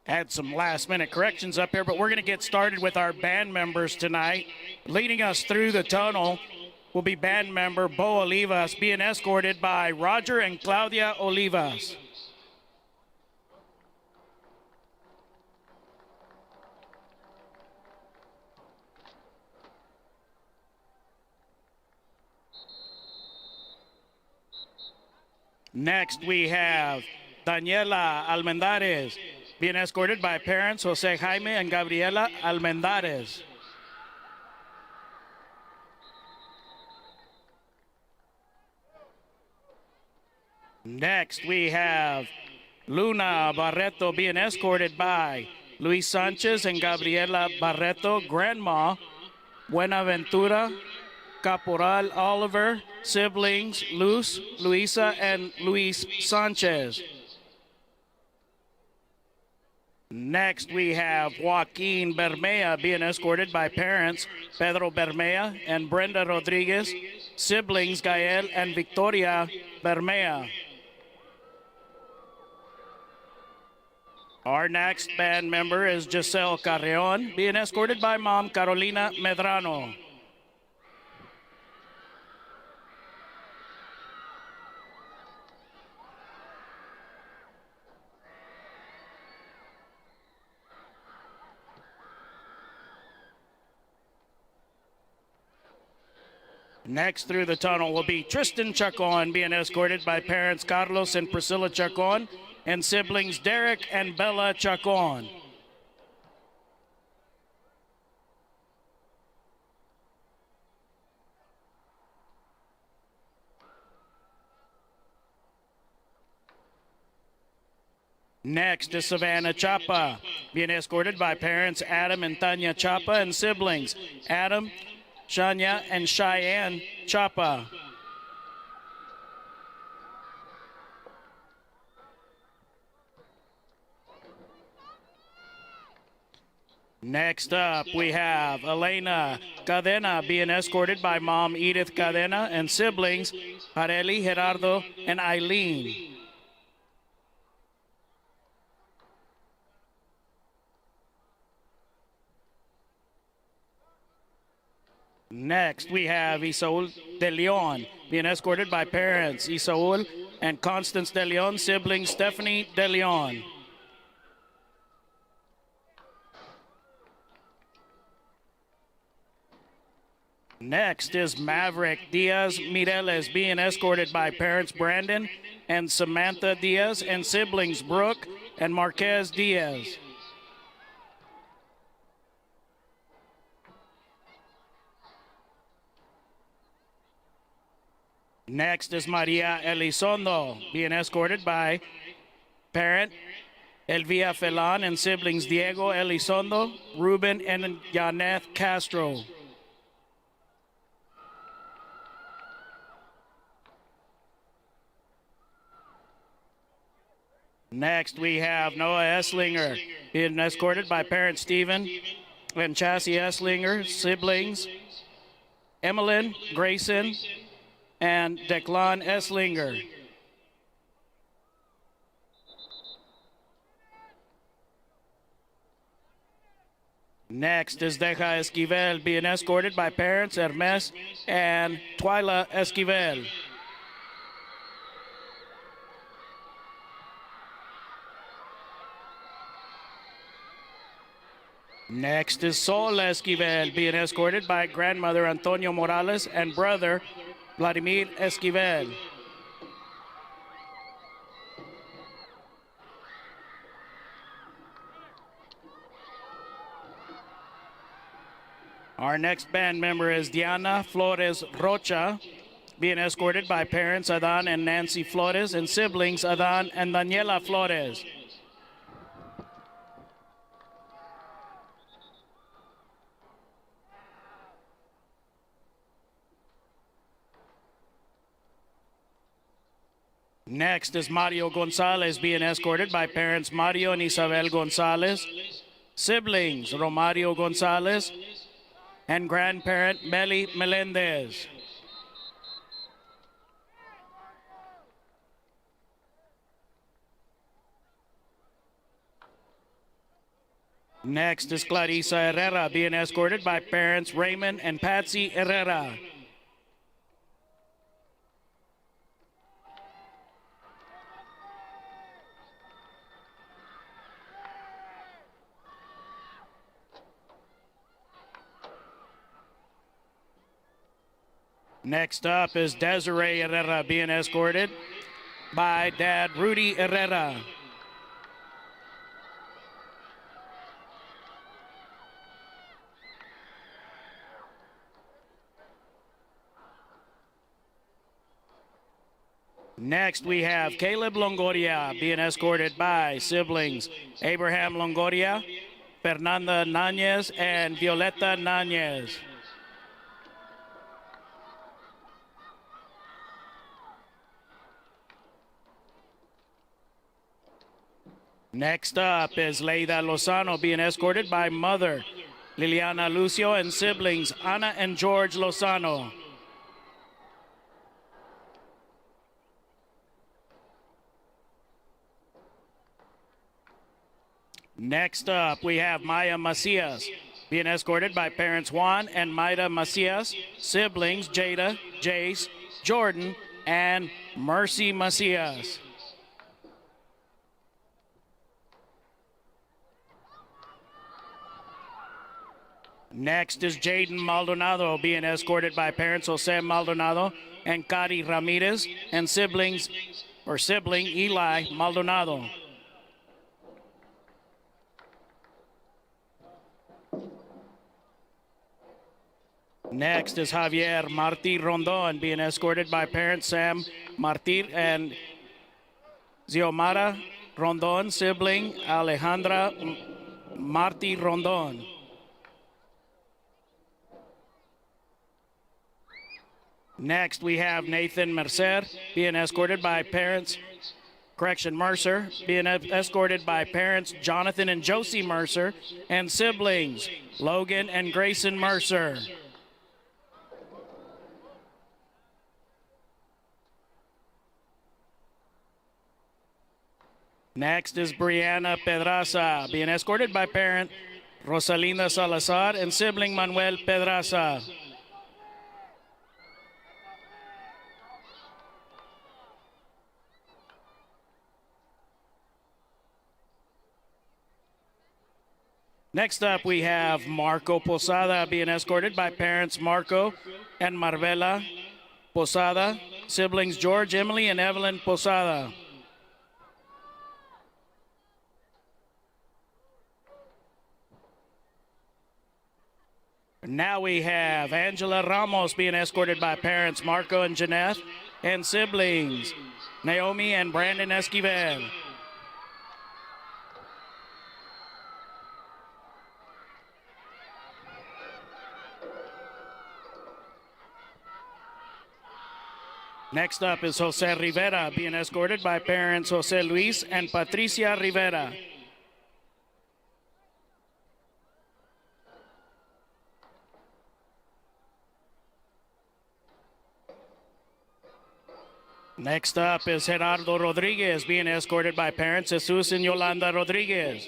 Had some last-minute corrections up here, but we're going to get started with our band members tonight. Leading us through the tunnel will be band member Bo Olivas, being escorted by Roger and Claudia Olivas. Next, we have Daniela Almendares, being escorted by parents Jose Jaime and Gabriela Almendares. Next, we have Luna Barreto being escorted by Luis Sanchez and Gabriela Barreto, grandma, Buenaventura, Caporal Oliver, siblings Luz, Luisa, and Luis Sanchez. Next, we have Joaquin Bermea being escorted by parents Pedro Bermea and Brenda Rodriguez, siblings Gael and Victoria Bermea. Our next band member is Giselle Carreon, being escorted by mom Carolina Medrano. Next through the tunnel will be Tristan Chacon, being escorted by parents Carlos and Priscilla Chacon and siblings Derek and Bella Chacon. Next is Savannah Chapa, being escorted by parents Adam and Tanya Chapa and siblings Adam, Shania, and Cheyenne Chapa. Next up, we have Elena Cadena, being escorted by mom Edith Cadena and siblings Areli, Gerardo, and Eileen. Next, we have Isaul de Leon, being escorted by parents Isaul and Constance de Leon, siblings Stephanie de Leon. Next is Maverick Diaz Mireles, being escorted by parents Brandon and Samantha Diaz and siblings Brooke and Marquez Diaz. Next is Maria Elizondo, being escorted by parent Elvia Felan and siblings Diego Elizondo, Ruben, and Yaneth Castro. Next, we have Noah Esslinger, being escorted by parents Stephen and Chassie Esslinger, siblings Emmeline, Grayson, and Declan Esslinger. Next is Deja Esquivel, being escorted by parents Hermes and Twyla Esquivel. Next is Sol Esquivel, being escorted by grandmother Antonio Morales and brother Vladimir Esquivel. Our next band member is Diana Flores Rocha, being escorted by parents Adan and Nancy Flores and siblings Adan and Daniela Flores. Next is Mario Gonzalez, being escorted by parents Mario and Isabel Gonzalez, siblings Romario Gonzalez, and grandparent Meli Melendez. Next is Clarissa Herrera being escorted by parents Raymond and Patsy Herrera. Next up is Desiree Herrera being escorted by Dad Rudy Herrera. Next, we have Caleb Longoria being escorted by siblings Abraham Longoria, Fernanda Nanez, and Violeta Nanez. Next up is Leida Lozano being escorted by mother Liliana Lucio and siblings Ana and George Lozano. Next up, we have Maya Macias being escorted by parents Juan and Maida Macias, siblings Jada, Jace, Jordan, and Mercy Macias. Next is Jaden Maldonado being escorted by parents Jose Maldonado and Cari Ramirez and sibling Eli Maldonado. Next is Javier Marti Rondon being escorted by parents Sam Martir and Xiomara Rondon, sibling Alejandra Marti Rondon. Next, we have Nathan Mercer being escorted by parents, Mercer, being escorted by parents Jonathan and Josie Mercer, and siblings Logan and Grayson Mercer. Next is Brianna Pedraza being escorted by parent Rosalinda Salazar and sibling Manuel Pedraza. Next up, we have Marco Posada being escorted by parents Marco and Marvela Posada, siblings George, Emily, and Evelyn Posada. Now we have Angela Ramos being escorted by parents Marco and Jeanette and siblings Naomi and Brandon Esquivel. Next up is Jose Rivera being escorted by parents Jose Luis and Patricia Rivera. Next up is Gerardo Rodriguez being escorted by parents Jesus and Yolanda Rodriguez.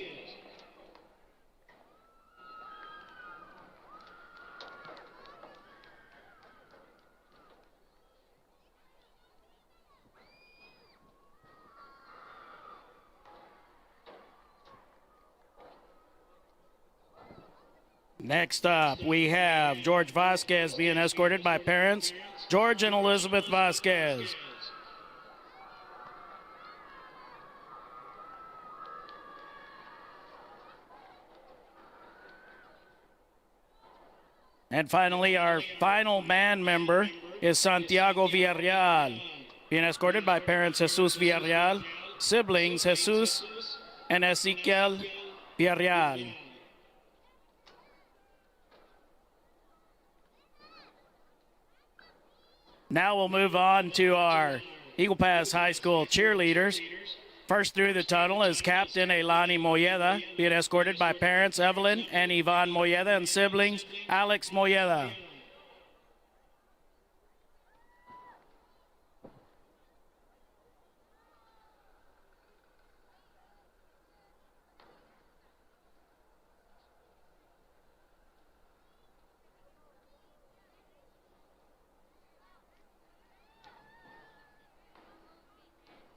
Next up, we have George Vasquez being escorted by parents George and Elizabeth Vasquez. And finally, our final band member is Santiago Villarreal, being escorted by parents Jesus Villarreal, siblings Jesus and Ezequiel Villarreal. Now we'll move on to our Eagle Pass High School cheerleaders. First through the tunnel is Captain Elani Moyeda, being escorted by parents Evelyn and Yvonne Moyeda and siblings Alex Moyeda.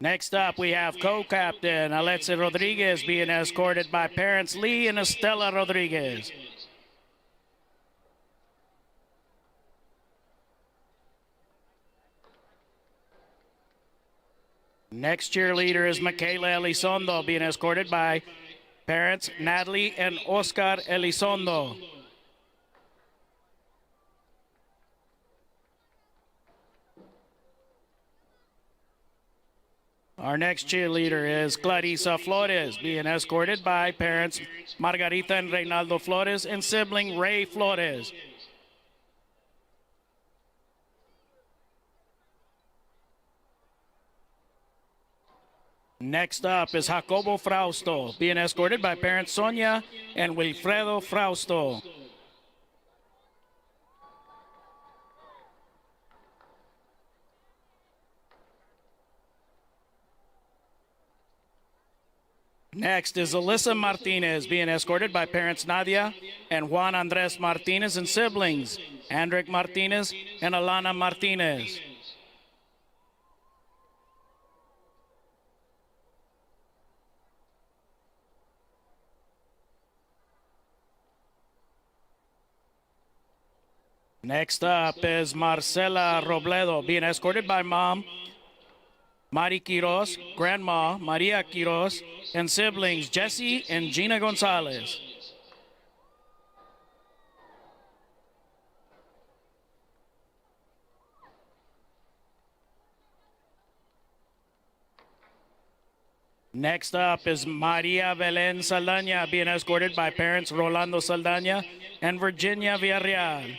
Next up, we have co-captain Alexis Rodriguez being escorted by parents Lee and Estela Rodriguez. Next cheerleader is Michaela Elizondo being escorted by parents Natalie and Oscar Elizondo. Our next cheerleader is Clarisa Flores, being escorted by parents Margarita and Reynaldo Flores and sibling Ray Flores. Next up is Jacobo Frausto, being escorted by parents Sonia and Wilfredo Frausto. Next is Alyssa Martinez, being escorted by parents Nadia and Juan Andres Martinez and siblings Andrick Martinez and Alana Martinez. Next up is Marcela Robledo, being escorted by mom Mari Quiroz, grandma Maria Quiroz, and siblings Jesse and Gina Gonzalez. Next up is Maria Belen Saldaña, being escorted by parents Rolando Saldaña and Virginia Villarreal.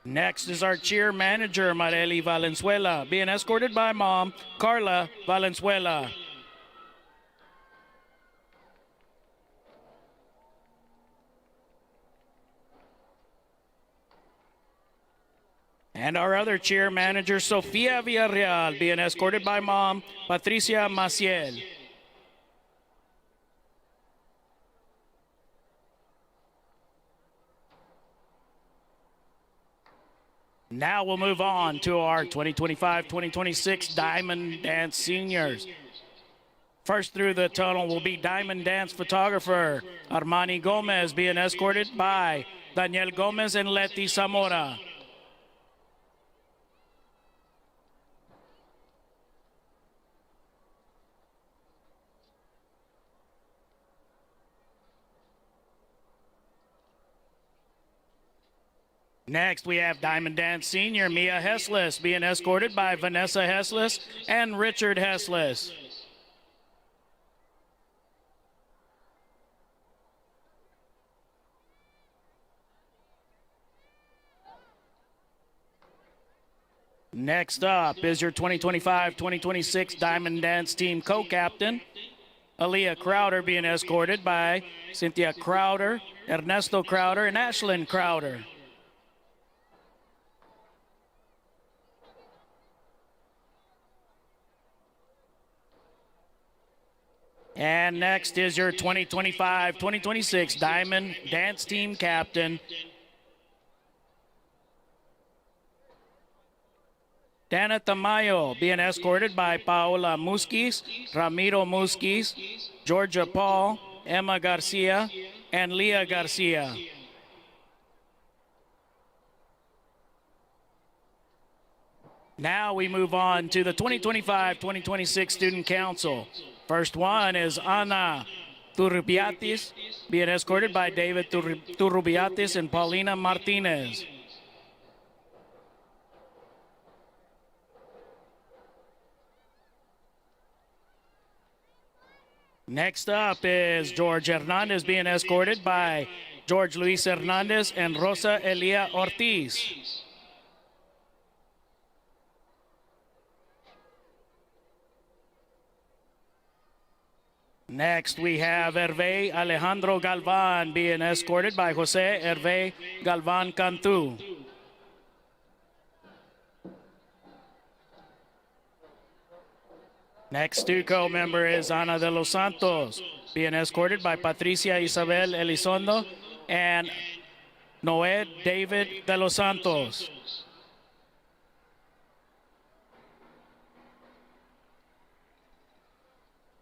Next is our cheer manager, Marely Valenzuela, being escorted by mom, Carla Valenzuela. And our other cheer manager, Sofia Villarreal, being escorted by mom, Patricia Maciel. Now we'll move on to our 2025-2026 Diamond Dance Seniors. First through the tunnel will be Diamond Dance photographer Armani Gomez, being escorted by Daniel Gomez and Leti Zamora. Next, we have Diamond Dance Senior Mia Hessless, being escorted by Vanessa Hessless and Richard Hessless. Next up is your 2025-2026 Diamond Dance Team co-captain, Aaliyah Crowder, being escorted by Cynthia Crowder, Ernesto Crowder, and Ashlyn Crowder. And next is your 2025-2026 Diamond Dance Team captain, Dana Tamayo, being escorted by Paola Musquiz, Ramiro Musquiz, Georgia Paul, Emma Garcia, and Leah Garcia. Now we move on to the 2025-2026 Student Council. First one is Ana Turrubiatis, being escorted by David Turrubiatis and Paulina Martinez. Next up is George Hernandez, being escorted by George Luis Hernandez and Rosa Elia Ortiz. Next, we have Hervé Alejandro Galvan, being escorted by Jose Hervé Galvan Cantu. Next Stuco member is Ana de los Santos, being escorted by Patricia Isabel Elizondo and Noed David de los Santos.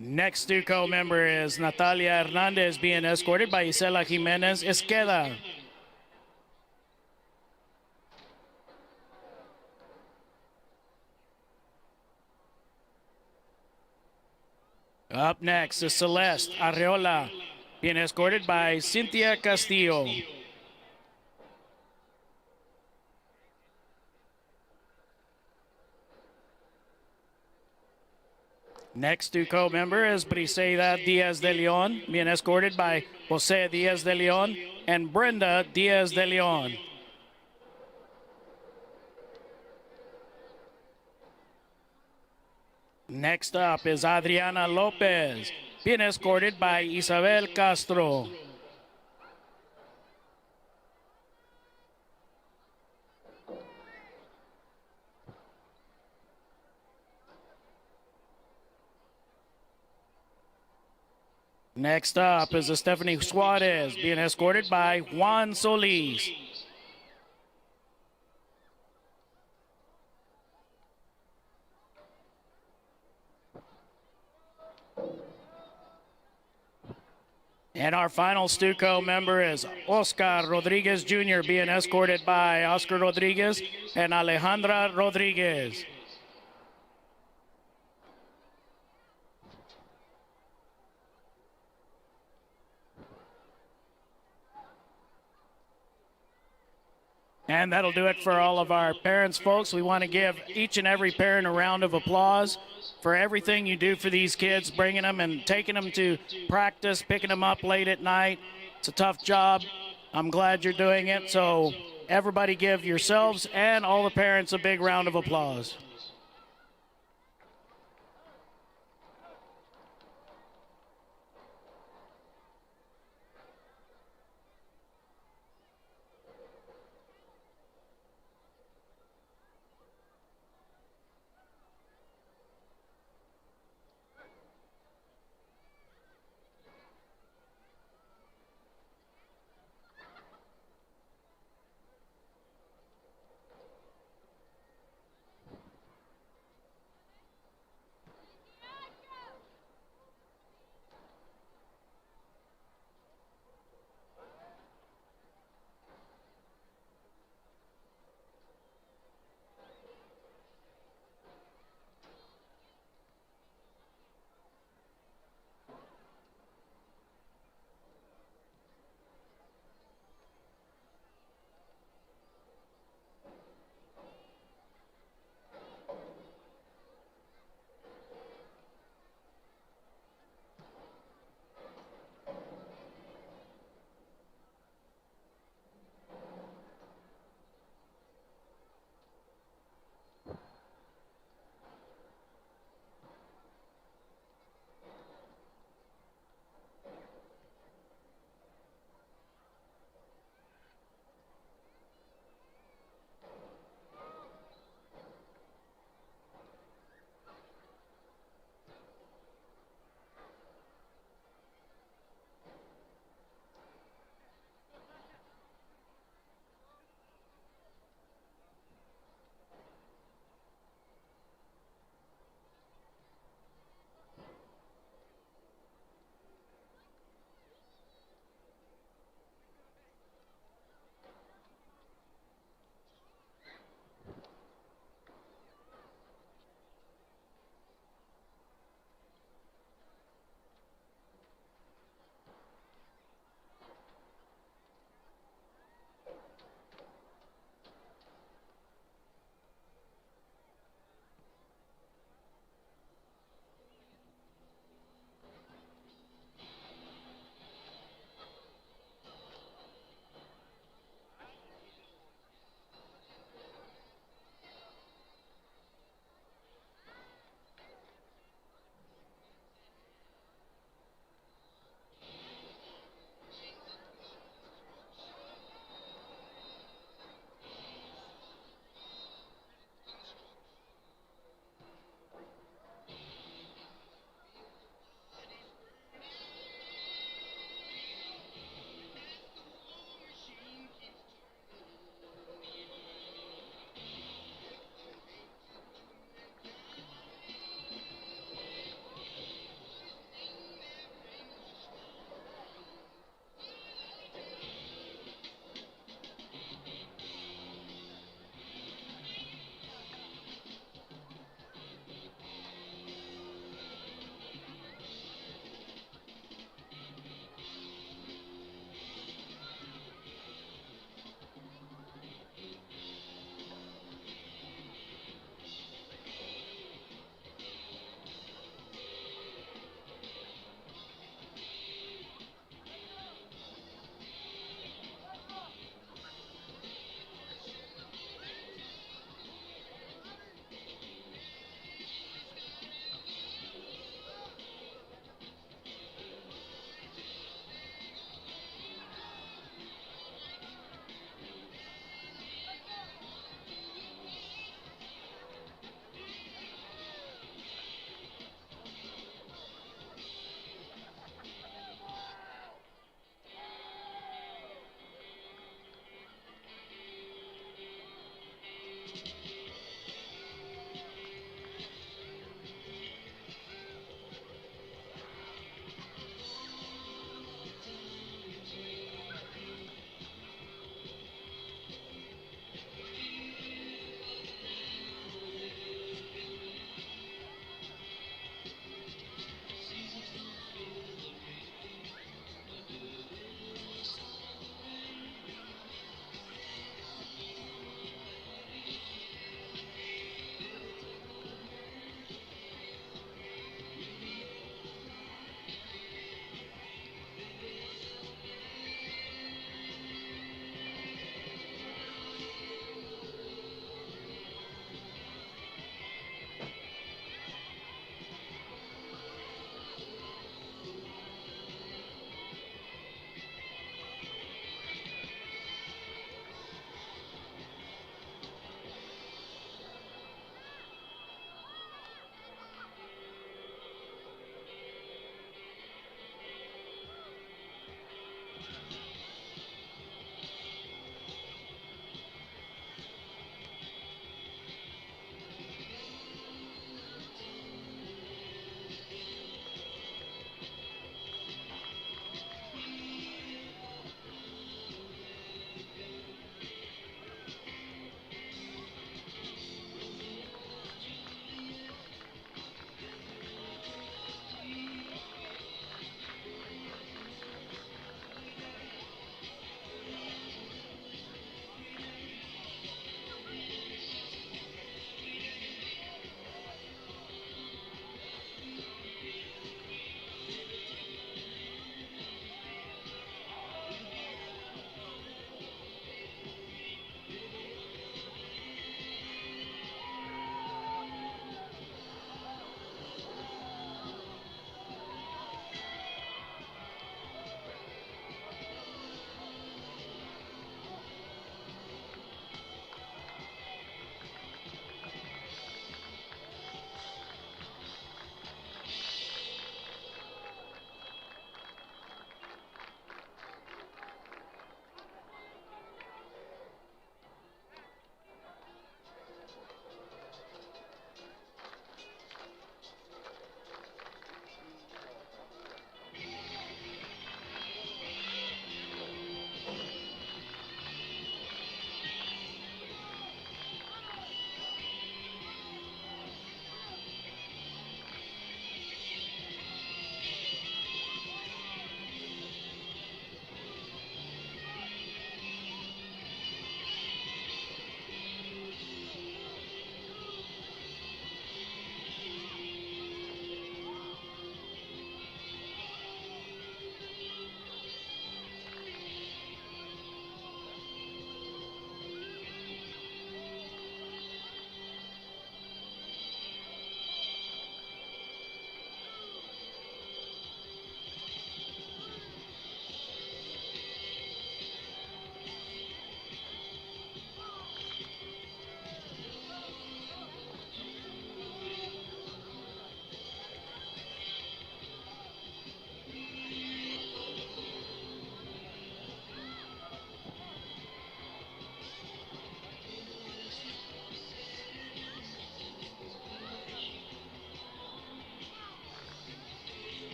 Next Stuco member is Natalia Hernandez, being escorted by Isela Jimenez Esqueda. Up next is Celeste Arreola, being escorted by Cynthia Castillo. Next Stuco member is Briseida Diaz de Leon, being escorted by Jose Diaz de Leon and Brenda Diaz de Leon. Next up is Adriana Lopez, being escorted by Isabel Castro. Next up is Stephanie Suarez, being escorted by Juan Solis. And our final Stuco member is Oscar Rodriguez Jr., being escorted by Oscar Rodriguez and Alejandra Rodriguez. And that'll do it for all of our parents, folks. We want to give each and every parent a round of applause for everything you do for these kids, bringing them and taking them to practice, picking them up late at night. It's a tough job. I'm glad you're doing it. So everybody give yourselves and all the parents a big round of applause.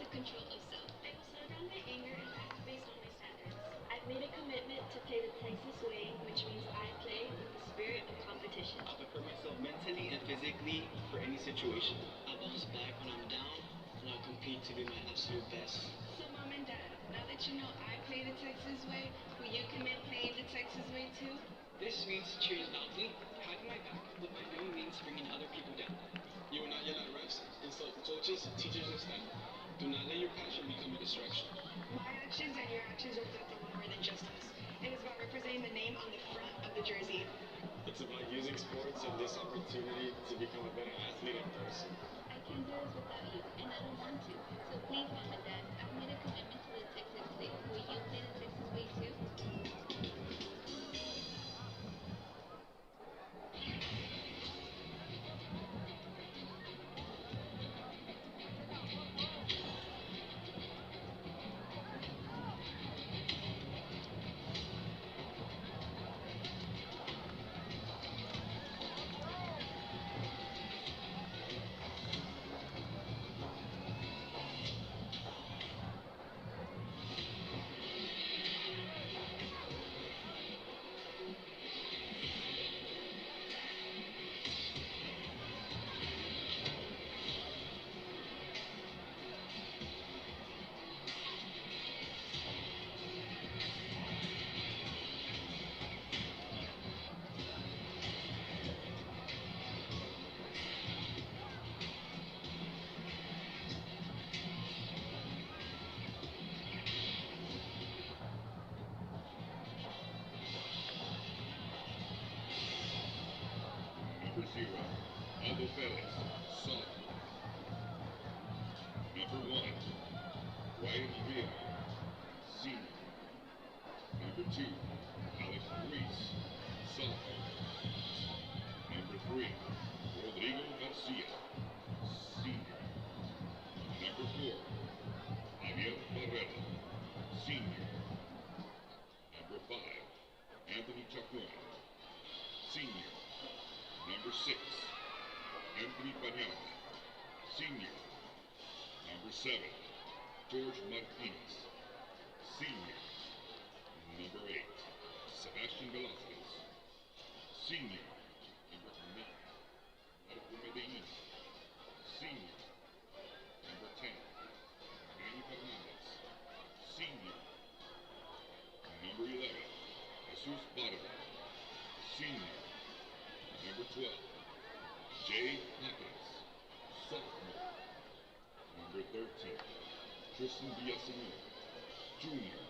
the control of self. I will slow down my anger and act based on my standards. I've made a commitment to play the Texas way, which means I play with the spirit of competition. I'll prepare myself mentally and physically for any situation. I'll bounce back when I'm down, and I'll compete to be my absolute best. So, Mom and Dad, now that you know I play the Texas way, will you commit playing the Texas way too? This means cheers loudly, pat my back, but by no means bringing other people down. You will not yell at refs, insult coaches, teachers, and staff. Do not let your passion become a distraction. My actions and your actions reflect a lot more than just us. It is about representing the name on the front of the jersey. It's about using sports and this opportunity to become a better athlete and person. I can't do this without you, and I don't want to. So please, Mom and Dad, I've made a commitment to the Texas way. Will you play the Texas way too? Number 0, Aldo Perez, sophomore. Number 1, Ryan Villa, senior. Number 2, Alex Ruiz, sophomore. Number 3, Rodrigo Garcia, senior. Number 4, Javier Barrera, senior. Number 5, Anthony Chacon, senior. Number 6, Anthony Panyama, senior. Number 7, George Martinez, senior. Number 8, Sebastian Velasquez, senior. Number 9, Marco Medellin, senior. Number 10, Manny Fernandez, senior. Number 11, Jesus Barba, senior. Number 12, Jay Hawkins, sophomore. Number 13, Tristan Villasenor, junior.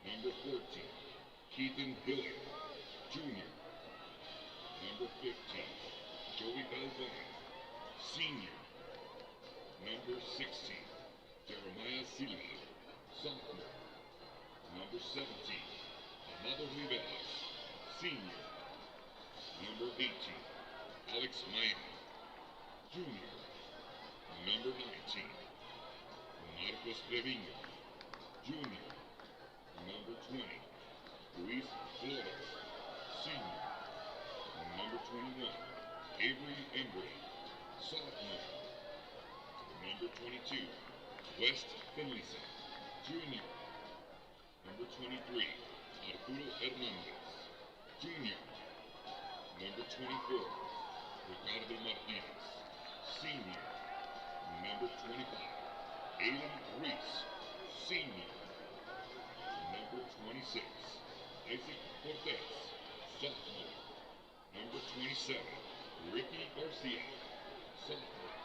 Number 14, Keaton Hiller, junior. Number 15, Joey Galvan, senior. Number 16, Jeremiah Silva, sophomore. Number 17, Amado Rivera, senior. Number 18, Alex Mayan, junior. Number 19, Marcos Treviño, junior. Number 20, Luis Flores, senior. Number 21, Avery Embry, sophomore. Number 22, West Finlayson, junior. Number 23, Arturo Hernandez, junior. Number 24, Ricardo Martinez, senior. Number 25, Alan Reese, senior. Number 26, Isaac Cortez, sophomore. Number 27, Ricky Garcia, sophomore.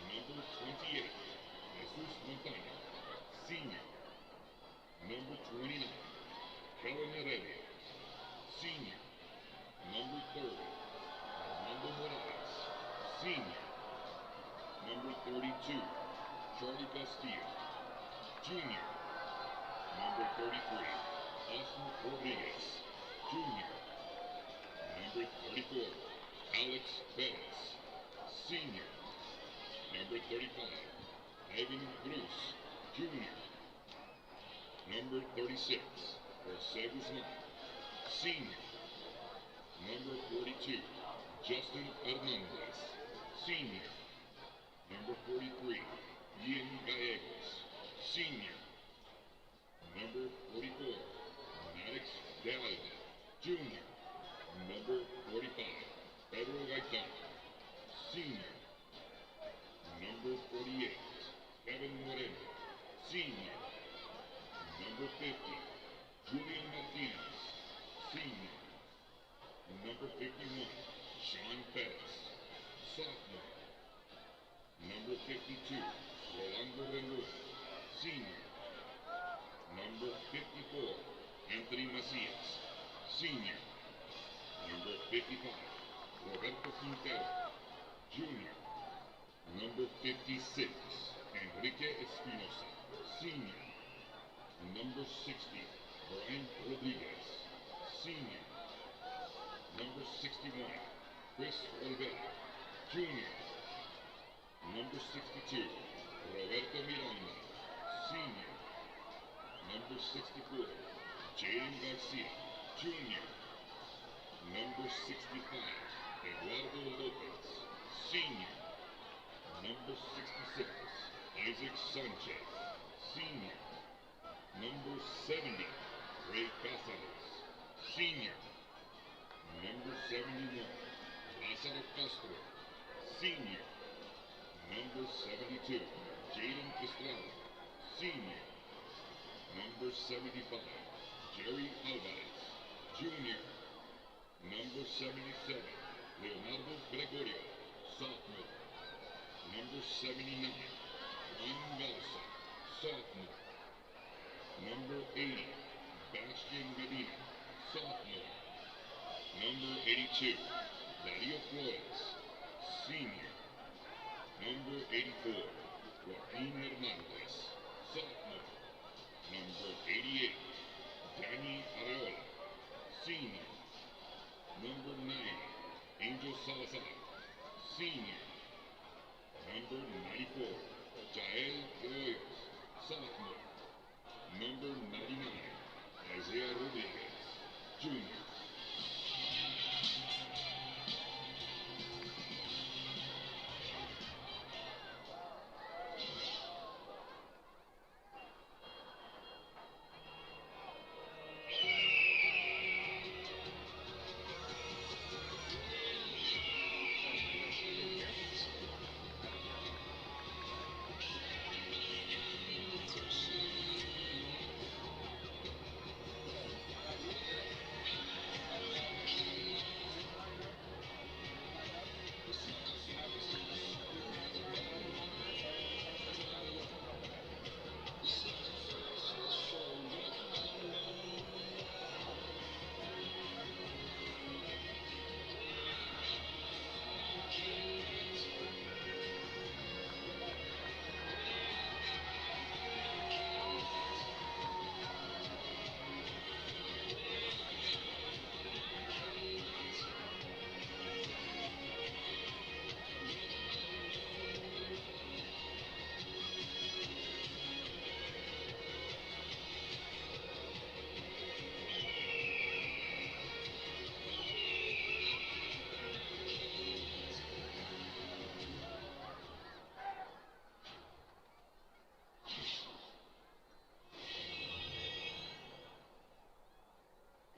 Number 28, Jesus Montana, senior. Number 29, Kellen Heredia, senior. Number 30, Armando Morales, senior. Number 32, Charlie Castillo, junior. Number 33, Oscar Rodriguez, junior. Number 34, Alex Perez, senior. Number 35, Ivan Cruz, junior. Number 36, Jose Guzman, senior. Number 42, Justin Hernandez, senior. Number 43, senior. Number 44, Maddox Dallin, junior. Number 45, Pedro Gaetan, senior. Number 48, Kevin Moreno, senior. Number 50, Julian Martinez, senior. Number 51, Sean Perez, sophomore. Number 52, Rolando Rendon, senior. Number 54, Anthony Macias, senior. Number 55, Roberto Quintero, junior. Number 56, Enrique Espinosa, senior. Number 60, Brian Rodriguez, senior. Number 61, Chris Olvera, junior. Number 62, Roberto Miranda, senior. Number 64, Jaden Garcia, junior. Number 65, Eduardo Lopez, senior. Number 66, Isaac Sanchez, senior. Number 70, Ray Casares, senior. Number 71, Lázaro Castro, senior. Number 72, Jaden Estrada, senior. Number 75, Jerry Alvarez, junior. Number 77, Leonardo Gregorio, sophomore. Number 79, Juan Garza, sophomore. Number 80, Bastian Medina, sophomore. Number 82, Dario Flores, senior. Number 84, Joaquin Hernandez, sophomore. Number 88, Danny Areola, senior. Number 90, Angel Salazar, senior. Number 94, Jael Hoyos, sophomore. Number 99, Isaiah Rodriguez, junior.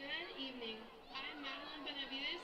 Good evening. I'm Madison Benavides,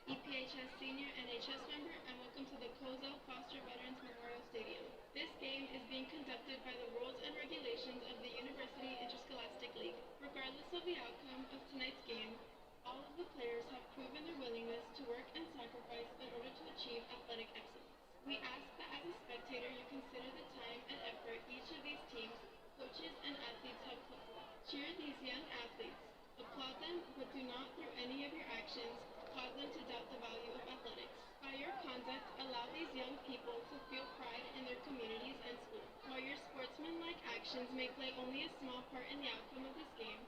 EPHS senior and HS member, and welcome to the Cozell Foster Veterans Memorial Stadium. This game is being conducted by the rules and regulations of the University Interscholastic League. Regardless of the outcome of tonight's game, all of the players have proven their willingness to work and sacrifice in order to achieve athletic excellence. We ask that as a spectator you consider the time and effort each of these teams, coaches, and athletes have put forth. Cheer these young athletes. Applaud them, but do not, through any of your actions, cause them to doubt the value of athletics. By your conduct, allow these young people to feel pride in their communities and schools. While your sportsmanlike actions may play only a small part in the outcome of this game,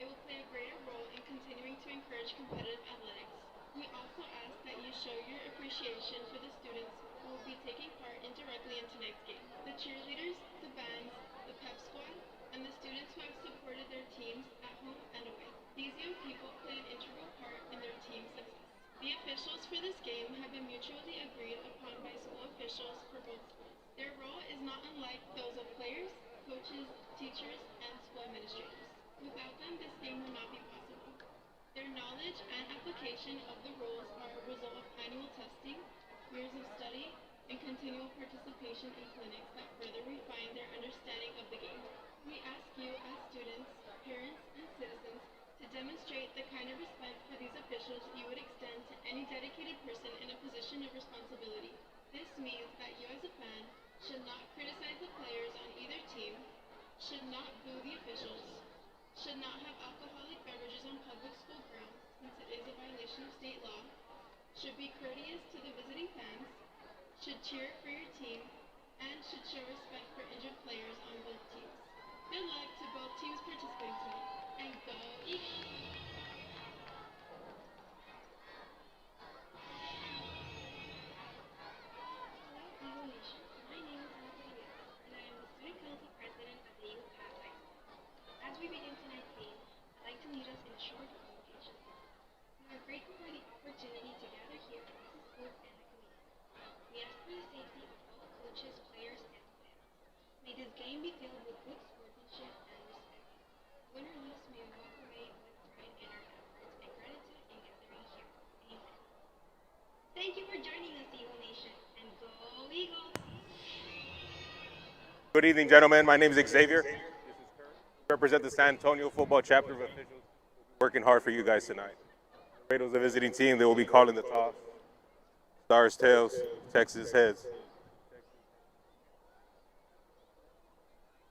it will play a greater role in continuing to encourage competitive athletics. We also ask that you show your appreciation for the students who will be taking part indirectly in tonight's game. The cheerleaders, the bands, the pep squad, and the students who have supported their teams at home and away. These young people play an integral part in their team's success. The officials for this game have been mutually agreed upon by school officials for both schools. Their role is not unlike those of players, coaches, teachers, and school administrators. Without them, this game would not be possible. Their knowledge and application of the rules are a result of annual testing, years of study, and continual participation in clinics that further refine their understanding of the game. We ask you as students, parents, and citizens to demonstrate the kind of respect for these officials you would extend to any dedicated person in a position of responsibility. This means that you as a fan should not criticize the players on either team, should not boo the officials, should not have alcoholic beverages on public school grounds since it is a violation of state law, should be courteous to the visiting fans, should cheer for your team, and should show respect for injured players on both teams. Good luck to both teams participating tonight, and go Eagles! Hello, Eagle Nation. My name is Anna, and I am the Student Council President of the Eagle Pass ISD. As we begin tonight's game, I'd like to lead us in a short invocation. We are grateful for the opportunity to gather here as a school and a community. We ask for the safety of all coaches, players, and fans. May this game be filled with good sportsmanship and respect. Win or lose, may we walk away with pride in our efforts and gratitude in gathering here. Amen. Thank you for joining us, Eagle Nation, and go Eagles! Good evening, gentlemen. My name is Xavier. I represent the San Antonio football chapter of officials. Working hard for you guys tonight. Laredo's the visiting team. They will be calling the toss. Stars, tails, Texas, heads.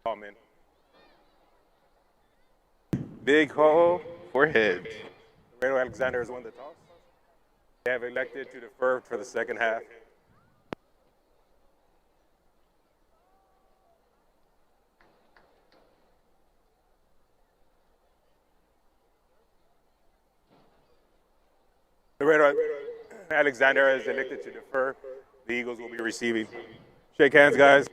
Come in. Big hole for heads. Laredo Alexander has won the toss. They have elected to defer for the second half. Laredo Alexander is elected to defer. The Eagles will be receiving. Shake hands, guys.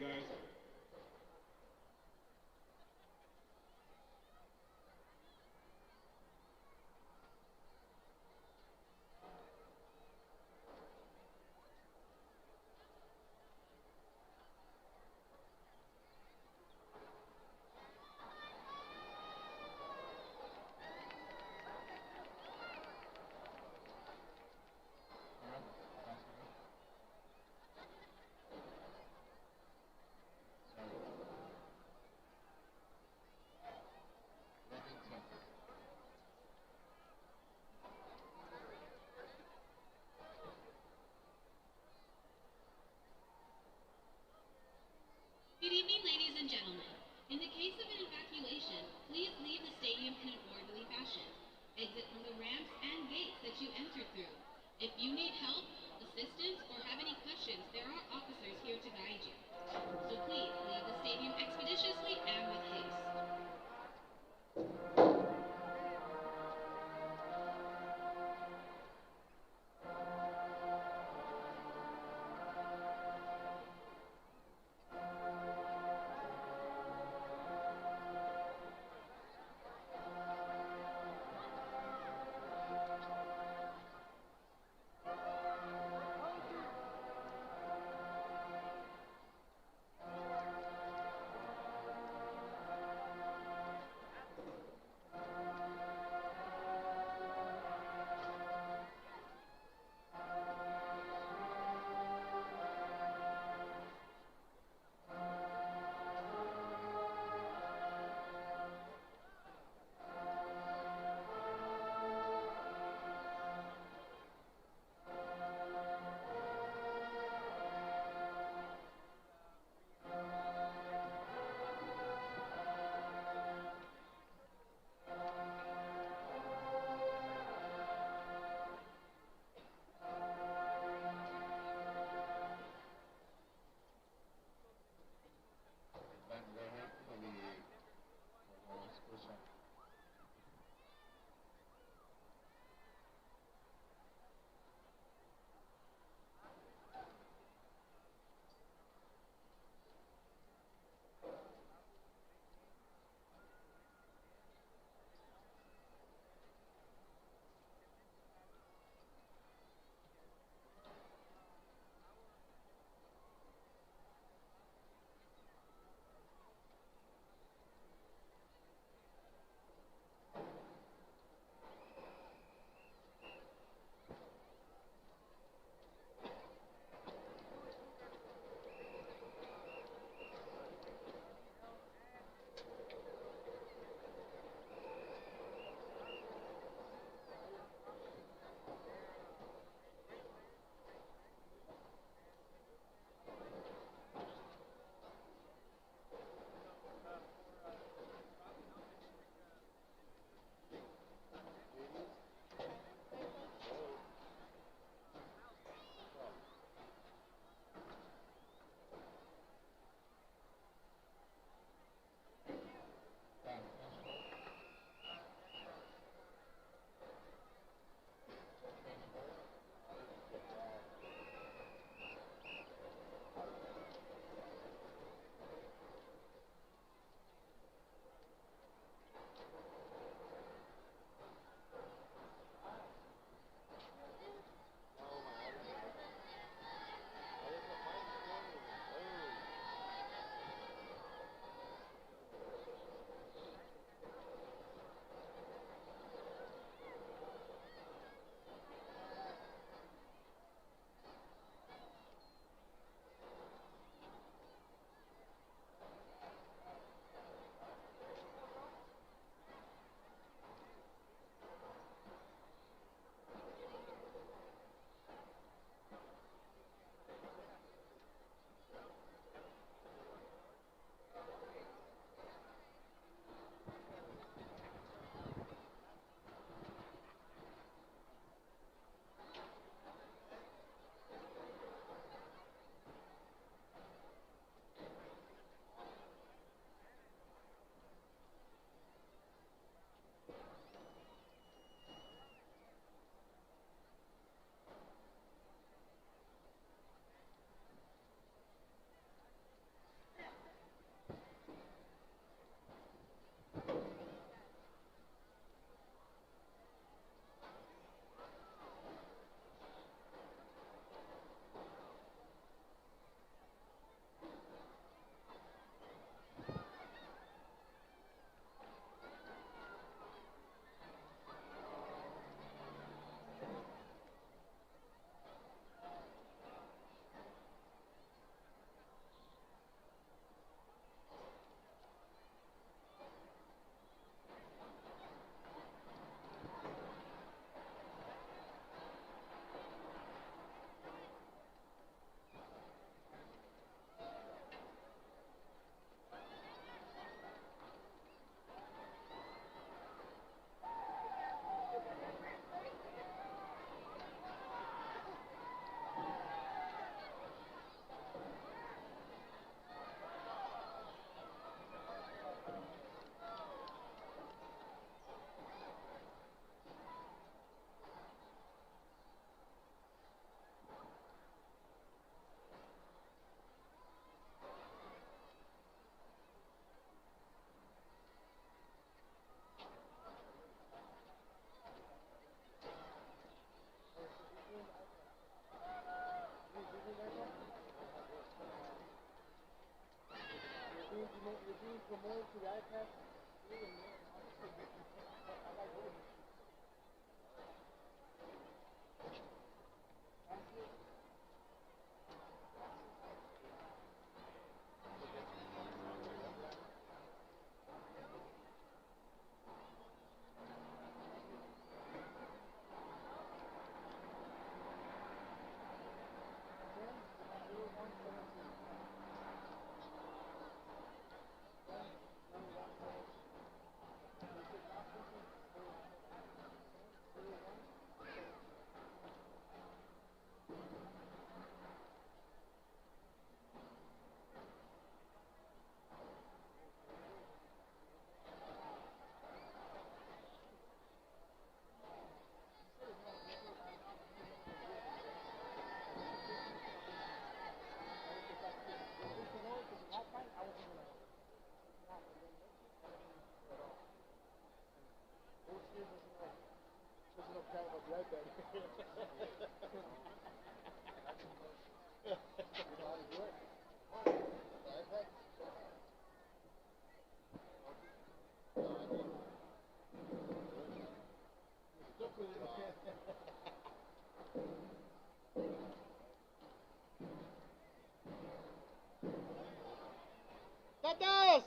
¡Tatas!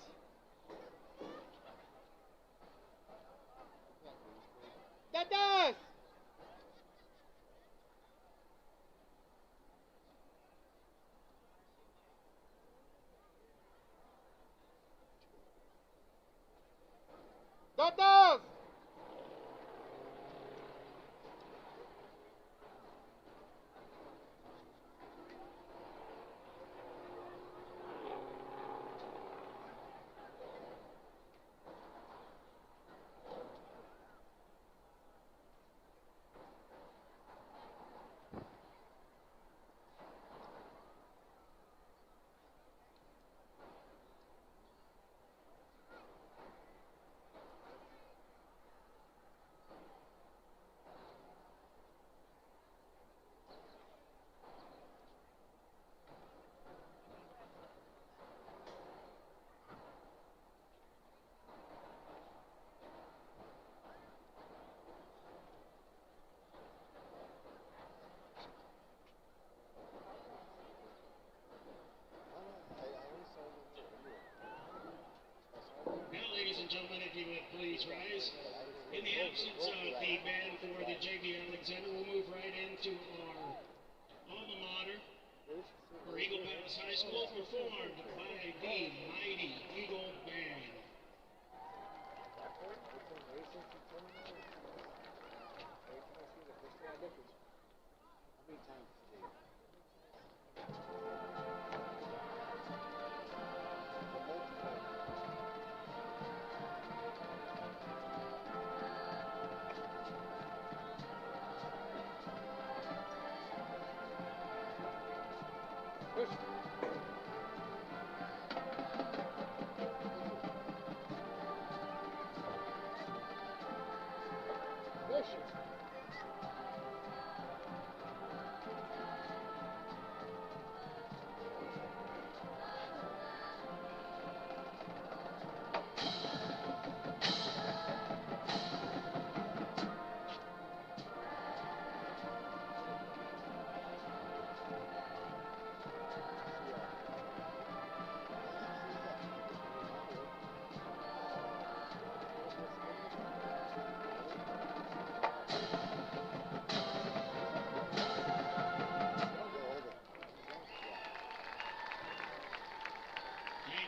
¡Tatas! ¡Tatas! Now, ladies and gentlemen, if you would please rise. In the absence of the band for the J.B. Alexander, we'll move right into our alma mater for Eagle Pass High School, performed by the Mighty Eagle Band.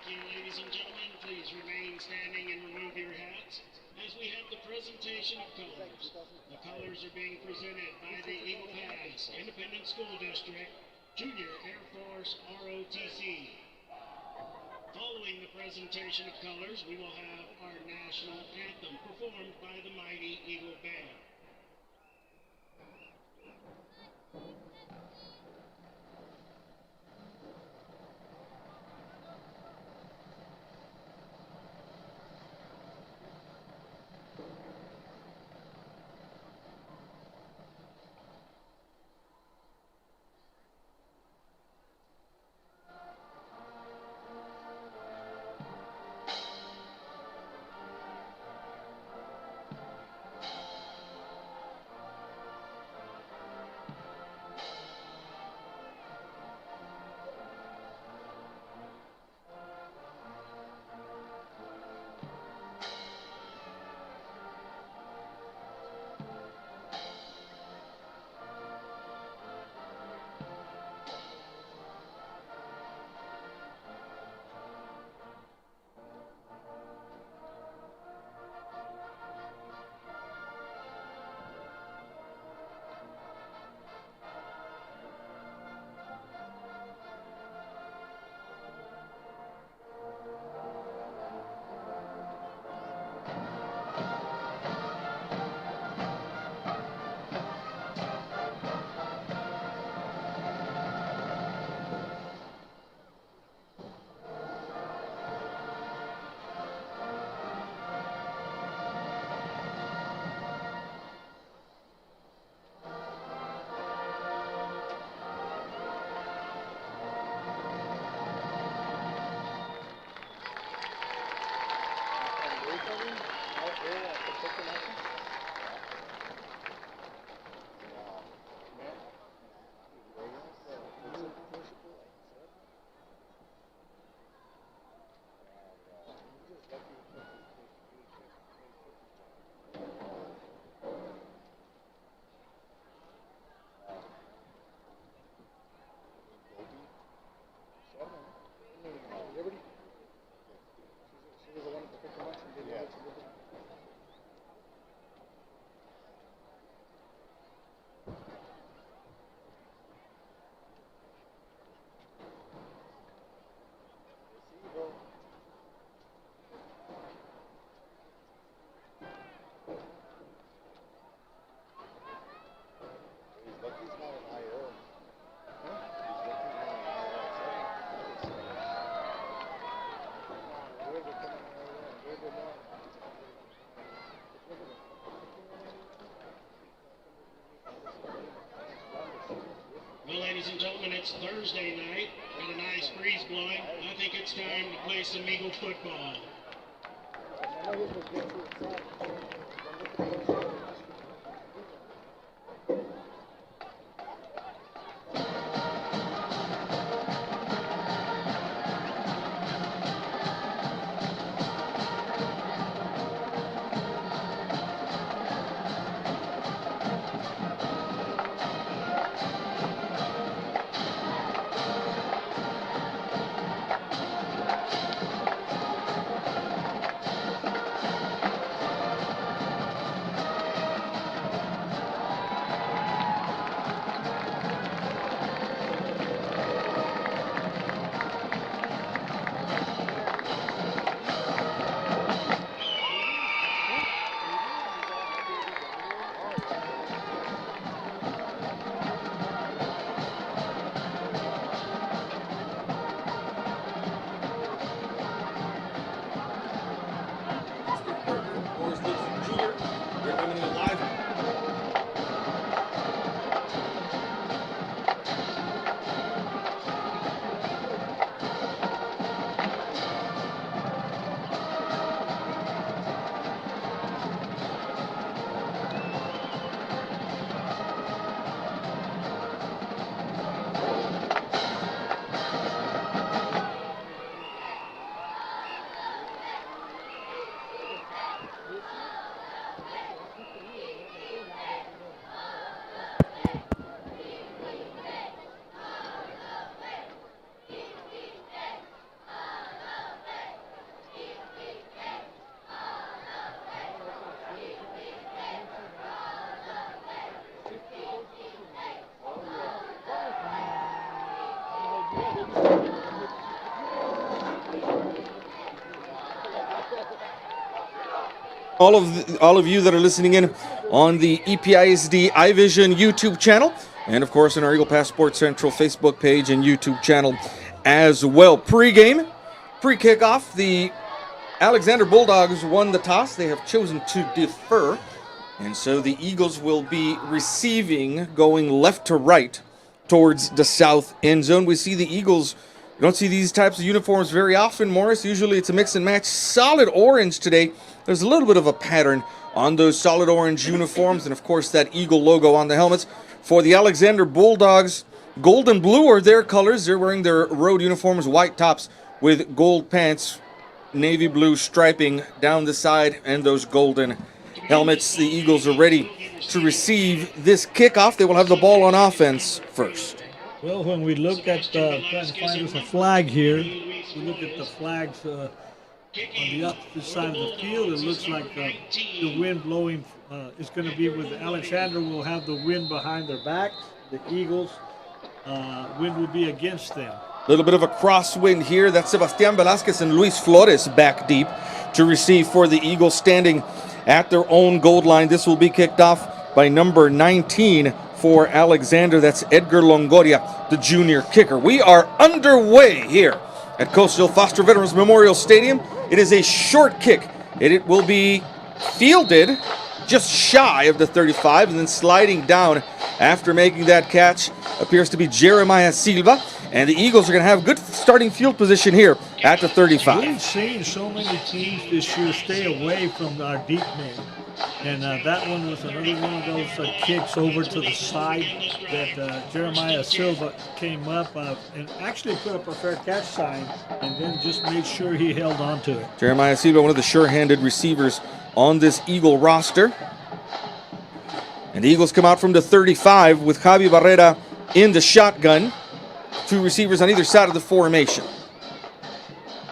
Ladies and gentlemen, please remain standing and remove your hats as we have the presentation of colors. The colors are being presented by the Eagle Pass Independent School District Junior Air Force ROTC. Following the presentation of colors, we will have our national anthem performed by the Mighty Eagle Band. it's Thursday night with a nice breeze blowing. I think it's time to play some Eagle football. All of you that are listening in on the EPISD iVision YouTube channel, and of course on our Eagle Pass Sports Central Facebook page and YouTube channel as well. Pre-game, pre-kickoff, the Alexander Bulldogs won the toss. They have chosen to defer, and so the Eagles will be receiving, going left to right towards the south end zone. We see the Eagles. You don't see these types of uniforms very often, Morris. Usually it's a mix and match. Solid orange today. There's a little bit of a pattern on those solid orange uniforms, and of course that Eagle logo on the helmets. For the Alexander Bulldogs, gold and blue are their colors. They're wearing their road uniforms, white tops with gold pants, navy blue striping down the side, and those golden helmets. The Eagles are ready to receive this kickoff. They will have the ball on offense first. Well, when we look at, trying to find us a flag here, we look at the flags on the opposite side of the field. It looks like the wind blowing is going to be with Alexander will have the wind behind their back. The Eagles, wind will be against them. A little bit of a crosswind here. That's Sebastian Velasquez and Luis Flores back deep to receive for the Eagles, standing at their own goal line. This will be kicked off by number 19 for Alexander. That's Edgar Longoria, the junior kicker. We are underway here at Coastal Foster Veterans Memorial Stadium. It is a short kick, and it will be fielded just shy of the 35, and then sliding down after making that catch appears to be Jeremiah Silva. And the Eagles are going to have good starting field position here at the 35. We've seen so many teams this year stay away from our deep men. And that one was another one of those kicks over to the side that Jeremiah Silva came up and actually put up a fair catch sign and then just made sure he held on to it. Jeremiah Silva, one of the sure-handed receivers on this Eagle roster. And the Eagles come out from the 35 with Javi Barrera in the shotgun. Two receivers on either side of the formation.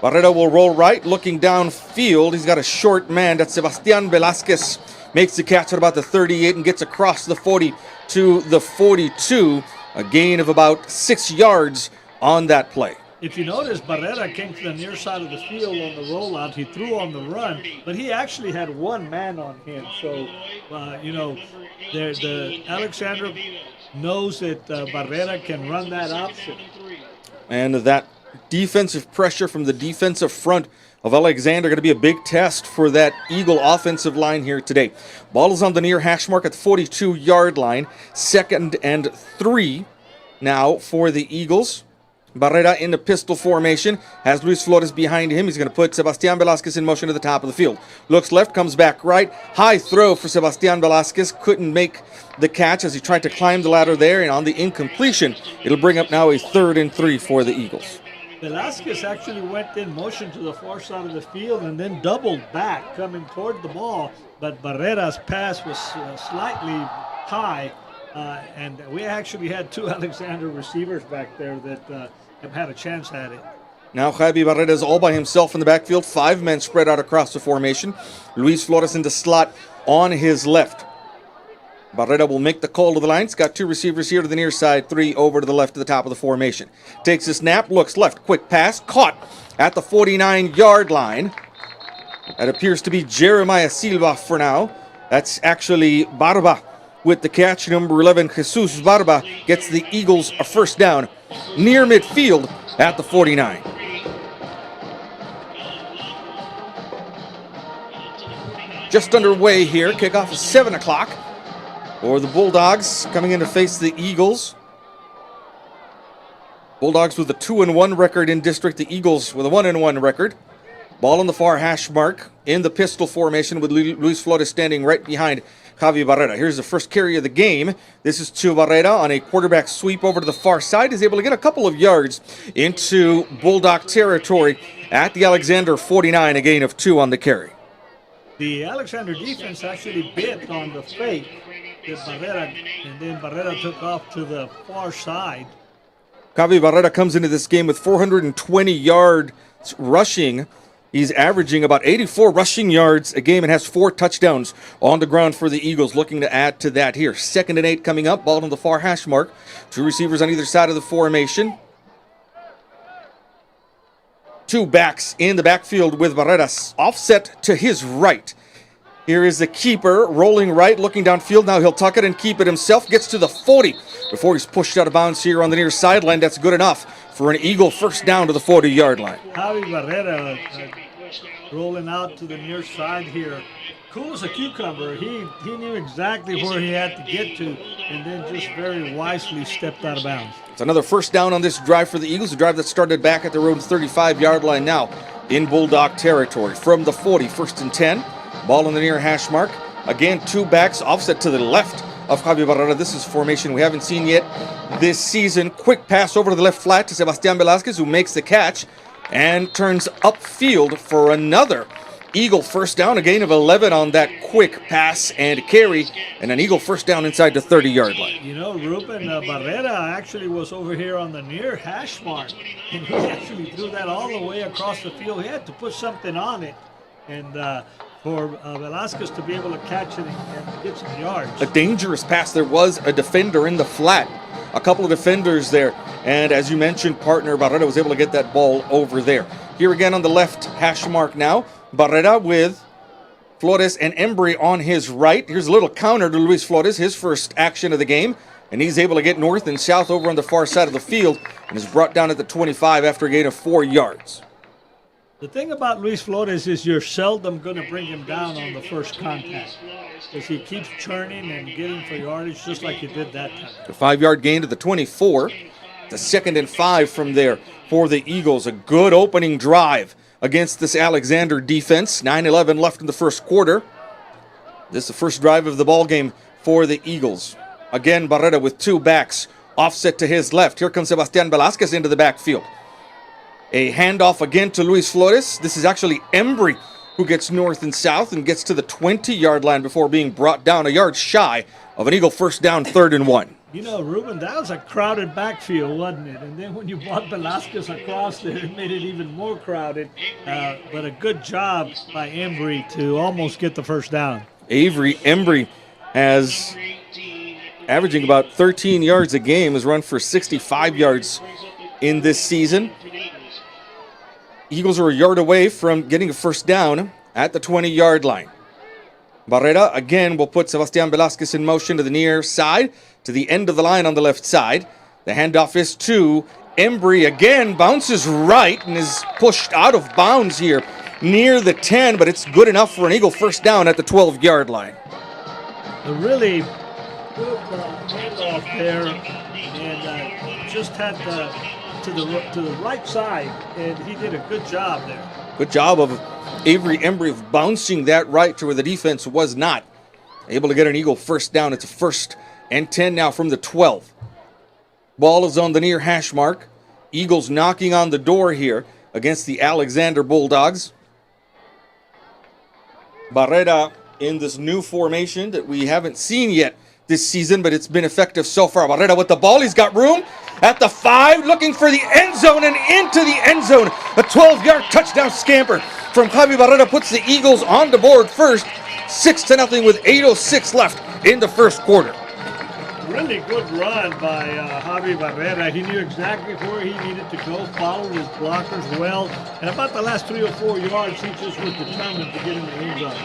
Barrera will roll right, looking downfield. He's got a short man. That's Sebastian Velasquez. Makes the catch at about the 38 and gets across the 40 to the 42. A gain of about 6 yards on that play. If you notice, Barrera came to the near side of the field on the rollout. He threw on the run, but he actually had one man on him. So, the Alexander knows that Barrera can run that option. And that defensive pressure from the defensive front of Alexander going to be a big test for that Eagle offensive line here today. Ball is on the near hash mark at the 42-yard line. 2nd and 3 now for the Eagles. Barrera in the pistol formation, has Luis Flores behind him. He's going to put Sebastian Velasquez in motion to the top of the field. Looks left, comes back right. High throw for Sebastian Velasquez. Couldn't make the catch as he tried to climb the ladder there, and on the incompletion, it'll bring up now a 3rd and 3 for the Eagles. Velasquez actually went in motion to the far side of the field and then doubled back, coming toward the ball, but Barrera's pass was slightly high, and we actually had 2 Alexander receivers back there that have had a chance at it. Now Javi Barrera is all by himself in the backfield. 5 men spread out across the formation. Luis Flores in the slot on his left. Barrera will make the call to the line. He's got 2 receivers here to the near side, 3 over to the left to the top of the formation. Takes a snap, looks left, quick pass, caught at the 49-yard line. That appears to be Jeremiah Silva for now. That's actually Barba with the catch. Number 11, Jesus Barba, gets the Eagles a first down near midfield at the 49. Just underway here. Kickoff is 7 o'clock. For the Bulldogs coming in to face the Eagles. Bulldogs with a 2-1 record in district. The Eagles with a 1-1 record. Ball on the far hash mark in the pistol formation with Luis Flores standing right behind Javi Barrera. Here's the first carry of the game. This is to Barrera on a quarterback sweep over to the far side. He's able to get a couple of yards into Bulldog territory at the Alexander 49, a gain of 2 on the carry. The Alexander defense actually bit on the fake that Barrera, and then Barrera took off to the far side. Javi Barrera comes into this game with 420 yards rushing. He's averaging about 84 rushing yards a game and has 4 touchdowns on the ground for the Eagles. Looking to add to that here. 2nd and 8 coming up. Ball on the far hash mark. 2 receivers on either side of the formation. 2 backs in the backfield with Barrera offset to his right. Here is the keeper rolling right, looking downfield. Now he'll tuck it and keep it himself. Gets to the 40 before he's pushed out of bounds here on the near sideline. That's good enough for an Eagle first down to the 40-yard line. Javi Barrera rolling out to the near side here. Cool as a cucumber. He knew exactly where he had to get to and then just very wisely stepped out of bounds. It's another first down on this drive for the Eagles, a drive that started back at the road 35-yard line now in Bulldog territory. From the 40, 1st and 10. Ball on the near hash mark. Again, 2 backs offset to the left of Javi Barrera. This is formation we haven't seen yet this season. Quick pass over to the left flat to Sebastian Velasquez, who makes the catch and turns upfield for another Eagle first down. A gain of 11 on that quick pass and carry, and an Eagle first down inside the 30-yard line. You know, Ruben Barrera actually was over here on the near hash mark, and he actually threw that all the way across the field. He had to put something on it, and for Velasquez to be able to catch it and get some yards. A dangerous pass. There was a defender in the flat. A couple of defenders there. And as you mentioned, partner Barrera was able to get that ball over there. Here again on the left hash mark now. Barrera with Flores and Embry on his right. Here's a little counter to Luis Flores, his first action of the game. And he's able to get north and south over on the far side of the field and is brought down at the 25 after a gain of 4 yards. The thing about Luis Flores is you're seldom going to bring him down on the first contact because he keeps churning and getting for yardage just like he did that time. A 5-yard gain to the 24. The 2nd and 5 from there for the Eagles. A good opening drive against this Alexander defense. 9:11 left in the first quarter. This is the first drive of the ball game for the Eagles. Again, Barrera with 2 backs offset to his left. Here comes Sebastian Velasquez into the backfield. A handoff again to Luis Flores. This is actually Embry who gets north and south and gets to the 20-yard line before being brought down a yard shy of an Eagle first down, 3rd and 1. You know, Ruben, that was a crowded backfield, wasn't it? And then when you brought Velasquez across there, it made it even more crowded. But a good job by Embry to almost get the first down. Avery Embry has averaging about 13 yards a game, has run for 65 yards in this season. Eagles are a yard away from getting a first down at the 20-yard line. Barrera again will put Sebastian Velasquez in motion to the near side, to the end of the line on the left side. The handoff is to Embry again, bounces right and is pushed out of bounds here near the 10, but it's good enough for an Eagle first down at the 12-yard line. A really good handoff there, and just had to the right side, and he did a good job there. Good job of Avery Embry of bouncing that right to where the defense was not. Able to get an Eagle first down. It's a 1st and 10 now from the 12. Ball is on the near hash mark. Eagles knocking on the door here against the Alexander Bulldogs. Barrera in this new formation that we haven't seen yet this season, but it's been effective so far. Barrera with the ball. He's got room at the 5, looking for the end zone and into the end zone. A 12-yard touchdown scamper from Javi Barrera puts the Eagles on the board first, 6-0 with 8:06 left in the first quarter. Really good run by Javi Barrera. He knew exactly where he needed to go, followed his blockers well, and about the last 3 or 4 yards, he just was determined to get in the end zone.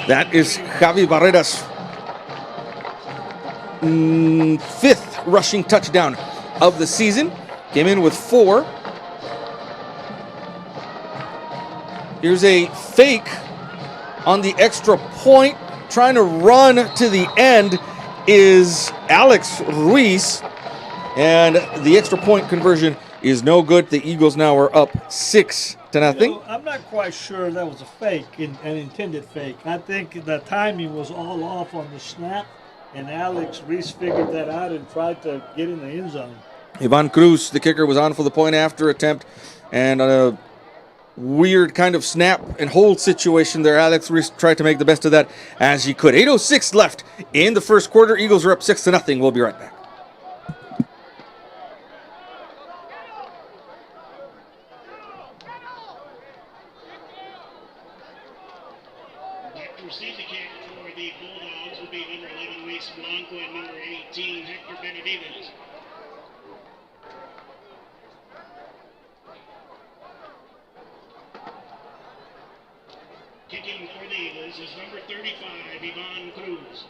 That is Javi Barrera's 5th rushing touchdown of the season. Came in with 4. Here's a fake on the extra point. Trying to run to the end is Alex Ruiz. And the extra point conversion is no good. The Eagles now are up 6-0. I'm not quite sure that was a fake, an intended fake. I think the timing was all off on the snap, and Alex Ruiz figured that out and tried to get in the end zone. Ivan Cruz, the kicker, was on for the point after attempt, and a weird kind of snap and hold situation there. Alex Ruiz tried to make the best of that as he could. 8:06 left in the first quarter. Eagles are up 6-0. We'll be right back. Back to receive the kick for the Bulldogs will be number 11, Luis Blanco, and number 18, Hector Benavides. Kicking for the Eagles is number 35, Ivan Cruz.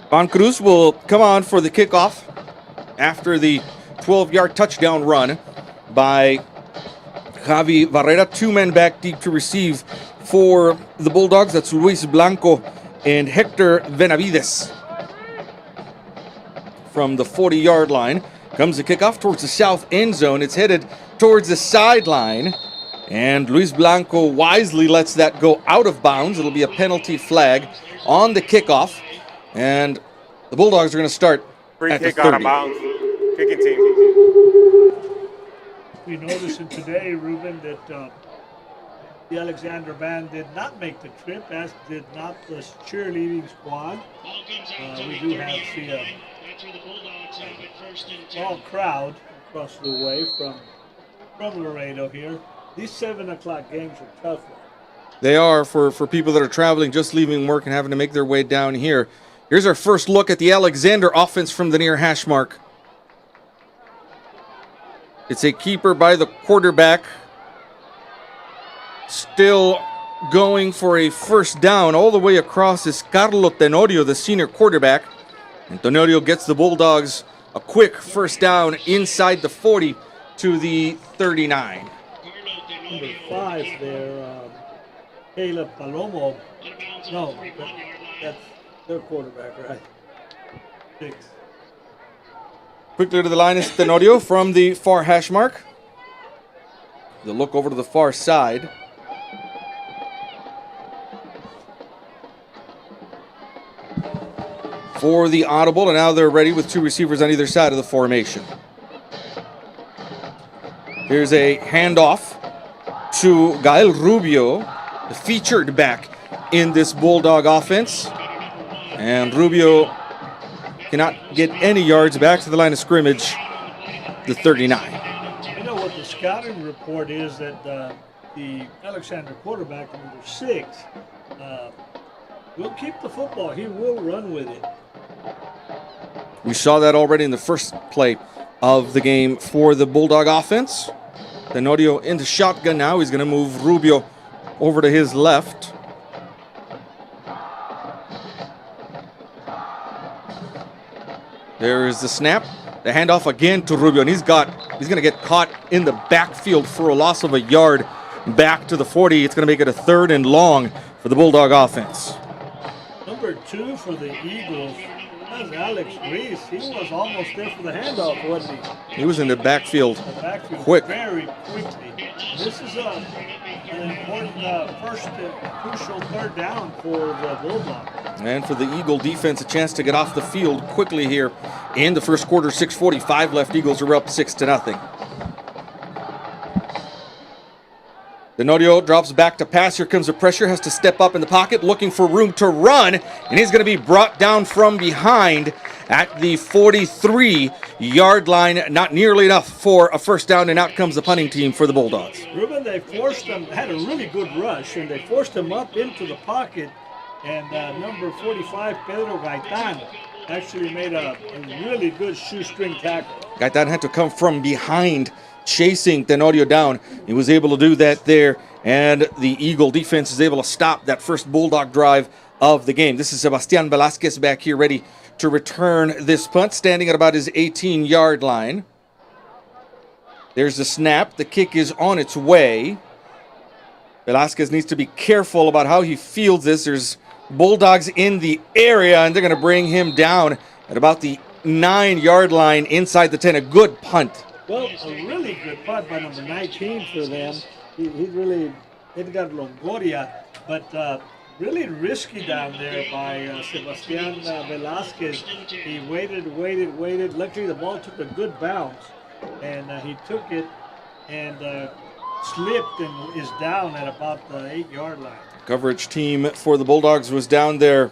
Ivan Cruz will come on for the kickoff after the 12-yard touchdown run by Javi Barrera. 2 men back deep to receive for the Bulldogs. That's Luis Blanco and Hector Benavides. From the 40-yard line comes the kickoff towards the south end zone. It's headed towards the sideline, and Luis Blanco wisely lets that go out of bounds. It'll be a penalty flag on the kickoff, and the Bulldogs are going to start Free at the kick out 30. of bounds. Kicking team. We noticed in today, Ruben, that the Alexander band did not make the trip, as did not the cheerleading squad. We do have the That's where the Bulldogs have it, 1st and 10. small crowd across the way from Laredo here. These 7 o'clock games are tough. They are for people that are traveling, just leaving work and having to make their way down here. Here's our first look at the Alexander offense from the near hash mark. It's a keeper by the quarterback. Still going for a first down all the way across is Carlo Tenorio, the senior quarterback. And Tenorio gets the Bulldogs a quick first down inside the 40 to the 39. Number 5 there, Caleb Palomo. No, that's their quarterback, right? 6. Quickly to the line is Tenorio from the far hash mark. The look over to the far side. For the audible, and now they're ready with 2 receivers on either side of the formation. Here's a handoff to Gael Rubio, the featured back in this Bulldog offense. And Rubio cannot get any yards back to the line of scrimmage, the 39. You know what the scouting report is, that the Alexander quarterback, number 6, will keep the football. He will run with it. We saw that already in the first play of the game for the Bulldog offense. Tenorio in the shotgun now. He's going to move Rubio over to his left. There is the snap. The handoff again to Rubio, and he's going to get caught in the backfield for a loss of a yard back to the 40. It's going to make it a 3rd and long for the Bulldog offense. Number 2 for the Eagles, that's Alex Reese. He was almost there for the handoff, wasn't he? He was in the backfield, Quick. quick. Very quickly. This is an important first crucial 3rd down for the Bulldogs. And for the Eagle defense, a chance to get off the field quickly here in the first quarter. 6:45 left. Eagles are up 6-0. Tenorio drops back to pass. Here comes the pressure. Has to step up in the pocket, looking for room to run. And he's going to be brought down from behind at the 43-yard line. Not nearly enough for a first down, and out comes the punting team for the Bulldogs. Ruben, they forced him, had a really good rush, and they forced him up into the pocket. And number 45, Pedro Gaitan, actually made a really good shoestring tackle. Gaitan had to come from behind, chasing Tenorio down. He was able to do that there, and the Eagle defense is able to stop that first Bulldog drive of the game. This is Sebastian Velasquez back here ready to return this punt, standing at about his 18-yard line. There's the snap. The kick is on its way. Velasquez needs to be careful about how he fields this. There's Bulldogs in the area, and they're going to bring him down at about the 9-yard line inside the 10. A good punt. Well, a really good punt by number 19 for them. He really got Longoria, but really risky down there by Sebastian Velasquez. He waited. Luckily, the ball took a good bounce, and he took it and slipped and is down at about the 8-yard line. Coverage team for the Bulldogs was down there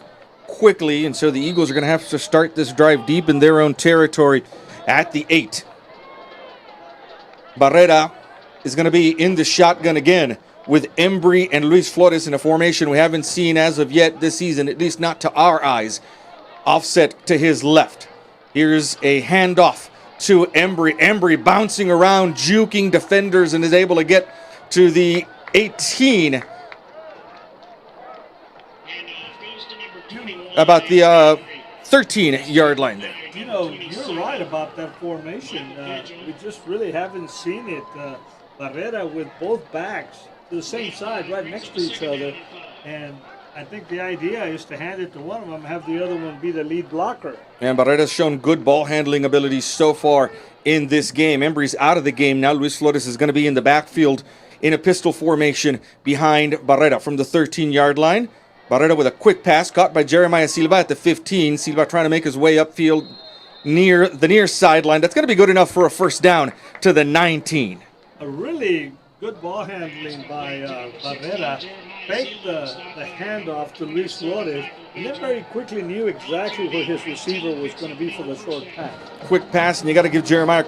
quickly, and so the Eagles are going to have to start this drive deep in their own territory at the 8. Barrera is going to be in the shotgun again with Embry and Luis Flores in a formation we haven't seen as of yet this season, at least not to our eyes. Offset to his left. Here's a handoff to Embry. Embry bouncing around, juking defenders, and is able to get to the 18. About the 13-yard line there. You know, you're right about that formation. We just really haven't seen it. Barrera with both backs to the same side, right next to each other. And I think the idea is to hand it to one of them, have the other one be the lead blocker. And Barrera's shown good ball handling abilities so far in this game. Embry's out of the game now. Luis Flores is going to be in the backfield in a pistol formation behind Barrera from the 13-yard line. Barrera with a quick pass caught by Jeremiah Silva at the 15. Silva trying to make his way upfield near the near sideline. That's going to be good enough for a first down to the 19. A really good ball handling by Barrera. Faked the handoff to Luis Flores, and then very quickly knew exactly where his receiver was going to be for the short pass. Quick pass, and you got to give Jeremiah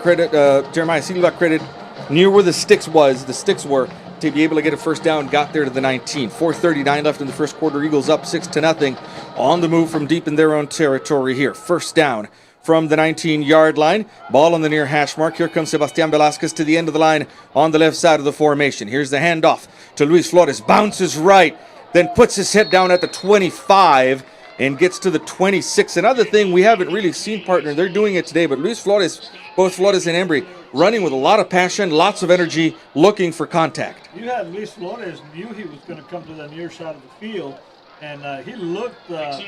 Silva credit. Knew where the sticks were to be able to get a first down. Got there to the 19. 4:39 left in the first quarter. Eagles up 6-0 on the move from deep in their own territory here. First down from the 19-yard line. Ball on the near hash mark. Here comes Sebastian Velasquez to the end of the line on the left side of the formation. Here's the handoff to Luis Flores. Bounces right, then puts his head down at the 25 and gets to the 26. Another thing we haven't really seen, partner, they're doing it today, but Luis Flores, both Flores and Embry, running with a lot of passion, lots of energy, looking for contact. You had Luis Flores knew he was going to come to the near side of the field, and he looked that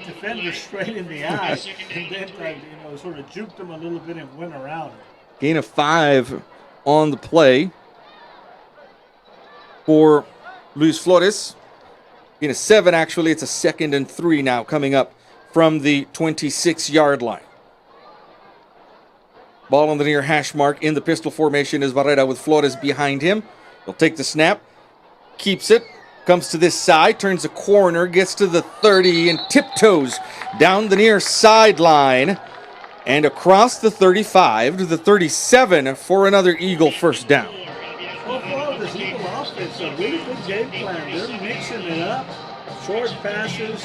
defender straight in the eye, and then sort of juked him a little bit and went around. Gain of 5 on the play for Luis Flores. Gain of 7, actually. It's a 2nd and 3 now coming up from the 26-yard line. Ball on the near hash mark in the pistol formation is Barrera with Flores behind him. He'll take the snap, keeps it, comes to this side, turns the corner, gets to the 30 and tiptoes down the near sideline and across the 35 to the 37 for another Eagle first down. So far, this Eagle offense, a really good game plan. They're mixing it up. short passes,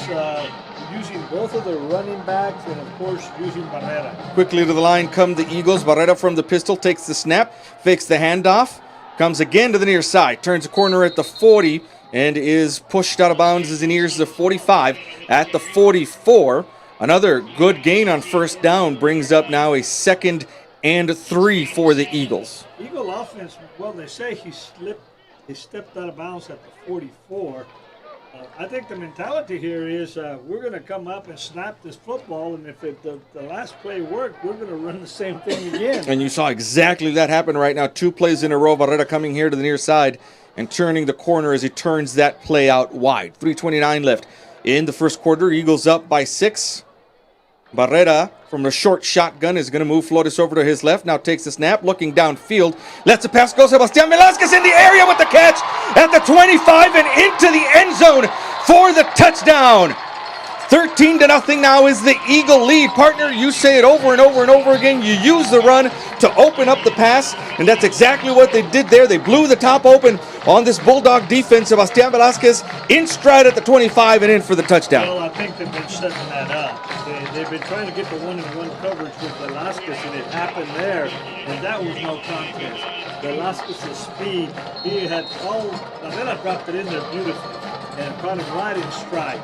using both of the running backs, and of course using Barrera. Quickly to the line come the Eagles. Barrera from the pistol takes the snap, fakes the handoff, comes again to the near side, turns a corner at the 40, and is pushed out of bounds as he nears the 45 at the 44. Another good gain on first down brings up now a 2nd and 3 for the Eagles. Eagle offense, well, they say he stepped out of bounds at the 44. I think the mentality here is we're going to come up and snap this football, and if the last play worked, we're going to run the same thing again. And you saw exactly that happen right now. 2 plays in a row. Barrera coming here to the near side and turning the corner as he turns that play out wide. 3:29 left in the first quarter. Eagles up by 6. Barrera from the short shotgun is going to move Flores over to his left. Now takes the snap, looking downfield. Lets the pass go. Sebastian Velasquez in the area with the catch at the 25 and into the end zone for the touchdown. 13-0 now is the Eagle lead. Partner, you say it over and over and over again. You use the run to open up the pass, and that's exactly what they did there. They blew the top open on this Bulldog defense. Sebastian Velasquez in stride at the 25 and in for the touchdown. Well, I think they've been setting that up. They've been trying to get the one-on-one coverage with Velasquez, and it happened there, and that was no contest. Velasquez's speed, he had all, Barrera dropped it in there beautifully and caught him right in stride.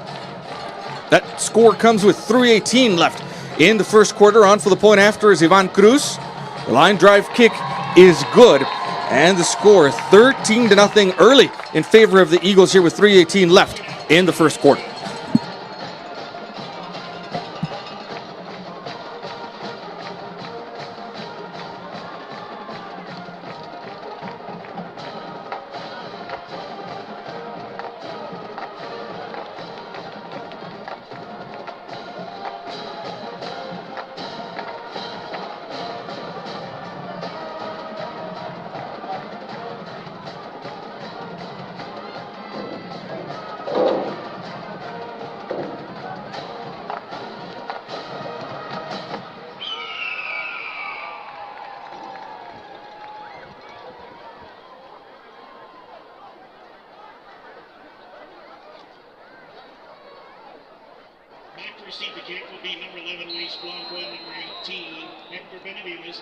That score comes with 3:18 left in the first quarter. On for the point after is Ivan Cruz. The line drive kick is good, and the score 13-0 early in favor of the Eagles here with 3:18 left in the first quarter. Back to receive the kick will be number 11, Luis Blanco, and number 18, Hector Benavides.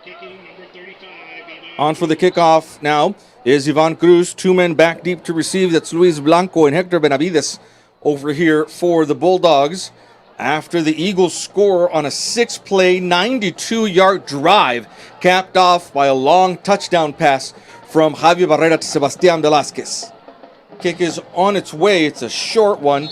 Kicking number 35, Ivan. On for the kickoff now is Ivan Cruz. 2 men back deep to receive. That's Luis Blanco and Hector Benavides over here for the Bulldogs. After the Eagles score on a 6-play, 92-yard drive, capped off by a long touchdown pass from Javier Barrera to Sebastian Velasquez. Kick is on its way. It's a short one.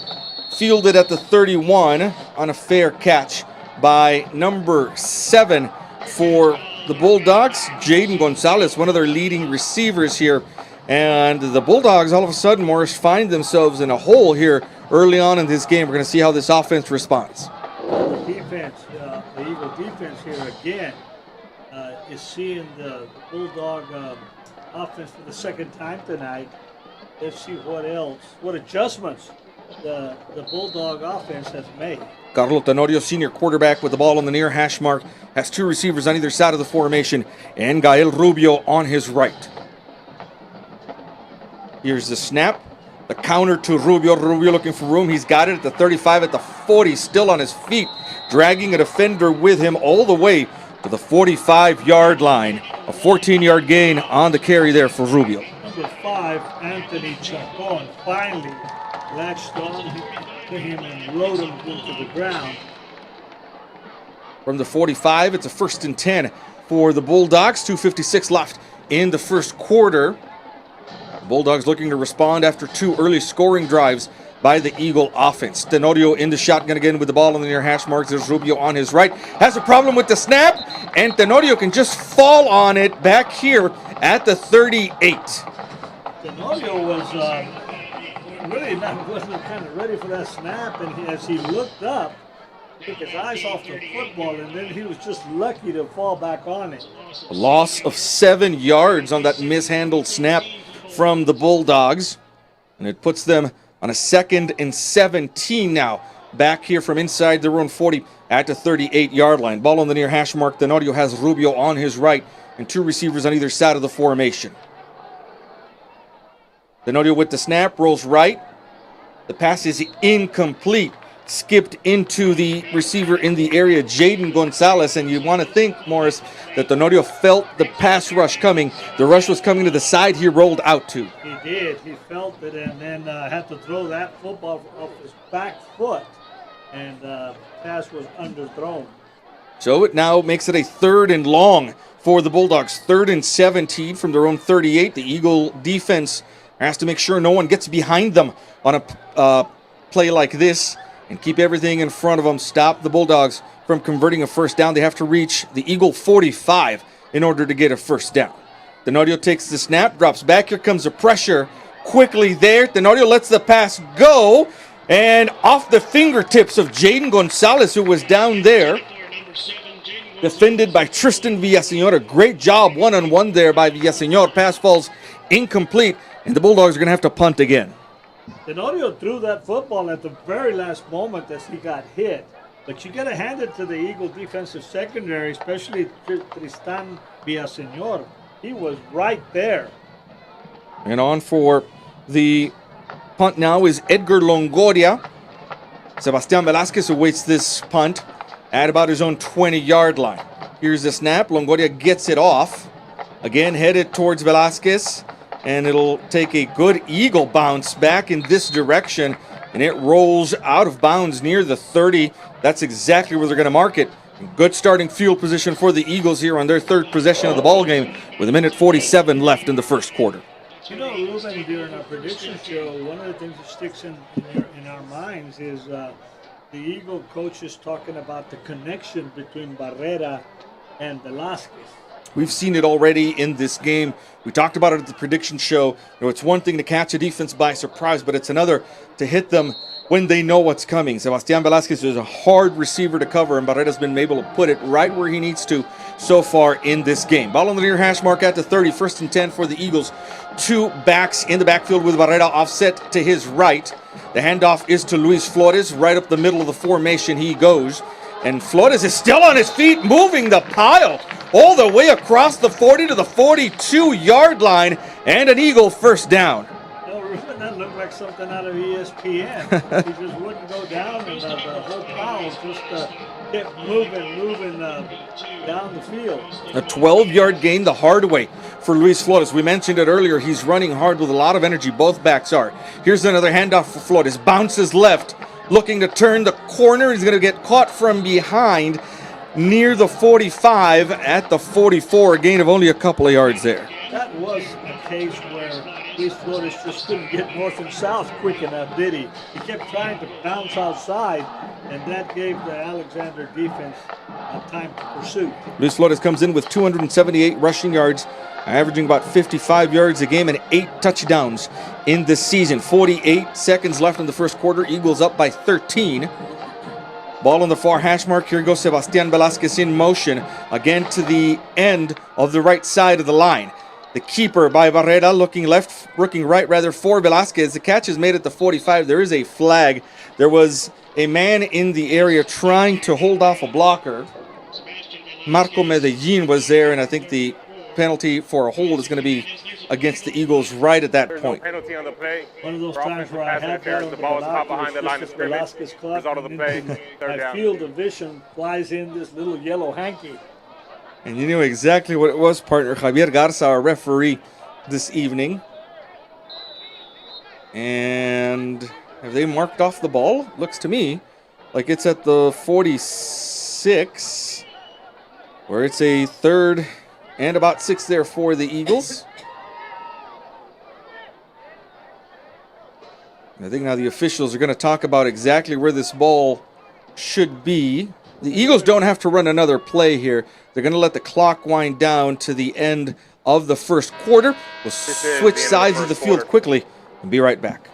Fielded at the 31 on a fair catch by number 7 for the Bulldogs, Jaden Gonzalez, one of their leading receivers here. And the Bulldogs, all of a sudden, Morris, find themselves in a hole here early on in this game. We're going to see how this offense responds. The defense, the Eagle defense here again is seeing the Bulldog offense for the second time tonight. Let's see what adjustments the Bulldog offense has made. Carlo Tenorio, senior quarterback, with the ball on the near hash mark, has 2 receivers on either side of the formation, and Gael Rubio on his right. Here's the snap. The counter to Rubio. Rubio looking for room. He's got it at the 35, at the 40, still on his feet, dragging a defender with him all the way to the 45-yard line. A 14-yard gain on the carry there for Rubio. Number 5, Anthony Chacon, finally latched on to him and rode him into the ground. From the 45, it's a 1st and 10 for the Bulldogs. 2:56 left in the first quarter. Bulldogs looking to respond after 2 early scoring drives by the Eagle offense. Tenorio in the shotgun again with the ball on the near hash marks. There's Rubio on his right. Has a problem with the snap, and Tenorio can just fall on it back here at the 38. Tenorio wasn't kind of ready for that snap, and as he looked up, took his eyes off the football, and then he was just lucky to fall back on it. A loss of 7 yards on that mishandled snap from the Bulldogs, and it puts them on a 2nd and 17 now, back here from inside their own 40 at the 38-yard line. Ball on the near hash mark. Tenorio has Rubio on his right and 2 receivers on either side of the formation. Tenorio with the snap, rolls right, The pass is incomplete. Skipped into the receiver in the area, Jaden Gonzalez, and you want to think, Morris, that Tenorio felt the pass rush coming. The rush was coming to the side he rolled out to. He did. He felt it and then had to throw that football off his back foot, and pass was underthrown. So it now makes it a 3rd and long for the Bulldogs. 3rd and 17 from their own 38. The Eagle defense has to make sure no one gets behind them on a play like this and keep everything in front of them. Stop the Bulldogs from converting a first down. They have to reach the Eagle 45 in order to get a first down. Tenorio takes the snap, drops back. Here comes the pressure quickly there. Tenorio lets the pass go, and off the fingertips of Jaden Gonzalez, who was down there, defended by Tristan Villaseñor. A great job one-on-one there by Villaseñor. Pass falls incomplete, and the Bulldogs are going to have to punt again. Tenorio threw that football at the very last moment as he got hit. But you got to hand it to the Eagle defensive secondary, especially Tristan Villaseñor. He was right there. And on for the punt now is Edgar Longoria. Sebastián Velázquez awaits this punt at about his own 20-yard line. Here's the snap. Longoria gets it off. Again, headed towards Velázquez. And it'll take a good Eagle bounce back in this direction. And it rolls out of bounds near the 30. That's exactly where they're going to mark it. Good starting field position for the Eagles here on their 3rd possession of the ball game with 1:47 left in the first quarter. You know, Ruben, during our prediction show, one of the things that sticks in our minds is the Eagle coaches talking about the connection between Barrera and Velázquez. We've seen it already in this game. We talked about it at the prediction show. You know, it's one thing to catch a defense by surprise, but it's another to hit them when they know what's coming. Sebastián Velázquez is a hard receiver to cover, and Barrera's been able to put it right where he needs to so far in this game. Ball on the near hash mark at the 30, 1st and 10 for the Eagles. 2 backs in the backfield with Barrera offset to his right. The handoff is to Luis Flores. Right up the middle of the formation he goes. And Flores is still on his feet, moving the pile all the way across the 40 to the 42-yard line, and an Eagle first down. No, Ruben, that looked like something out of ESPN. He just wouldn't go down, and the whole pile just kept moving down the field. A 12-yard gain the hard way for Luis Flores. We mentioned it earlier. He's running hard with a lot of energy. Both backs are. Here's another handoff for Flores. Bounces left. Looking to turn the corner. He's going to get caught from behind near the 45 at the 44. A gain of only a couple of yards there. That was a case where Luis Flores just couldn't get north and south quick enough, did he? He kept trying to bounce outside, and that gave the Alexander defense time to pursue. Luis Flores comes in with 278 rushing yards, averaging about 55 yards a game and 8 touchdowns in this season. 48 seconds left in the first quarter. Eagles up by 13. Ball on the far hash mark. Here goes Sebastián Velázquez in motion. Again to the end of the right side of the line. The keeper by Barrera looking right for Velázquez. The catch is made at the 45. There is a flag. There was a man in the area trying to hold off a blocker. Marco Medellin was there, and I think the penalty for a hold is going to be against the Eagles right at that point. No penalty on the play. One of those For times where I offensive had pass that interference, on the ball is caught behind the line of scrimmage. Velázquez caught, Result of the and play, into 3rd my down. field of vision flies in this little yellow hanky. And you knew exactly what it was, partner. Javier Garza, our referee this evening. And have they marked off the ball? Looks to me like it's at the 46, where it's a 3rd and about 6 there for the Eagles. I think now the officials are going to talk about exactly where this ball should be. The Eagles don't have to run another play here. They're going to let the clock wind down to the end of the first quarter. We'll switch sides of the field quickly and be right back.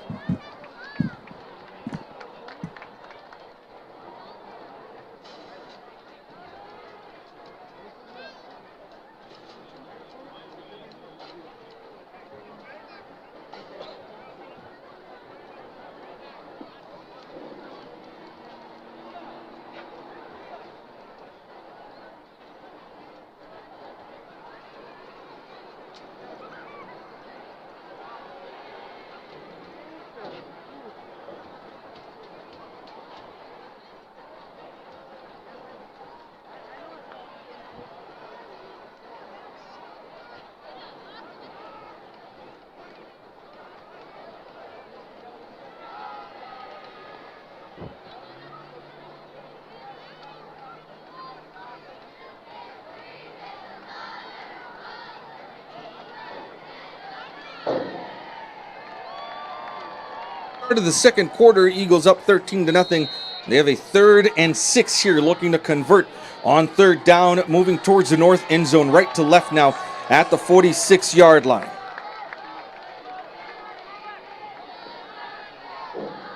Start of the second quarter, Eagles up 13-0. They have a 3rd and 6 here, looking to convert on 3rd down, moving towards the north end zone, right to left now at the 46-yard line.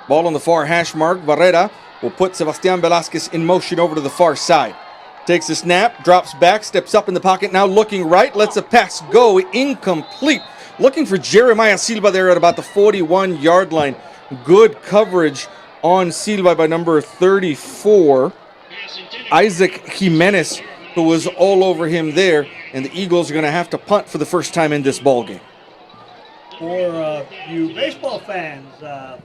Ball on the far hash mark. Barrera will put Sebastian Velasquez in motion over to the far side. Takes a snap, drops back, steps up in the pocket, now looking right, lets a pass go, incomplete. Looking for Jeremiah Silva there at about the 41-yard line. Good coverage on Silva by number 34, Isaac Jimenez, who was all over him there, and the Eagles are going to have to punt for the first time in this ball game. For you baseball fans, the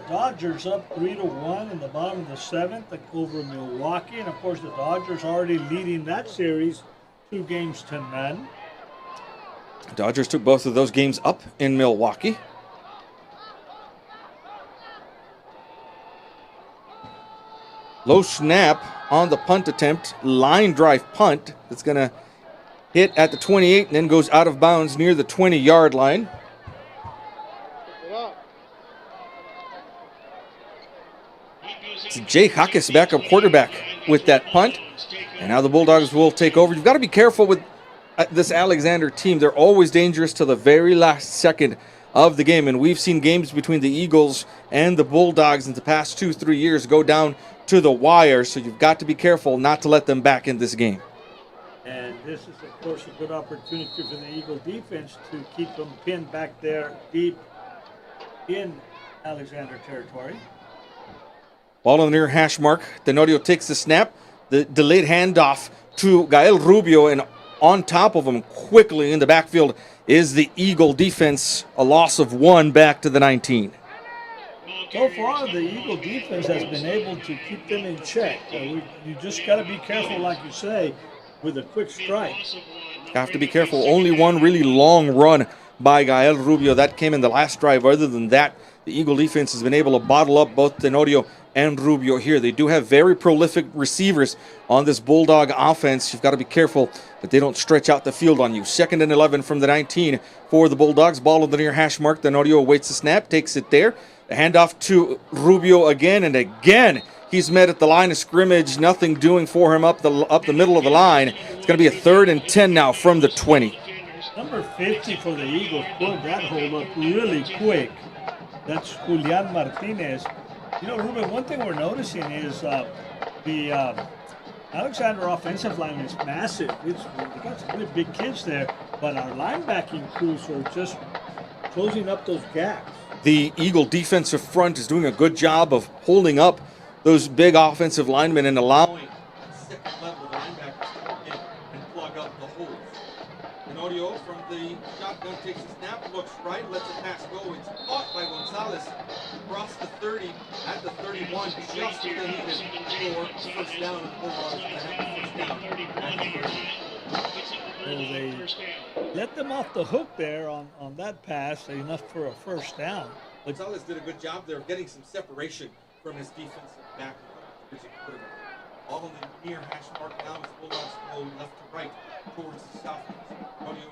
Dodgers up 3-1 in the bottom of the 7th over Milwaukee, and of course the Dodgers already leading that series 2-0. Dodgers took both of those games up in Milwaukee. Low snap on the punt attempt, line drive punt that's going to hit at the 28 and then goes out of bounds near the 20-yard line. It's Jay Hawkes, backup quarterback, with that punt. And now the Bulldogs will take over. You've got to be careful with this Alexander team. They're always dangerous to the very last second of the game. And we've seen games between the Eagles and the Bulldogs in the past 2-3 years go down to the wire. So you've got to be careful not to let them back in this game. And this is, of course, a good opportunity for the Eagle defense to keep them pinned back there deep in Alexander territory. Ball on the near hash mark. Tenorio takes the snap. The delayed handoff to Gael Rubio, and on top of him quickly in the backfield is the Eagle defense. A loss of 1 back to the 19. So far, the Eagle defense has been able to keep them in check. You just got to be careful, like you say, with a quick strike. Have to be careful. Only one really long run by Gael Rubio. That came in the last drive. Other than that, the Eagle defense has been able to bottle up both Tenorio and Rubio here. They do have very prolific receivers on this Bulldog offense. You've got to be careful that they don't stretch out the field on you. 2nd and 11 from the 19 for the Bulldogs. Ball on the near hash mark. Tenorio awaits the snap, takes it there. The handoff to Rubio again, and again he's met at the line of scrimmage. Nothing doing for him up the middle of the line. It's going to be a 3rd and 10 now from the 20. Number 50 for the Eagles pulled that hold up really quick. That's Julian Martinez. You know, Ruben, one thing we're noticing is the Alexander offensive line is massive. They got some really big kids there, but our linebacking crews are just closing up those gaps. The Eagle defensive front is doing a good job of holding up those big offensive linemen and allowing second-level linebackers to come in and plug up the holes. Tenorio from the shotgun takes a snap, looks right, lets it pass go. It's caught by Gonzalez across the 30 at the 31. Just what they needed for first down. So they let them off the hook there on that pass, enough for a first down. Gonzalez did a good job there of getting some separation from his defensive back. All on the near hash mark now as the Bulldogs go left to right towards the south. Tenorio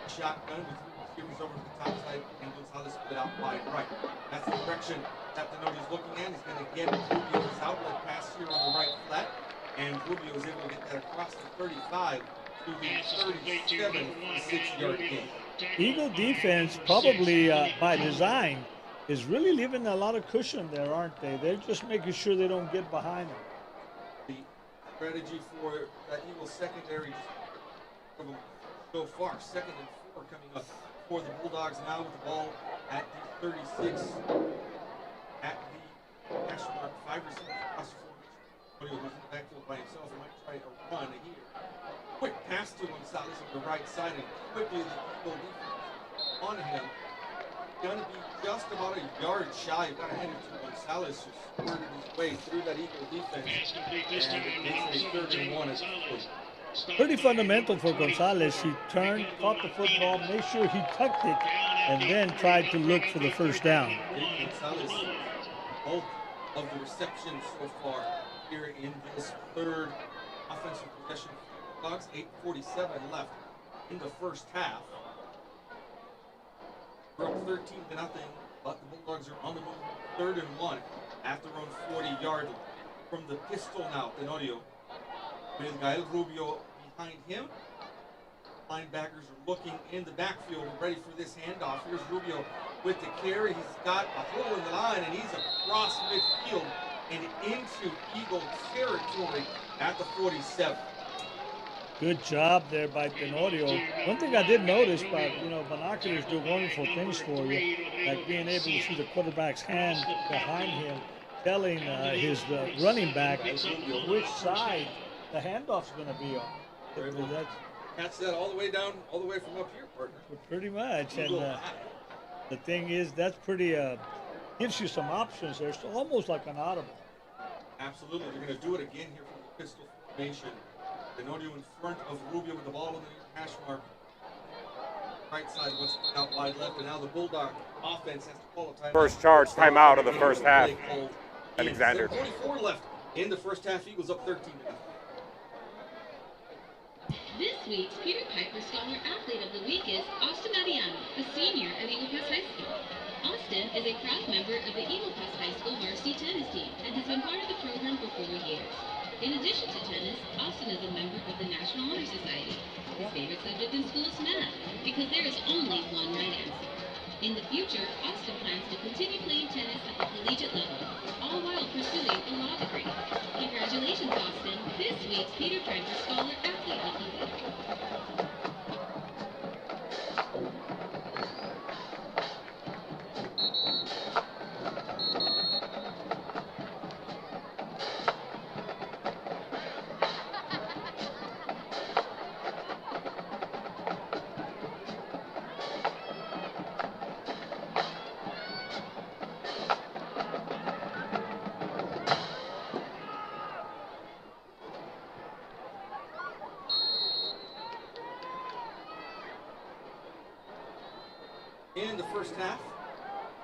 shotgun with receivers over to the top side, and Gonzalez split out wide right. That's the direction that Tenorio's looking at. He's going to get Rubio's outlet pass here on the right flat, and Rubio is able to get that across the 35 to the 37-6-yard gain. Eagle defense, probably by design, is really leaving a lot of cushion there, aren't they? They're just making sure they don't get behind them. The strategy for that Eagle secondary so far, 2nd and 4 coming up for the Bulldogs now with the ball at the 36 at the hash mark. 5 receivers across the formation. Who's in the backfield by himself might try a run here. Quick pass to Gonzalez on the right side, and quickly the Eagle defense on him. Going to be just about a yard shy. You've got to hand it to Gonzalez, who squirted his way through that Eagle defense. And it's a 3rd and 1 as well. Pretty fundamental for Gonzalez. He turned, caught the football, made sure he tucked it, and then tried to look for the first down. Gonzalez, both of the receptions so far here in this 3rd offensive possession. Bulldogs, 8:47 left in the first half. We're up 13-0, but the Bulldogs are on the move. 3rd and 1 at their own 40-yard line. From the pistol now, Tenorio with Gael Rubio behind him. Linebackers are looking in the backfield, ready for this handoff. Here's Rubio with the carry. He's got a hole in the line, and he's across midfield and into Eagle territory at the 47. Good job there by Tenorio. One thing I did notice, but binoculars do wonderful things for you, like being able to see the quarterback's hand behind him, telling his running back which side the handoff's going to be on. Catch that all the way down, all the way from up here, partner. Pretty much, and the thing is, that's pretty gives you some options there. It's almost like an audible. Absolutely, they're going to do it again here from the pistol formation. Tenorio in front of Rubio with the ball on the near hash mark. Right side wants to out wide left, and now the Bulldog offense has to call a timeout. First charge, timeout of the first half. Alexander. 44 left in the first half. Eagles up 13-0. This week's Peter Piper Scholar Athlete of the Week is Austin Ariano, a senior at Eagle Pass High School. Austin is a proud member of the Eagle Pass High School varsity tennis team and has been part of the program for 4 years. In addition to tennis, Austin is a member of the National Honor Society. His favorite subject in school is math, because there is only one right answer. In the future, Austin plans to continue playing tennis at the collegiate level, all while pursuing a law degree. Congratulations, Austin, this week's Peter Piper Scholar Athlete of the Week. In the first half,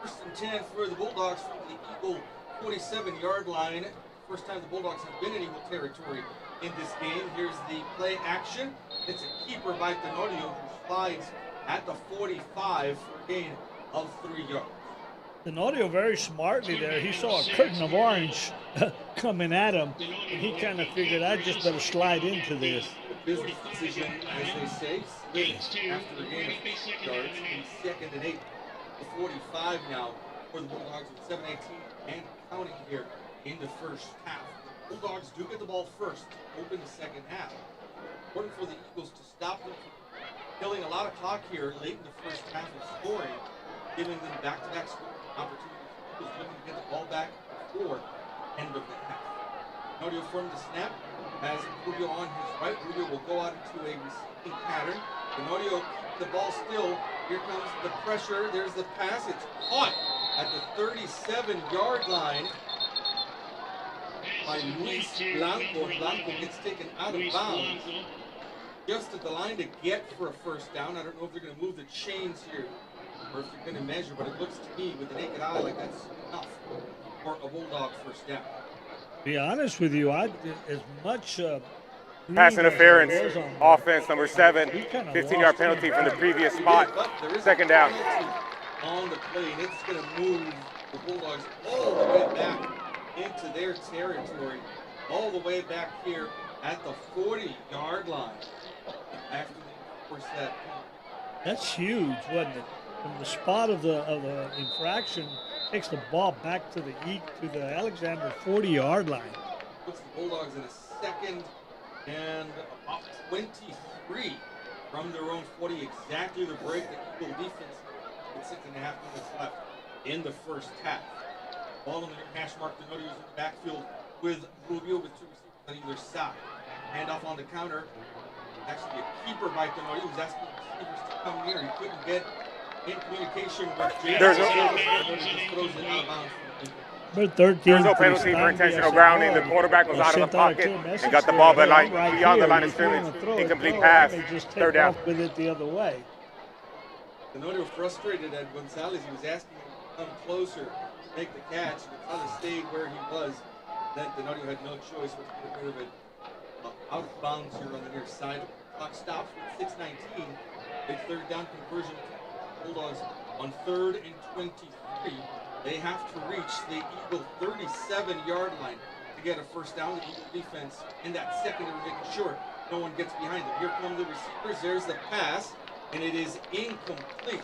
1st and 10 for the Bulldogs from the Eagle 47-yard line. First time the Bulldogs have been in Eagle territory in this game. Here's the play action. It's a keeper by Tenorio who slides at the 45 for a gain of 3 yards. Tenorio very smartly there. He saw a curtain of orange coming at him, and he kind of figured, I just better slide into this. Business decision, as they say, split after a gain of 6 yards in 2nd and 8. The 45 now for the Bulldogs with 7:18 and counting here in the first half. The Bulldogs do get the ball first to open the second half. Important for the Eagles to stop them from killing a lot of clock here late in the first half and scoring, giving them back-to-back scoring opportunities. Eagles looking to get the ball back before end of the half. Tenorio from the snap has Rubio on his right. Rubio will go out into a receiving pattern. Tenorio keeps the ball still. Here comes the pressure. There's the pass. It's caught at the 37-yard line by Luis Blanco. Blanco gets taken out of bounds just at the line to get for a first down. I don't know if they're going to move the chains here or if they're going to measure, but it looks to me with the naked eye like that's enough for a Bulldog first down. Be honest with you, as much pass interference, offense number 7, 15-yard penalty from the previous spot. Second down. On the play, and it's going to move the Bulldogs all the way back into their territory, all the way back here at the 40-yard line. After they force that. That's huge, wasn't it? From the spot of the infraction, takes the ball back to the Alexander 40-yard line. Puts the Bulldogs in a 2nd and about 23 from their own 40, exactly the break the Eagle defense with 6.5 minutes left in the first half. Ball on the near hash mark. Tenorio is in the backfield with Rubio with 2 receivers on either side. Handoff on the counter. Actually a keeper by Tenorio who's asking the receivers to come near. He couldn't get in communication with James. There's no penalty for intentional grounding. The quarterback was out of the pocket and got the ball beyond the line of scrimmage. Incomplete pass. 3rd down. With it the other way. Tenorio frustrated at Gonzalez. He was asking him to come closer, make the catch. Gonzalez stayed where he was. Then Tenorio had no choice but to get rid of it out of bounds here on the near side. Clock stops with 6:19. Big 3rd down conversion. Bulldogs on 3rd and 23. They have to reach the Eagle 37-yard line to get a first down. The Eagle defense in that secondary making sure no one gets behind them. Here come the receivers. There's the pass, and it is incomplete.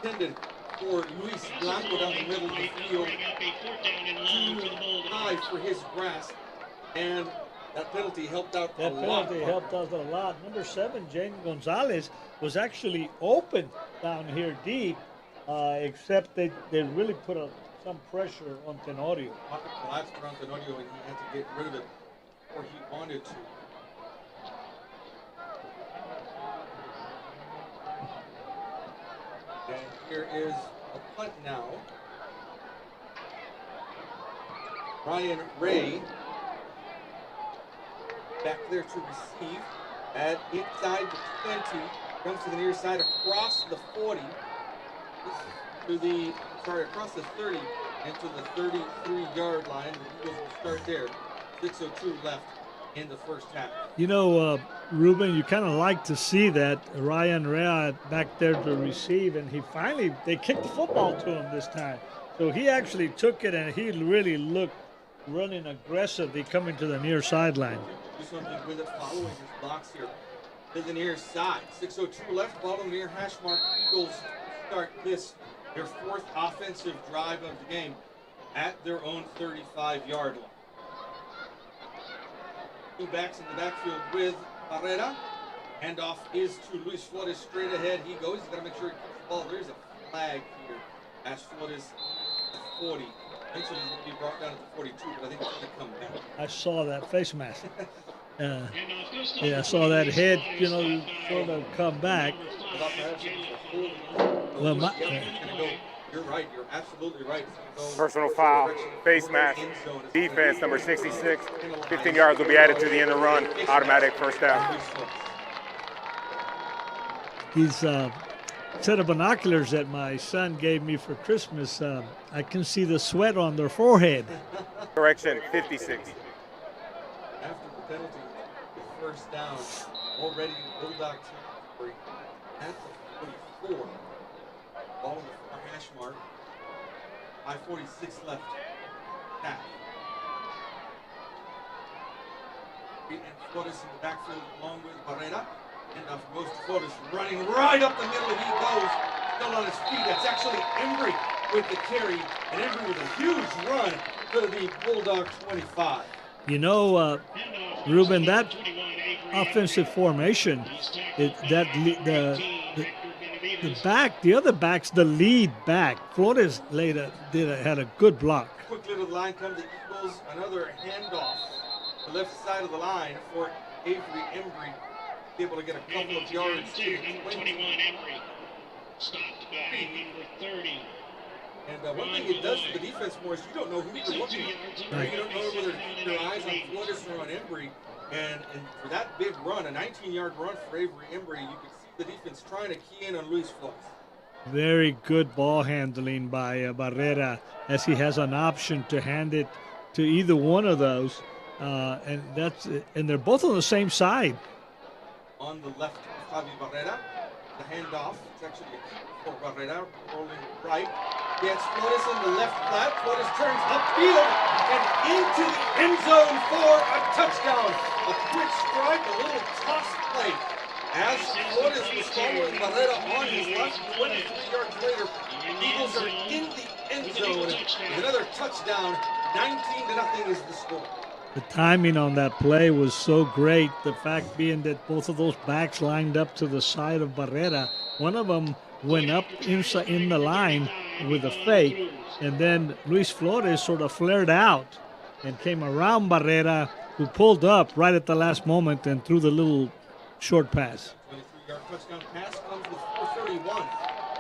Intended for Luis Blanco down the middle of the field. Too high for his grasp, and that penalty helped out a lot. That penalty helped us a lot. Number 7, Jane Gonzalez, was actually open down here deep, except they really put some pressure on Tenorio. Pocket collapsed around Tenorio, and he had to get rid of it before he wanted to. And here is a punt now. Ryan Ray back there to receive at inside the 20, comes to the near side across the 40 across the 30 and to the 33-yard line. The Eagles will start there. 6:02 left in the first half. You know, Ruben, you kind of like to see that Ryan Ray back there to receive, and they kicked the football to him this time. So he actually took it, and he really looked running aggressively coming to the near sideline. Do something with it following his blocks here to the near side. 6:02 left, bottom near hash mark. Eagles start their 4th offensive drive of the game at their own 35-yard line. 2 backs in the backfield with Barrera. Handoff is to Luis Flores straight ahead. He goes. He's got to make sure he keeps the ball. There's a flag here as Flores at 40. Eventually he's going to be brought down to the 42, but I think it's going to come back. I saw that face mask. I saw that head, sort of come back. Well, you're right. You're absolutely right. Personal foul, face mask, defense, number 66. 15 yards will be added to the end of run. Automatic first down. These set of binoculars that my son gave me for Christmas, I can see the sweat on their forehead. Correction, 56. After the penalty, the first down, already in Bulldog territory at the 44. Ball in the far hash mark. 5:46 left. Half. And Flores in the backfield along with Barrera. Handoff goes to Flores, running right up the middle. He goes, still on his feet. That's actually Embry with the carry. And Embry with a huge run to the Bulldog 25. You know, Ruben, that offensive formation, the other back's the lead back. Flores had a good block. Quickly to the line come the Eagles. Another handoff. The left side of the line for Avery Embry. Be able to get a couple of yards. Number 21, Embry. Stopped by number 30. And one thing it does for the defense, Morris, you don't know who you're looking at. Right. You don't know whether to keep your eyes on Flores or on Embry. And for that big run, a 19-yard run for Avery Embry, you could see the defense trying to key in on Luis Flores. Very good ball handling by Barrera, as he has an option to hand it to either one of those. And they're both on the same side. On the left of Javi Barrera, the handoff. It's actually a kick for Barrera, rolling right. Gets Flores on the left flat. Flores turns upfield and into the end zone for a touchdown. A quick strike, a little toss play. As Flores was following Barrera on his left, 23 yards later, Eagles are in the end zone with another touchdown. 19-0 is the score. The timing on that play was so great. The fact being that both of those backs lined up to the side of Barrera. One of them went up inside in the line with a fake, and then Luis Flores sort of flared out and came around Barrera, who pulled up right at the last moment and threw the little short pass. 23-yard touchdown pass comes with 4:31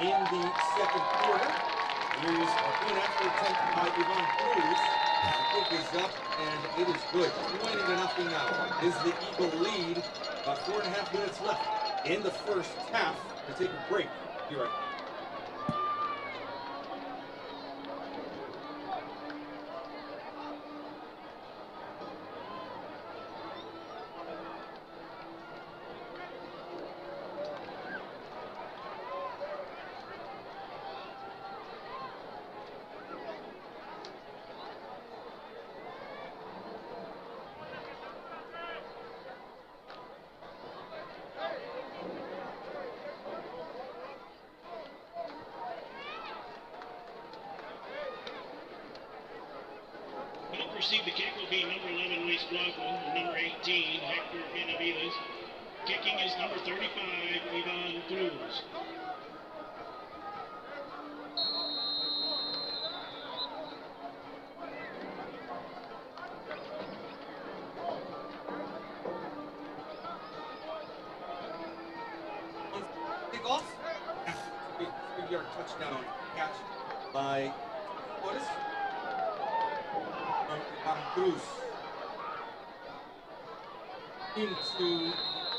in the second quarter. Here's a point after attempt by Ivan Cruz. The kick is up, and it is good. 20-0 now is the Eagle lead. About 4.5 minutes left in the first half. To take a break. You're right. receive the kick will be number 11, Luis Blanco, and number 18, Hector Benavides. Kicking is number 35, Ivan Cruz. Kickoff. 3-yard touchdown catch by Flores from Ivan Cruz into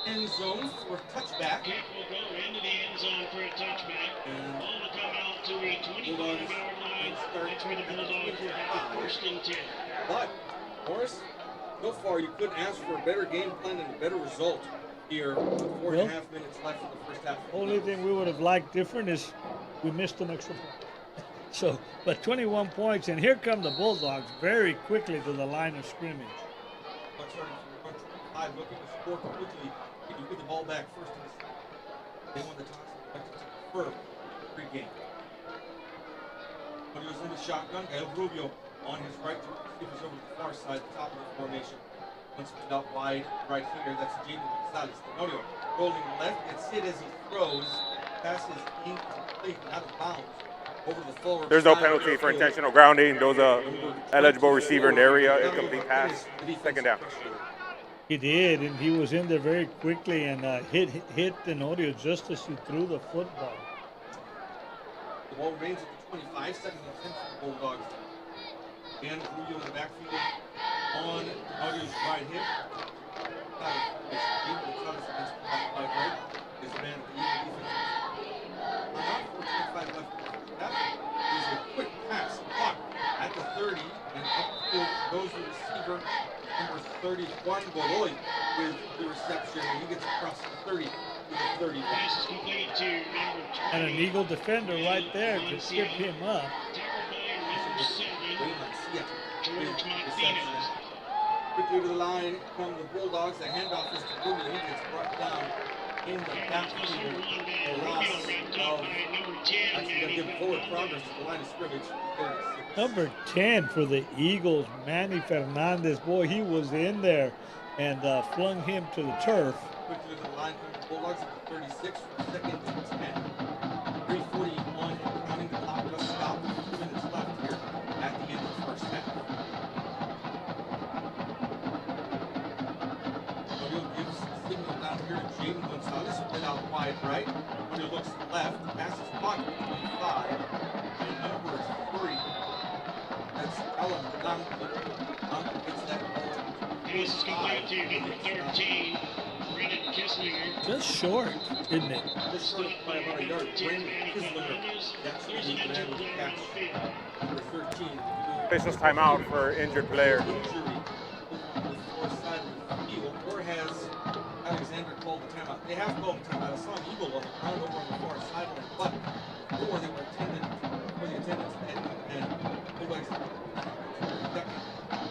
end zone for touchback. Kick will go into the end zone for a touchback. Ball will come out to the 25-yard line. That's where the Bulldogs will have the first and 10. But, Morris, so far you couldn't ask for a better game plan and a better result here with 4.5 minutes left in the first half. Only thing we would have liked different is we missed an extra point. So, but 21 points, and here come the Bulldogs very quickly to the line of scrimmage. Looking to score quickly. You get the ball back first in the second. They won the toss and to confirm pre-game. When he was in the shotgun, Gael Rubio on his right to receive us over to the far side, the top of the formation. Once put out wide right here, that's Jaden Gonzalez. Tenorio rolling left, gets hit as he throws. Passes incomplete, out of bounds. Over the forward. There's no penalty for intentional grounding. Those are eligible receiver in the area. Incomplete pass. Second down. He did, and he was in there very quickly and hit Tenorio just as he threw the football. The ball remains at the 25, second and 10 for the Bulldogs. Again, Rubio in the backfield on Tenorio's right hip. Is the man of the defense. Around 4:25 left in the half. There's a quick pass blocked at the 30, and upfield goes the receiver. Number 30, Juan Godoy with the reception, and he gets across the 30 to the 30. Pass is complete to number 20. And an Eagle defender right there to trip him up. George Martinez. Quickly to the line from the Bulldogs. The handoff is to Rubio. He gets brought down in the backfield. The loss of, actually going to give forward progress to the line of scrimmage. 36. Number 10 for the Eagles, Manny Fernandez. Boy, he was in there and flung him to the turf. Quickly to the line from the Bulldogs at the 36 for the second and 10. 3:41 and counting. The clock just stopped. 2 minutes left here at the end of the first half. Rodeo gives the signal down here to Jaden Gonzalez. Split out wide right. Rodeo looks left. Passes pocket between 5 and number 3. That's Alan Blanco. Gets that ball. Pass is complete to number 13, Brennan Kisslinger. Just short, isn't it? Just short by about a yard. Brennan Kisslinger. That's the lead man with the catch. Number 13. Officials timeout for injured player. Injury on the far side of the field. Or has Alexander called the timeout? They have called the timeout. I saw an Eagle on the ground over on the far sideline, but before they were attendant for the attendance and Bulldogs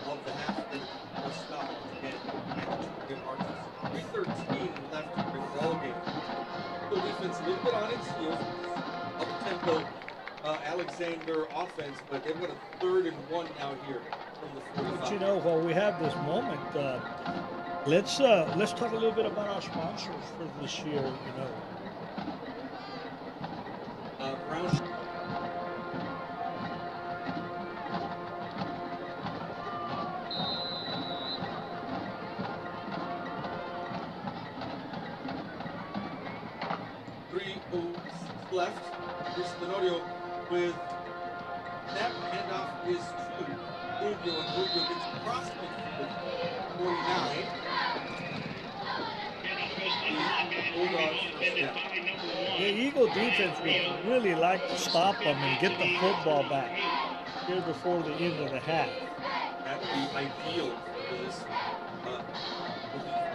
of the half they were stopped again at Arches. 3:13 left in the ball game. The defense a little bit on its heels. Up tempo Alexander offense, but they've got a 3rd and 1 now here from the 45. But you know, while we have this moment, let's talk a little bit about our sponsors for this year. You know, Brown. Left. Here's Tenorio with that handoff is to Rubio, and Rubio gets across midfield. 49. the Eagle defense would really like to stop them and get the football back here before the end of the half. That would be ideal for this.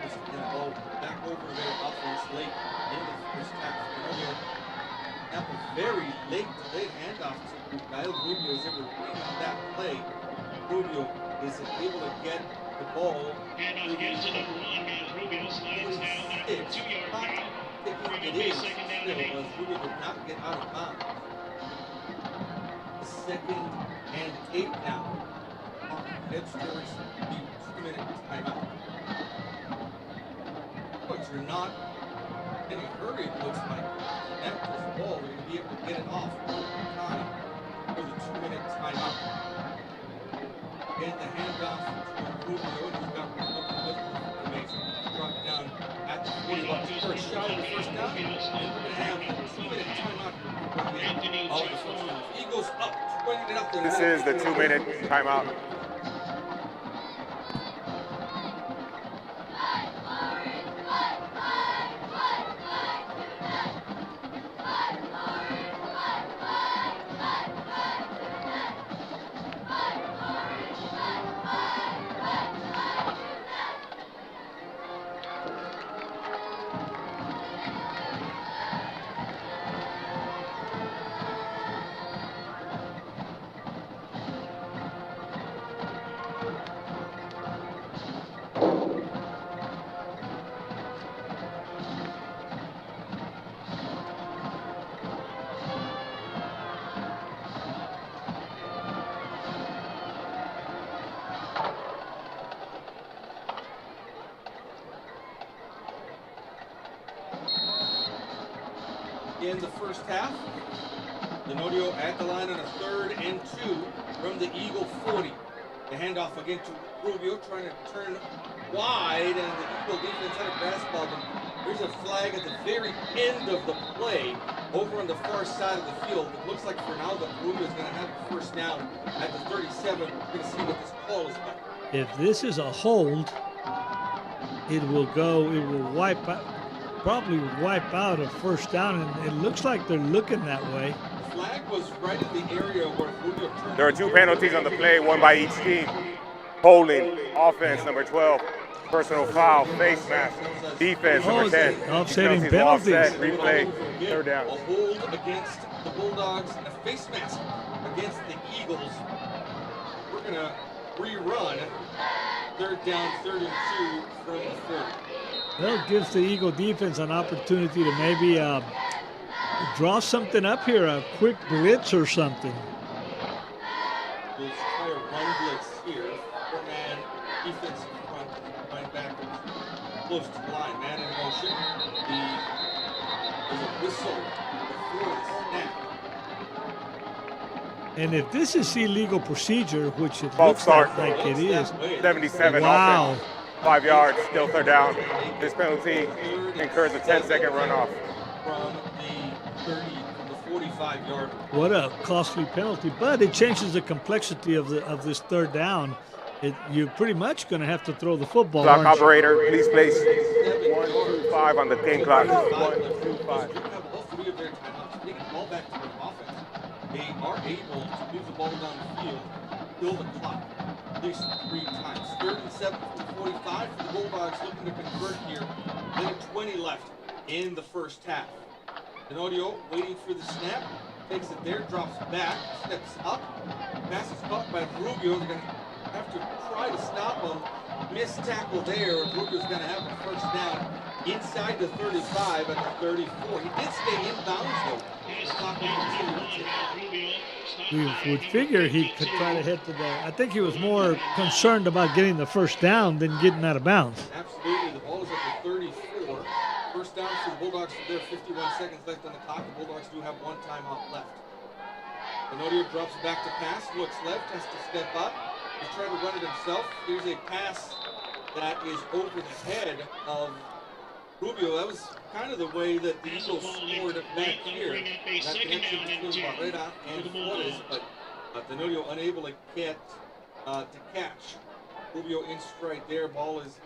This ball back over their offense late in the first half. Tenorio. That was very late handoff to Gael Rubio as they were bringing up that play. Rubio is able to get the ball. Handoff again to number 1, Gael Rubio slides down at the 2-yard line. It is second down and 8. Rubio did not get out of bounds. 2nd and 8 now. heads towards the 2-minute timeout. But you're not in a hurry, it looks like. Snap this ball, they're going to be able to get it off on time for the 2-minute timeout. Again, the handoff to Rubio, and he's got looking amazing. Brought down at the 41. First shot of the first down, and we're going to have a 2-minute timeout. All of the first down. Eagles up 20-0. This is the 2-minute timeout. In the first half, Denodio at the line on a 3rd and 2 from the Eagle 40. The handoff again to Rubio, trying to turn wide, and the Eagle defense had a grasp of him. There's a flag at the very end of the play over on the far side of the field. It looks like for now that Rubio is going to have the first down at the 37. We're going to see what this call is about. If this is a hold, it will wipe out. Probably wipe out a first down, and it looks like they're looking that way. The flag was right in the area where Rubio turned. There are 2 penalties on the play, one by each team. Holding, offense, number 12. Personal foul, face mask. Defense, number 10. Offsetting penalties. Offset, replay, 3rd down. A hold against the Bulldogs and a face mask against the Eagles. We're going to rerun 3rd down, 32 from the 40. Well, it gives the Eagle defense an opportunity to maybe draw something up here, a quick blitz or something. We'll try a run blitz here. 4-man defensive front, linebackers close to the line. Man in motion. There's a whistle before the snap. And if this is illegal procedure, which it False looks start. like it is. 77 Wow. offense. 5 yards, still 3rd down. This penalty incurs a 10-second runoff. From the 45-yard. What a costly penalty, but it changes the complexity of this 3rd down. You're pretty much going to have to throw the football. Clock operator, please place 1-2-5 on the game clock. 1-2-5. Have all 3 of their timeouts. They can ball back to their offense. They are able to move the ball down the field, fill the clock at least 3 times. 3rd and 7 from the 45 for the Bulldogs, looking to convert here. 1:20 left in the first half. Denodio waiting for the snap, takes it there, drops back, steps up. Pass is caught by Rubio. They're going to have to try to stop him. Missed tackle there. Rubio's going to have the first down inside the 35 at the 34. He did stay in bounds though. We would figure he could try to head to the. I think he was more concerned about getting the first down than getting out of bounds. Absolutely. The ball is at the 34. First down for the Bulldogs for their 51 seconds left on the clock. The Bulldogs do have 1 timeout left. Denodio drops back to pass, looks left, has to step up. He's trying to run it himself. Here's a pass that is over the head of Rubio. That was kind of the way that the Eagles scored back here. That connection between Laredo and Flores, but Denodio unable to get to catch. Rubio in stride there. Ball is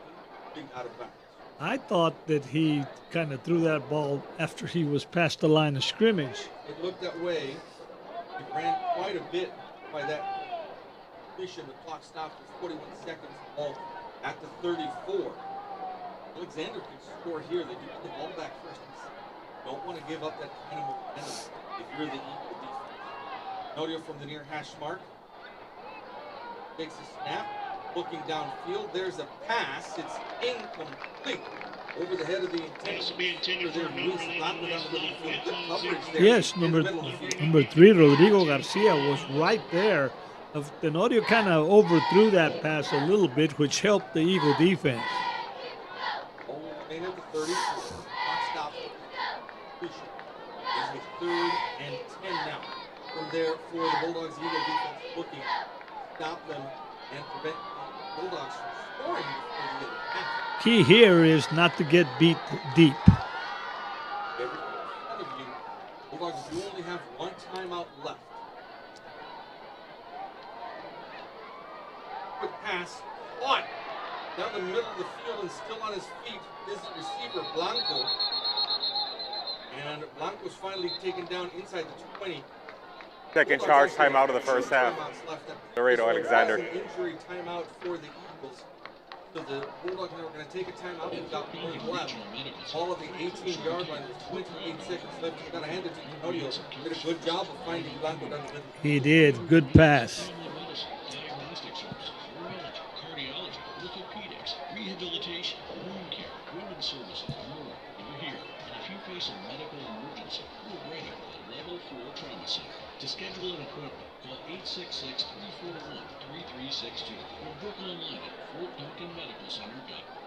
out of bounds. I thought that he kind of threw that ball after he was past the line of scrimmage. It looked that way. He ran quite a bit by that completion. The clock stopped at 41 seconds. Ball at the 34. Alexander can score here. They do get the ball back first. Don't want to give up that kind of momentum if you're the Eagle defense. Denodio from the near hash mark. Takes a snap. Looking downfield. There's a pass. It's incomplete. Over the head of the intended there. Yes, number 3, Rodrigo Garcia, was right there Tenorio kind of overthrew that pass a little bit, which helped the Eagle defense. Ball will remain at the 30. Clock stop. It's a 3rd and 10 now. From there for the Bulldogs, Eagle defense looking to stop them and prevent the Bulldogs from scoring before the end of the half. Key here is not to get beat deep. Every one of you, Bulldogs, you only have one timeout left. Quick pass, on down the middle of the field and still on his feet is the receiver Blanco. And Blanco's finally taken down inside the 20. Second charge timeout of the first half. Laredo Alexander. Injury timeout for the Eagles. So the Bulldogs are going to take a timeout. They've got one left. All of the 18-yard line with 28 seconds left. He's got to hand it to Tenorio. Did a good job of finding Blanco down the middle. He did. Good pass. Cardiology, orthopedics, rehabilitation, wound care, women's services, more. You're here. And if you face a medical emergency, we're ready for the Level 4 Trauma Center. To schedule an appointment, call 866-341-3362 or book online at FortDuncanMedicalCenter.com.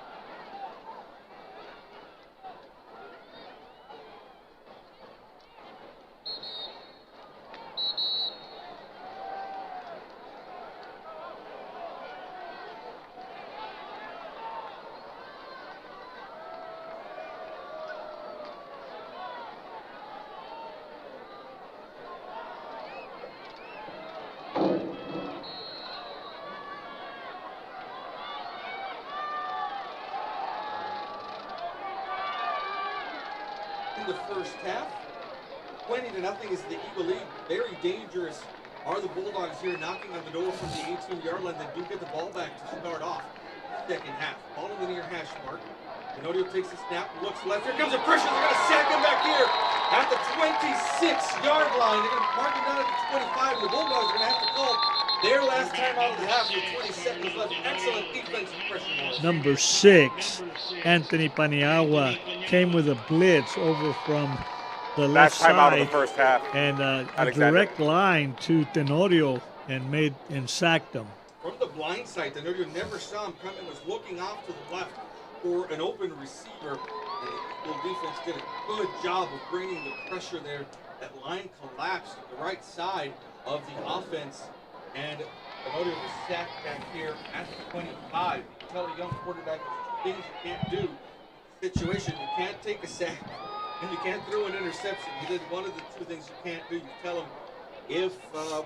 The first half, 20-0 is the Eagle lead. Very dangerous are the Bulldogs here, knocking on the door from the 18-yard line. They do get the ball back to start off second half. Ball in the near hash mark. Tenorio takes the snap, looks left. Here comes the pressure. They're going to sack him back here at the 26-yard line. They're going to mark him down at the 25. The Bulldogs are going to have to call their last time out of the half with 20 seconds left. Excellent defensive pressure. Number 6, Anthony Paniagua, came with a blitz over from the left Last time out of side the first half. and a Alexander. direct line to Tenorio and sacked him. From the blind side, Tenorio never saw him coming, was looking off to the left for an open receiver. The Eagle defense did a good job of bringing the pressure there. That line collapsed to the right side of the offense, and Tenorio was sacked back here at the 25. You tell a young quarterback things you can't do. Situation, you can't take a sack, and you can't throw an interception. He did one of the two things you can't do. You tell him, if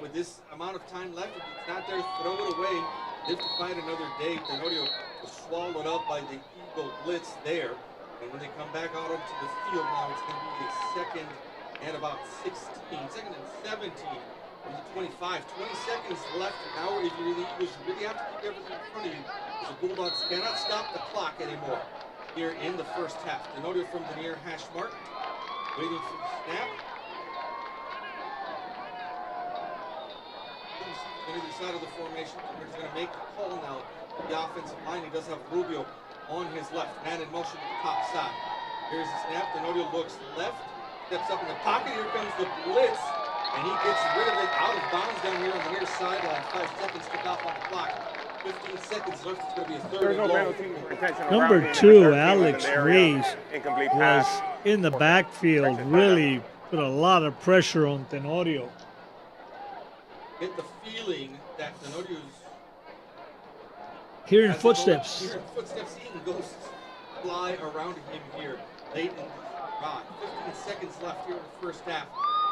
with this amount of time left, if it's not there, throw it away. Live to fight another day. Tenorio was swallowed up by the Eagle blitz there. And when they come back out onto the field now, it's going to be a second and about second and 17 from the 25. 20 seconds left. And now if you're the Eagles, you really have to keep everything in front of you. The Bulldogs cannot stop the clock anymore here in the first half. Tenorio from the near hash mark, waiting for the snap. On either side of the formation, he's going to make the call now. The offensive line, he does have Rubio on his left, man in motion to the top side. Here's the snap. Tenorio looks left, steps up in the pocket. Here comes the blitz, and he gets rid of it out of bounds down here on the near sideline. 5 seconds took off on the clock. 15 seconds left. It's going to be a third and long. Number 2, Alex Reese, Incomplete was pass. in the backfield, really put a lot of pressure on Tenorio. Get the feeling that Tenorio's Hearing footsteps. Hearing footsteps, seeing ghosts fly around him here late in the drive. 15 seconds left here in the first half.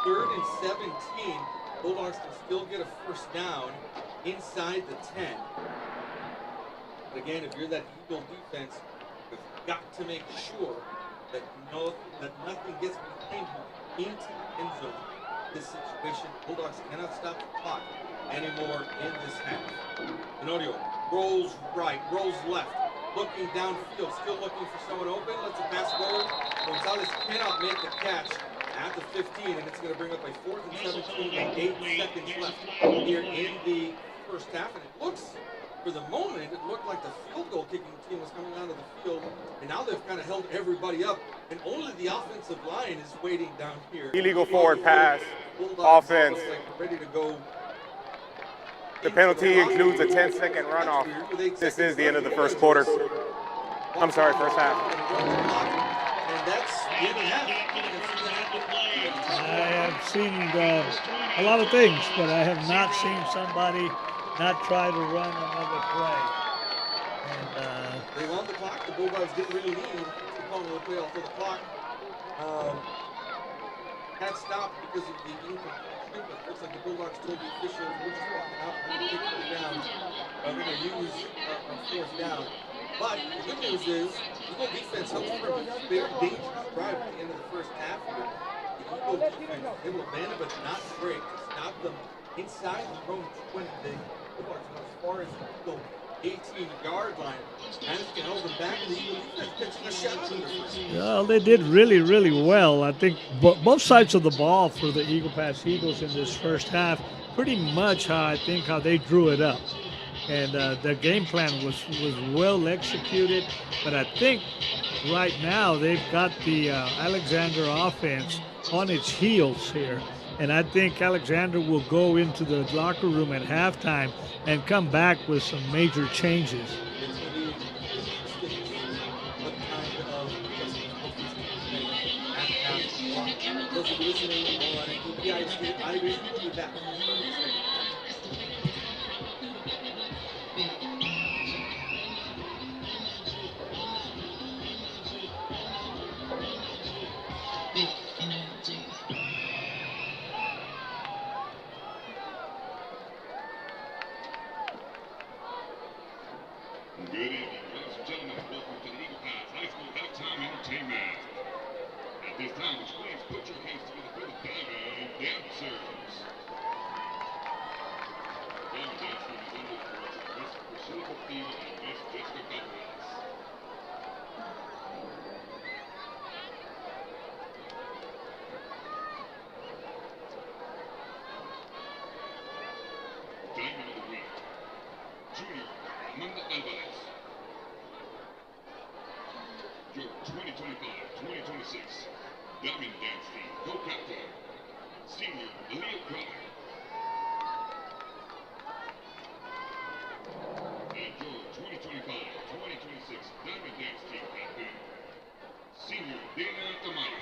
3rd and 17. Bulldogs can still get a first down inside the 10. But again, if you're that Eagle defense, you've got to make sure that nothing gets behind you into the end zone. This situation, Bulldogs cannot stop the clock anymore in this half. Tenorio rolls right, rolls left, looking downfield, still looking for someone open. Lets the pass go. Gonzalez cannot make the catch at the 15, and it's going to bring up a 4th and 17 with 8 seconds left here in the first half. And it looks, for the moment, it looked like the field goal kicking team was coming out of the field, and now they've kind of held everybody up, and only the offensive line is waiting down here. Illegal forward pass. Bulldogs Offense. look like ready to go The penalty includes a 10-second runoff. This is the end of the first quarter. I'm sorry, first half. And that's the end of half. I have seen a lot of things, but I have not seen somebody not try to run another play. And They wound the clock. The Bulldogs didn't really need to call the play off for the clock. Had stopped because of the incomplete treatment. Looks like the Bulldogs told the officials, we're just walking out, we're going to take it down. We're going to use a fourth down. But the good news is, the Eagle defense held firm. It was a very dangerous drive at the end of the first half here. The Eagle defense was able to bend but not break to stop them inside the zone 20. The Bulldogs went as far as the Eagle 18-yard line. Madison held them back, and the Eagle defense pitched a shot on them. well, they did really, really well. I think both sides of the ball for the Eagle Pass Eagles in this first half, pretty much how they drew it up. And the game plan was well executed. But I think right now they've got the Alexander offense on its heels here. And I think Alexander will go into the locker room at halftime and come back with some major changes. Good evening, ladies and gentlemen. Welcome to the Eagle Pass High School Halftime Entertainment. At this time, would you please put your hands together for the Diamond Dancers. The Diamond Dancers is under the direction of Miss Priscilla Castillo and Miss Jessica Galvez. Diamond of the Week, Junior Amanda Alvarez. Your 2025-2026 Diamond Dance Team co-captain, Senior Leah Crowder. And your 2025-2026 Diamond Dance Team captain, Senior Dana Tamayo.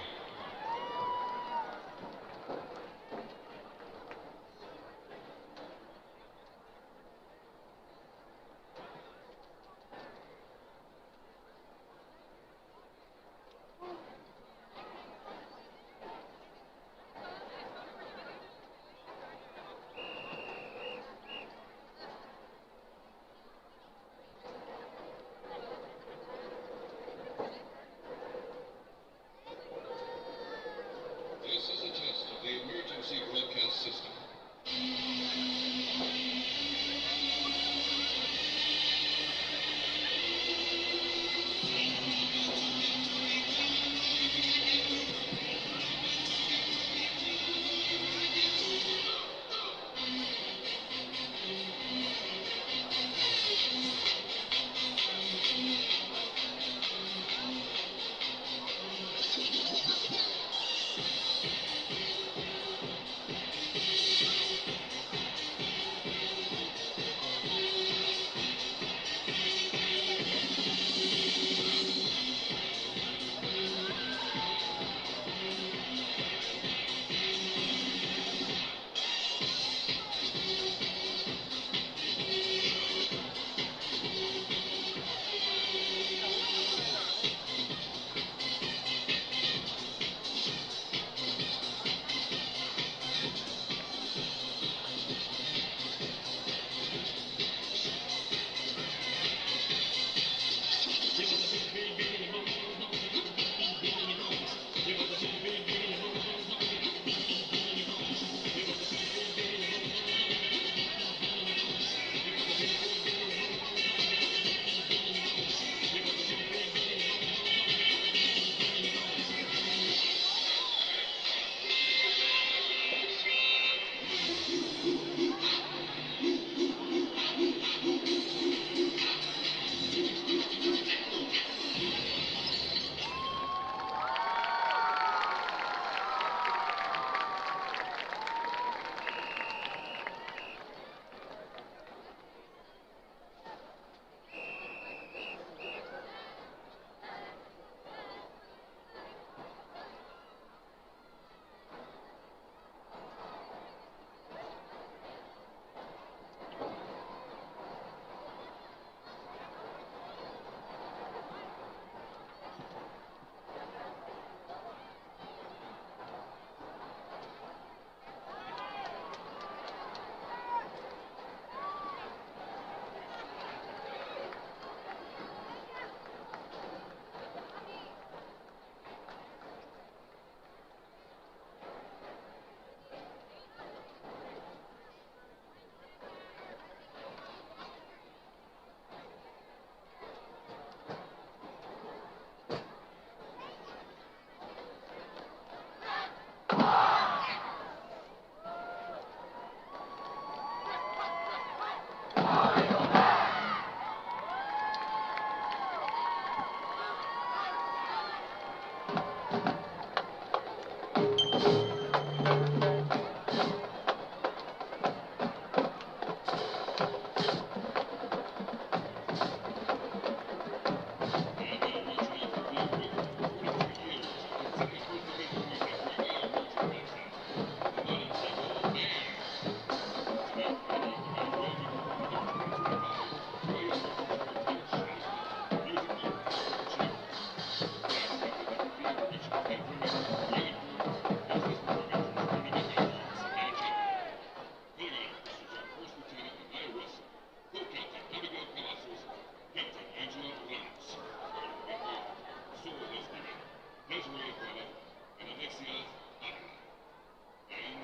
And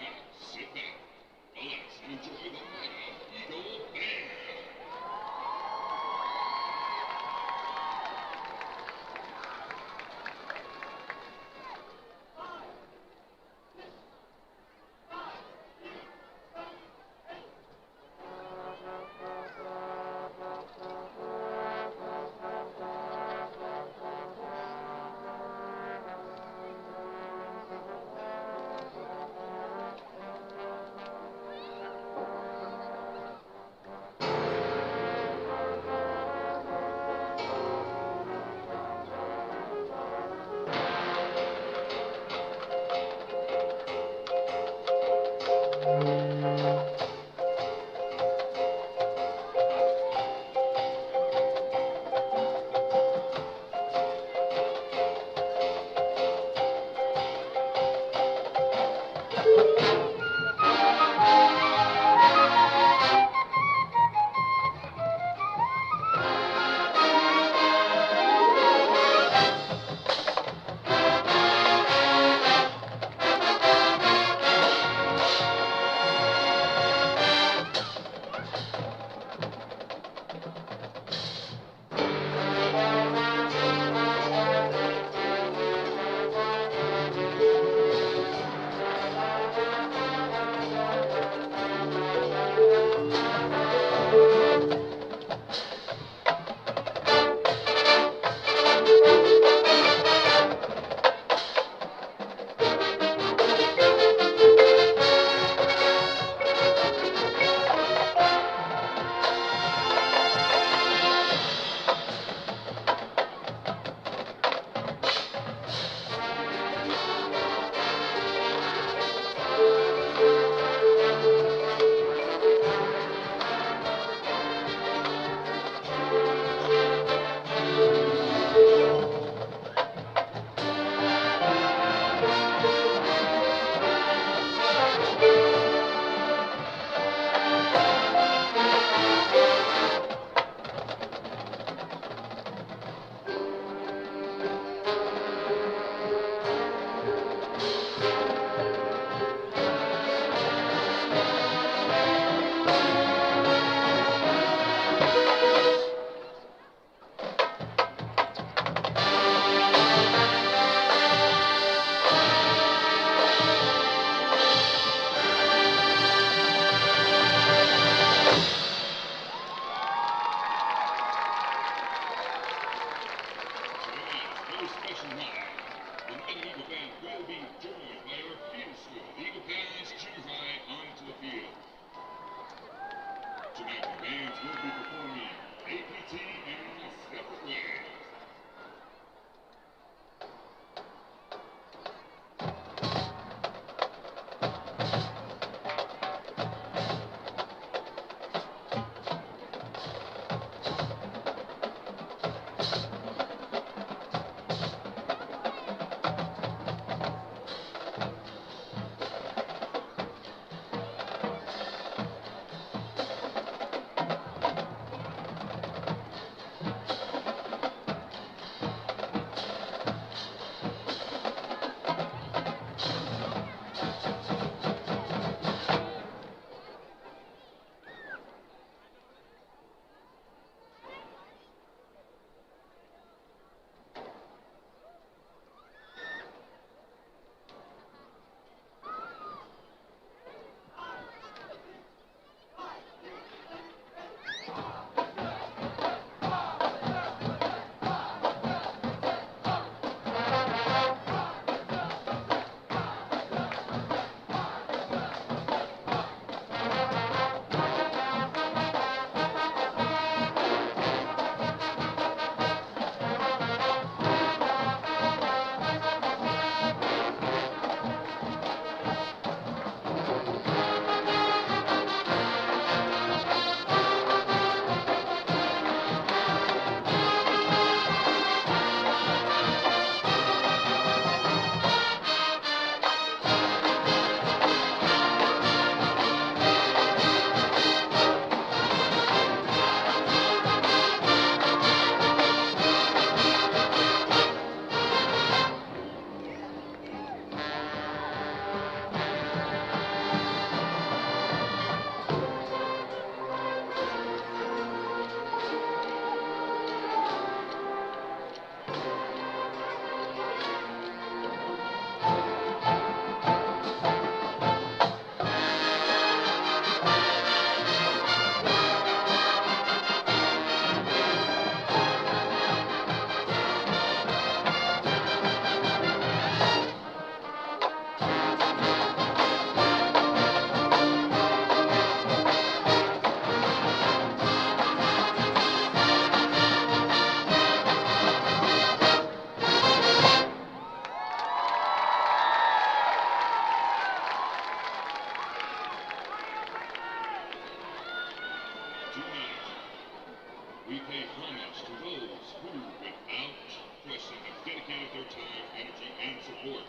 pay homage to those who, without question, have dedicated their time, energy, and support.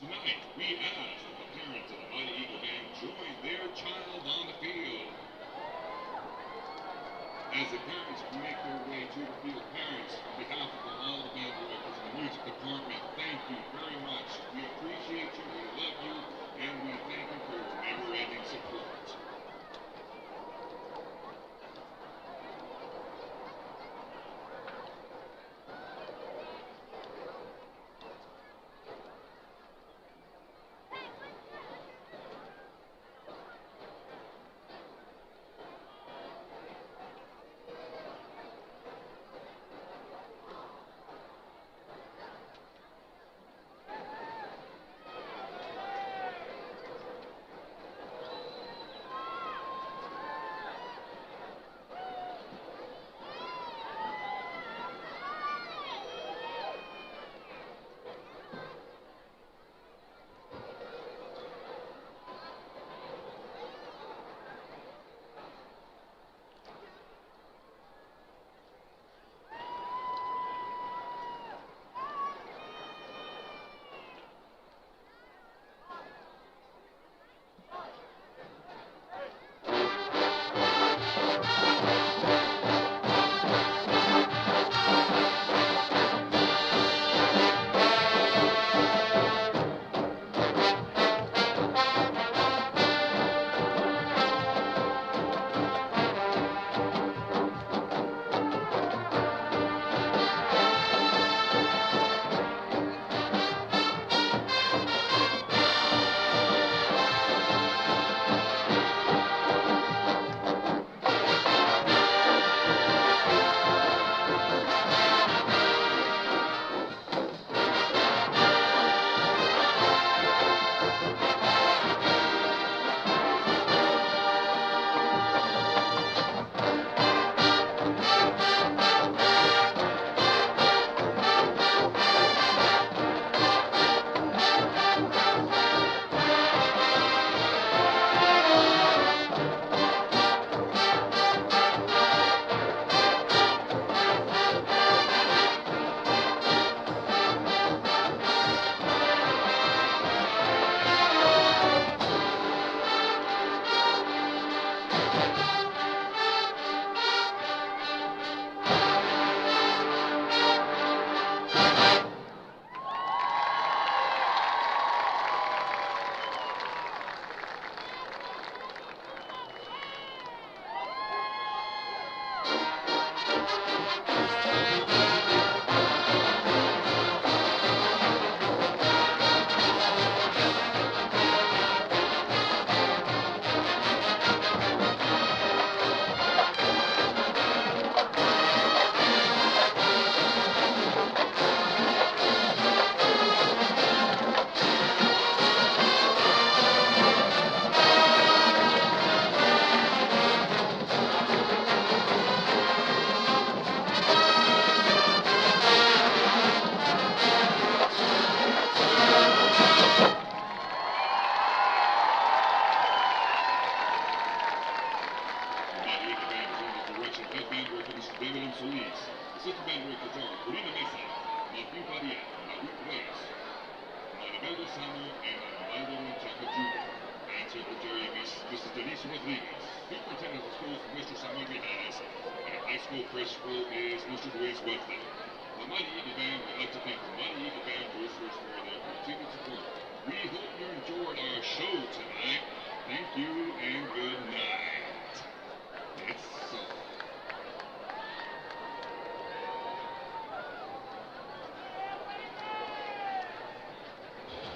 Tonight, we ask that the parents of the Mighty Eagle Band join their child on the field. As the parents make their way to the field, parents, on behalf of all the band directors and the music department, thank you very much. We appreciate you, we love you, and we thank you for your never-ending support.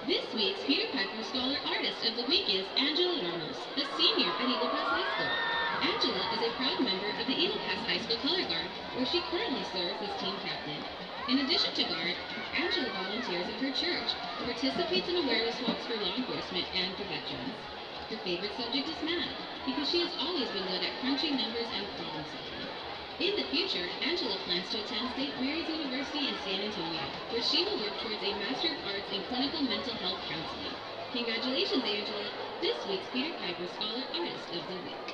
This week's Peter Piper Scholar Artist of the Week is Angela Ramos, a senior at Eagle Pass High School. Angela is a proud member of the Eagle Pass High School Color Guard, where she currently serves as team captain. In addition to Guard, Angela volunteers at her church, participates in awareness walks for law enforcement and for veterans. Her favorite subject is math, because she has always been good at crunching numbers and problem solving. In the future, Angela plans to attend St. Mary's University in San Antonio, where she will work towards a Master of Arts in Clinical Mental Health Counseling. Congratulations, Angela, this week's Peter Piper Scholar Artist of the Week.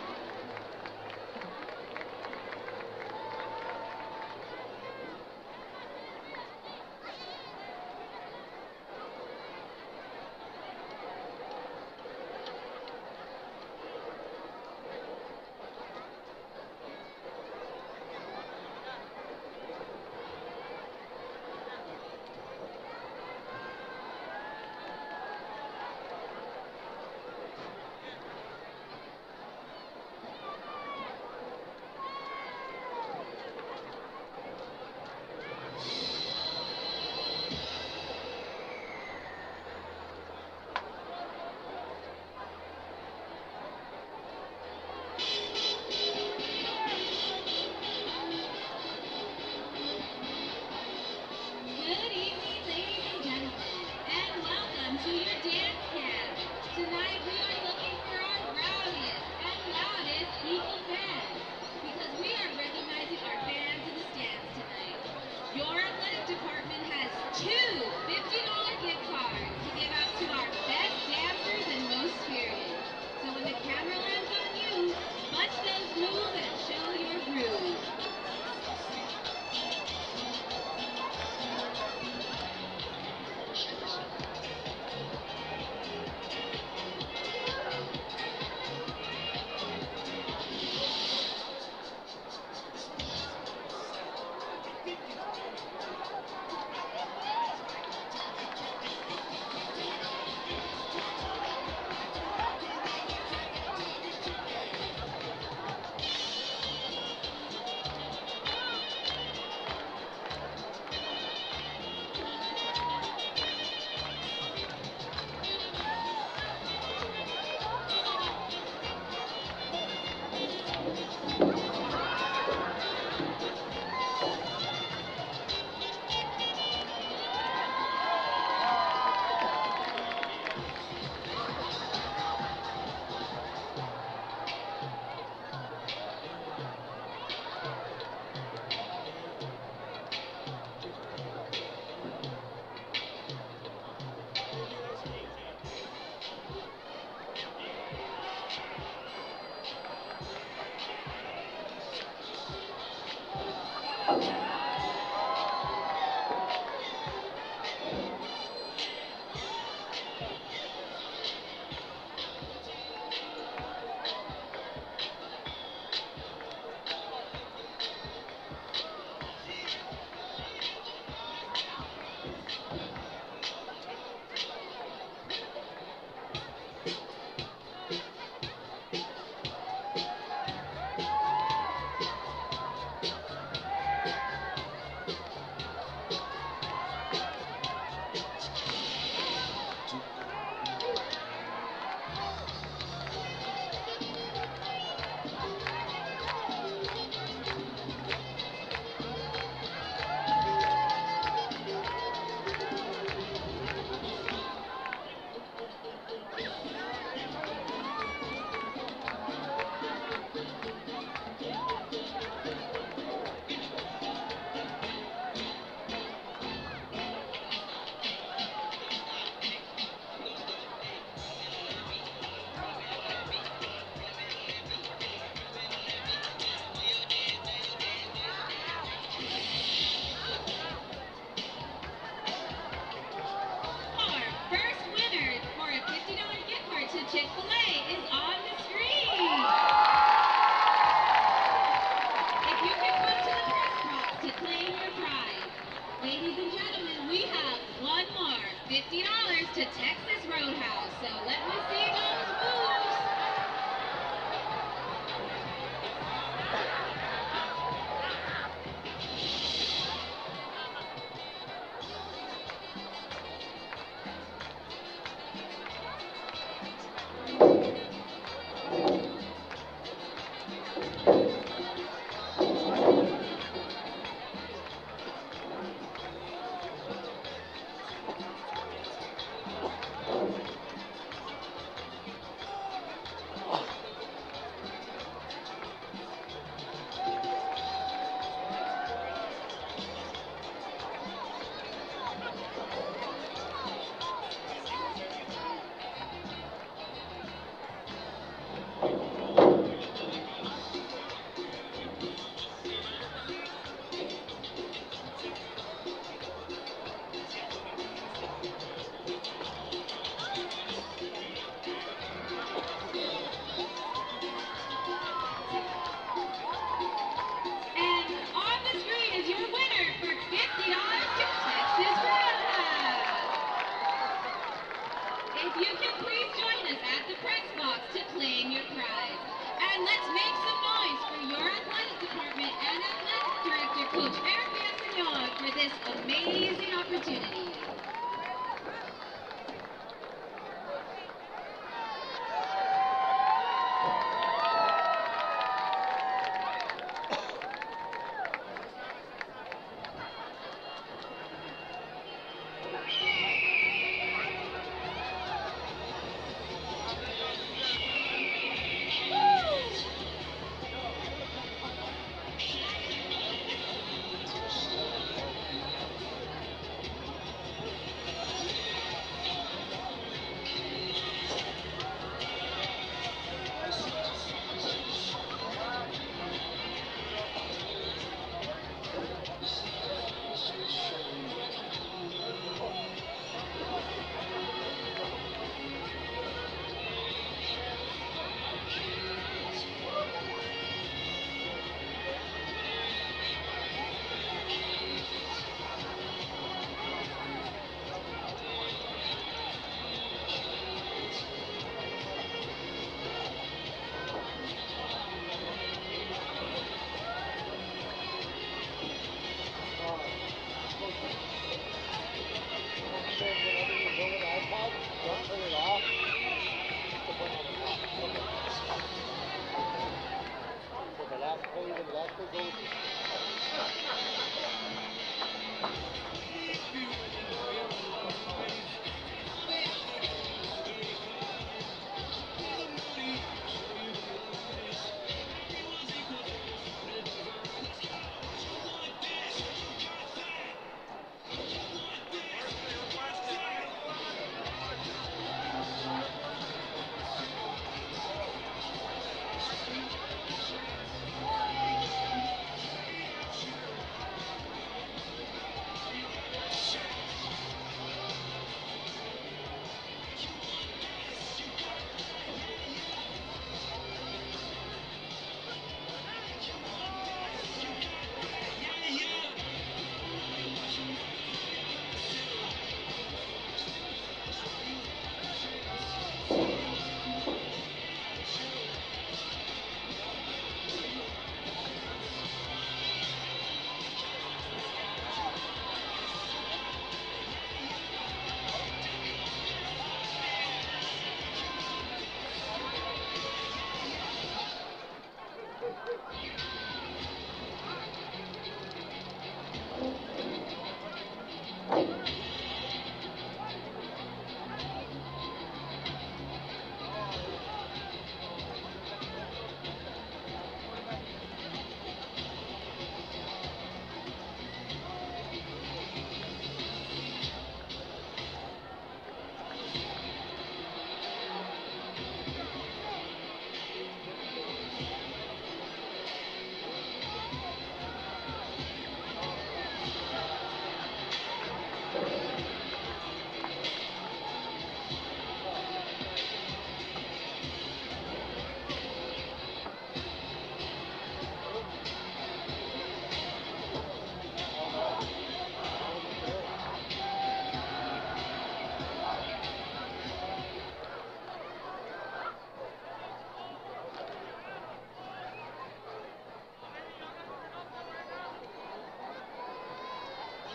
amazing opportunity.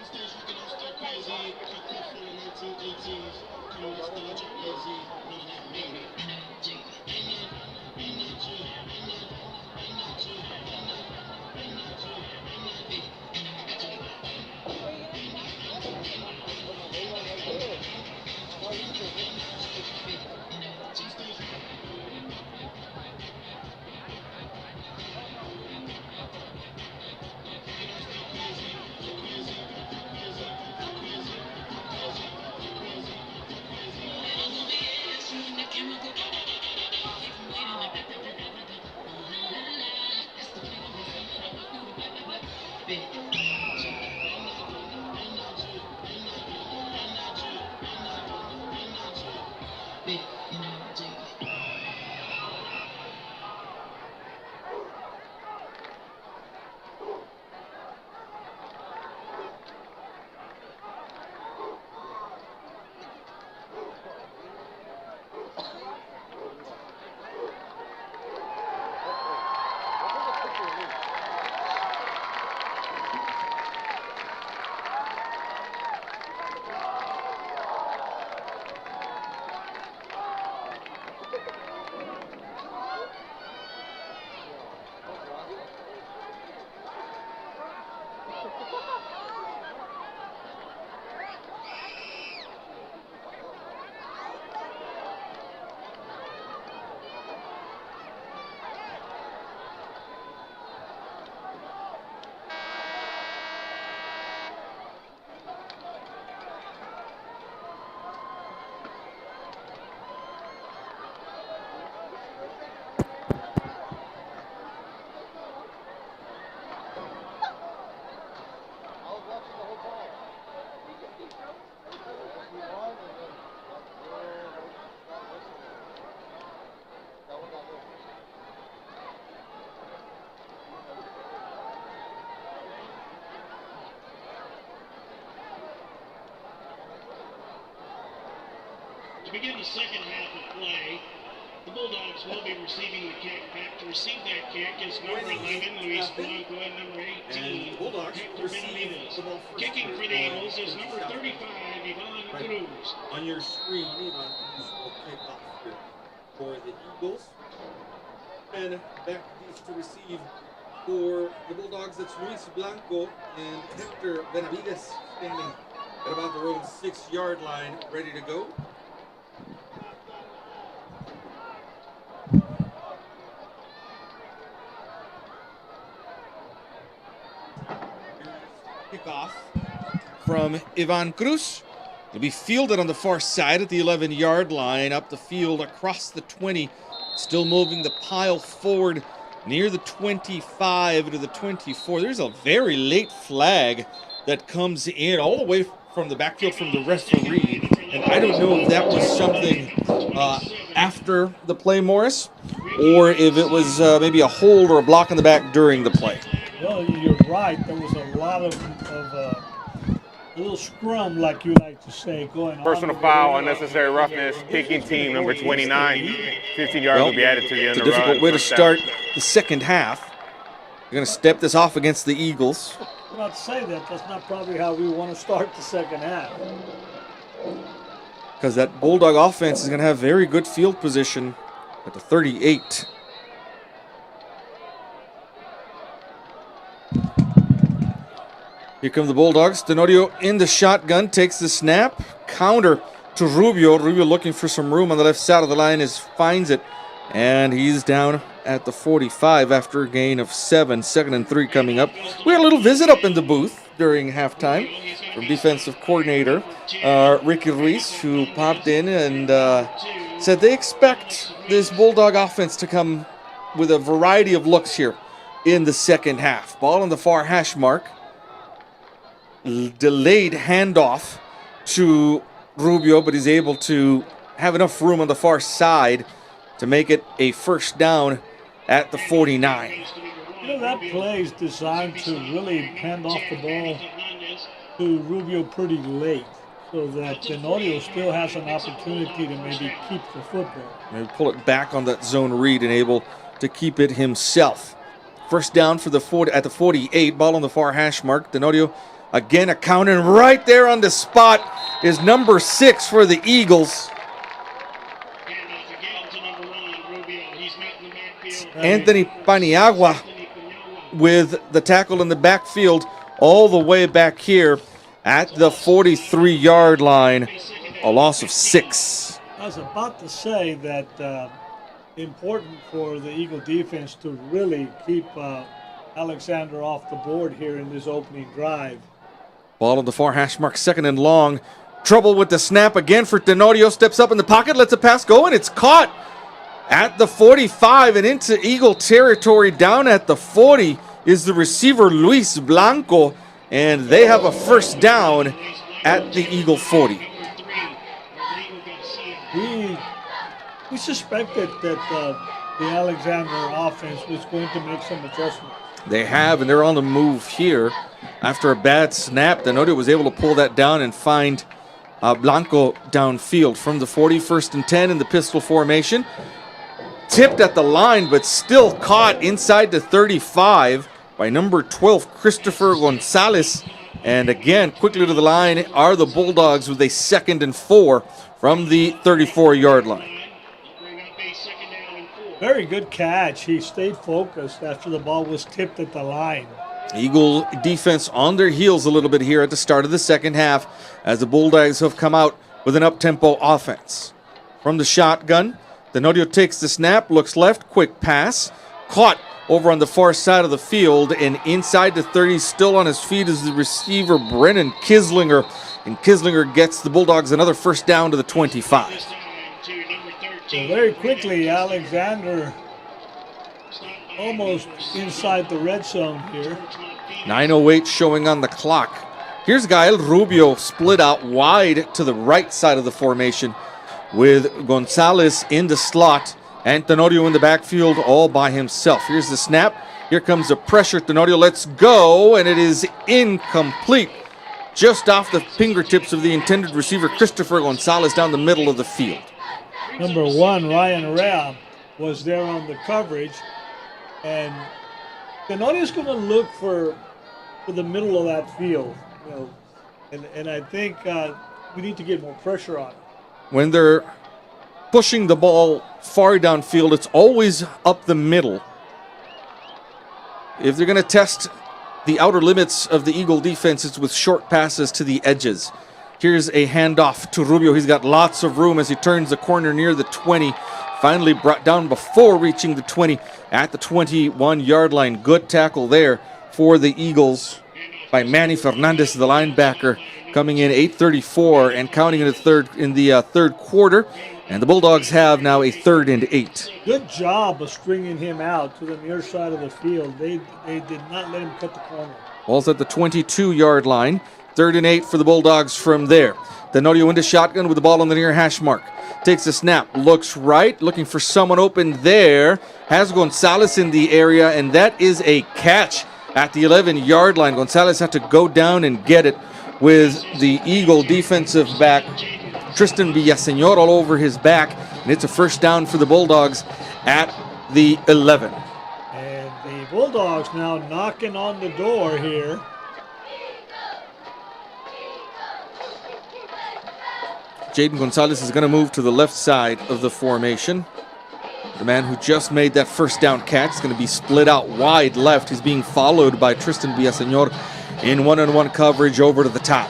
Downstairs looking all star crazy. Kickoff for the 1918s. Coming nostalgic, lazy. None of that baby energy. Energy. Camera To begin the second half of play, the Bulldogs will be receiving the kick. Back to receive that kick is number 11, Luis Blanco, and number 18, Hector Benavides. Kicking for the Eagles is number 35, Ivan Cruz. On your screen, Ivan Cruz will kick off here for the Eagles. And back to receive for the Bulldogs, it's Luis Blanco and Hector Benavides standing at about their own 6-yard line, ready to go. Kickoff from Ivan Cruz. It'll be fielded on the far side at the 11-yard line, up the field across the 20, still moving the pile forward near the 25 to the 24. There's a very late flag that comes in all the way from the backfield from the referee, and I don't know if that was something after the play, Morris, or if it was maybe a hold or a block in the back during the play. Well, you're right. There was a lot of a little scrum, like you like to say, going on. Personal foul, unnecessary roughness, kicking team number 29. 15 yards will be added to the end of the run. It's a difficult way to start the second half. You're going to step this off against the Eagles. I'm not saying that. That's not probably how we want to start the second half. Because that Bulldog offense is going to have very good field position at the 38. Here come the Bulldogs. Tenorio in the shotgun, takes the snap. Counter to Rubio. Rubio looking for some room on the left side of the line, finds it. And he's down at the 45 after a gain of 7. 2nd and 3 coming up. We had a little visit up in the booth during halftime from defensive coordinator Ricky Ruiz, who popped in and said they expect this Bulldog offense to come with a variety of looks here in the second half. Ball on the far hash mark. Delayed handoff to Rubio, but he's able to have enough room on the far side to make it a first down at the 49. You know, that play is designed to really hand off the ball to Rubio pretty late, so that Tenorio still has an opportunity to maybe keep the football. Maybe pull it back on that zone read and able to keep it himself. First down for the 40 at the 48. Ball on the far hash mark. Tenorio again accounting right there on the spot is number 6 for the Eagles. Anthony Paniagua with the tackle in the backfield all the way back here at the 43-yard line. A loss of 6. I was about to say that important for the Eagle defense to really keep Alexander off the board here in this opening drive. Ball on the far hash mark, 2nd and long. Trouble with the snap again for Tenorio. Steps up in the pocket, lets a pass go, and it's caught at the 45 and into Eagle territory. Down at the 40 is the receiver Luis Blanco, and they have a first down at the Eagle 40. We suspected that the Alexander offense was going to make some adjustments. They have, and they're on the move here. After a bad snap, Tenorio was able to pull that down and find Blanco downfield from the 40, 1st and 10 in the pistol formation. Tipped at the line, but still caught inside the 35 by number 12, Christopher Gonzalez. And again, quickly to the line are the Bulldogs with a 2nd and 4 from the 34-yard line. Very good catch. He stayed focused after the ball was tipped at the line. Eagle defense on their heels a little bit here at the start of the second half as the Bulldogs have come out with an up-tempo offense. From the shotgun, Tenorio takes the snap, looks left, quick pass. Caught over on the far side of the field, and inside the 30, still on his feet, is the receiver Brennan Kislinger. And Kislinger gets the Bulldogs another first down to the 25. So very quickly, Alexander almost inside the red zone here. 9:08 showing on the clock. Here's Gael Rubio split out wide to the right side of the formation with Gonzalez in the slot and Tenorio in the backfield all by himself. Here's the snap. Here comes the pressure. Tenorio lets go, and it is incomplete. just off the fingertips of the intended receiver, Christopher Gonzalez, down the middle of the field. Number 1, Ryan Rea, was there on the coverage, and Tenoria's going to look for the middle of that field, you know, and I think we need to get more pressure on it. When they're pushing the ball far downfield, it's always up the middle. If they're going to test the outer limits of the Eagle defense, it's with short passes to the edges. Here's a handoff to Rubio. He's got lots of room as he turns the corner near the 20. Finally brought down before reaching the 20 at the 21-yard line. Good tackle there for the Eagles by Manny Fernandez, the linebacker, coming in 8:34 and counting in the third quarter. And the Bulldogs have now a 3rd and 8. Good job of stringing him out to the near side of the field. They did not let him cut the corner. Ball's at the 22-yard line. 3rd and 8 for the Bulldogs from there. Tenorio into shotgun with the ball on the near hash mark. Takes a snap, looks right, looking for someone open there. Has Gonzalez in the area, and that is a catch at the 11-yard line. Gonzalez had to go down and get it with the Eagle defensive back, Tristan Villaseñor, all over his back. And it's a first down for the Bulldogs at the 11. And the Bulldogs now knocking on the door here. Jaden Gonzalez is going to move to the left side of the formation. The man who just made that first down catch is going to be split out wide left. He's being followed by Tristan Villaseñor in one-on-one coverage over to the top.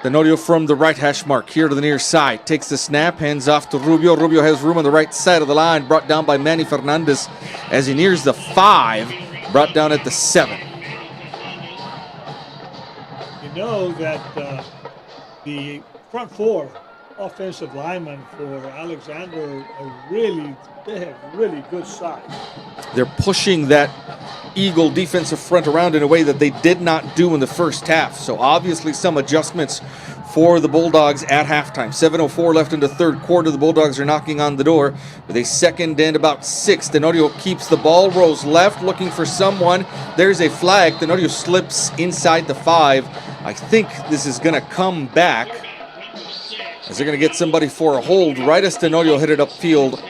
Tenorio from the right hash mark here to the near side. Takes the snap, hands off to Rubio. Rubio has room on the right side of the line, brought down by Manny Fernandez as he nears the 5, brought down at the 7. You know that the front 4 offensive linemen for Alexander they have really good size. They're pushing that Eagle defensive front around in a way that they did not do in the first half. So obviously some adjustments for the Bulldogs at halftime. 7:04 left in the third quarter. The Bulldogs are knocking on the door with a 2nd and about 6. Tenorio keeps the ball, rolls left, looking for someone. There's a flag. Tenorio slips inside the 5. I think this is going to come back as they're going to get somebody for a hold right as Tenorio hit it upfield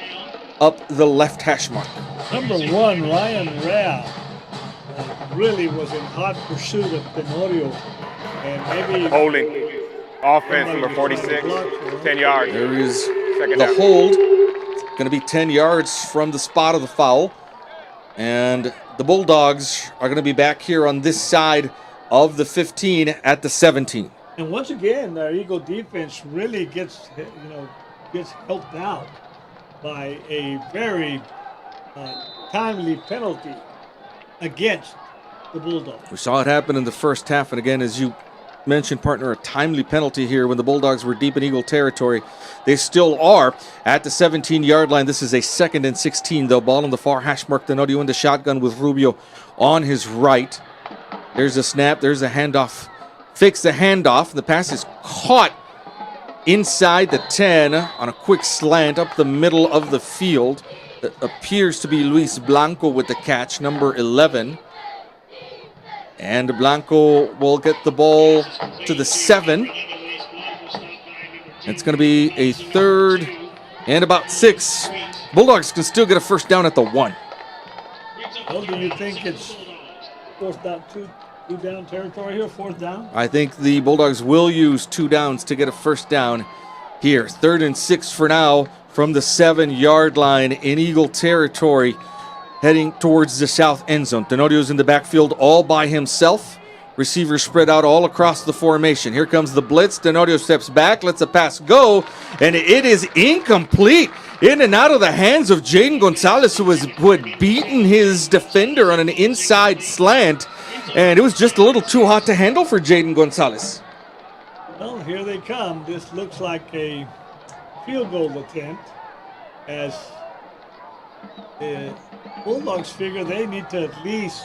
up the left hash mark. Number 1, Ryan Rea, really was in hot pursuit of Tenorio. And maybe Holding. Offense, number 46, 10 yards. There is Second the down. hold. Going to be 10 yards from the spot of the foul. And the Bulldogs are going to be back here on this side of the 15 at the 17. And once again, our Eagle defense really gets helped out by a very timely penalty against the Bulldogs. We saw it happen in the first half, and again, as you mentioned, partner, a timely penalty here when the Bulldogs were deep in Eagle territory. They still are at the 17-yard line. This is a 2nd and 16, though. Ball on the far hash mark. Tenorio in the shotgun with Rubio on his right. There's a snap. There's a handoff. Fakes the handoff. The pass is caught inside the 10 on a quick slant up the middle of the field. It appears to be Luis Blanco with the catch, number 11. And Blanco will get the ball to the 7. It's going to be a 3rd and about 6. Bulldogs can still get a first down at the 1. Well, do you think it's 4th down, two down territory here, 4th down? I think the Bulldogs will use 2 downs to get a first down here. 3rd and 6 for now from the 7-yard line in Eagle territory, heading towards the south end zone. Tenorio's in the backfield all by himself. Receivers spread out all across the formation. Here comes the blitz. Tenorio steps back, lets the pass go, and it is incomplete. In and out of the hands of Jaden Gonzalez, who had beaten his defender on an inside slant, and it was just a little too hot to handle for Jaden Gonzalez. Well, here they come. This looks like a field goal attempt, as the Bulldogs figure they need to at least,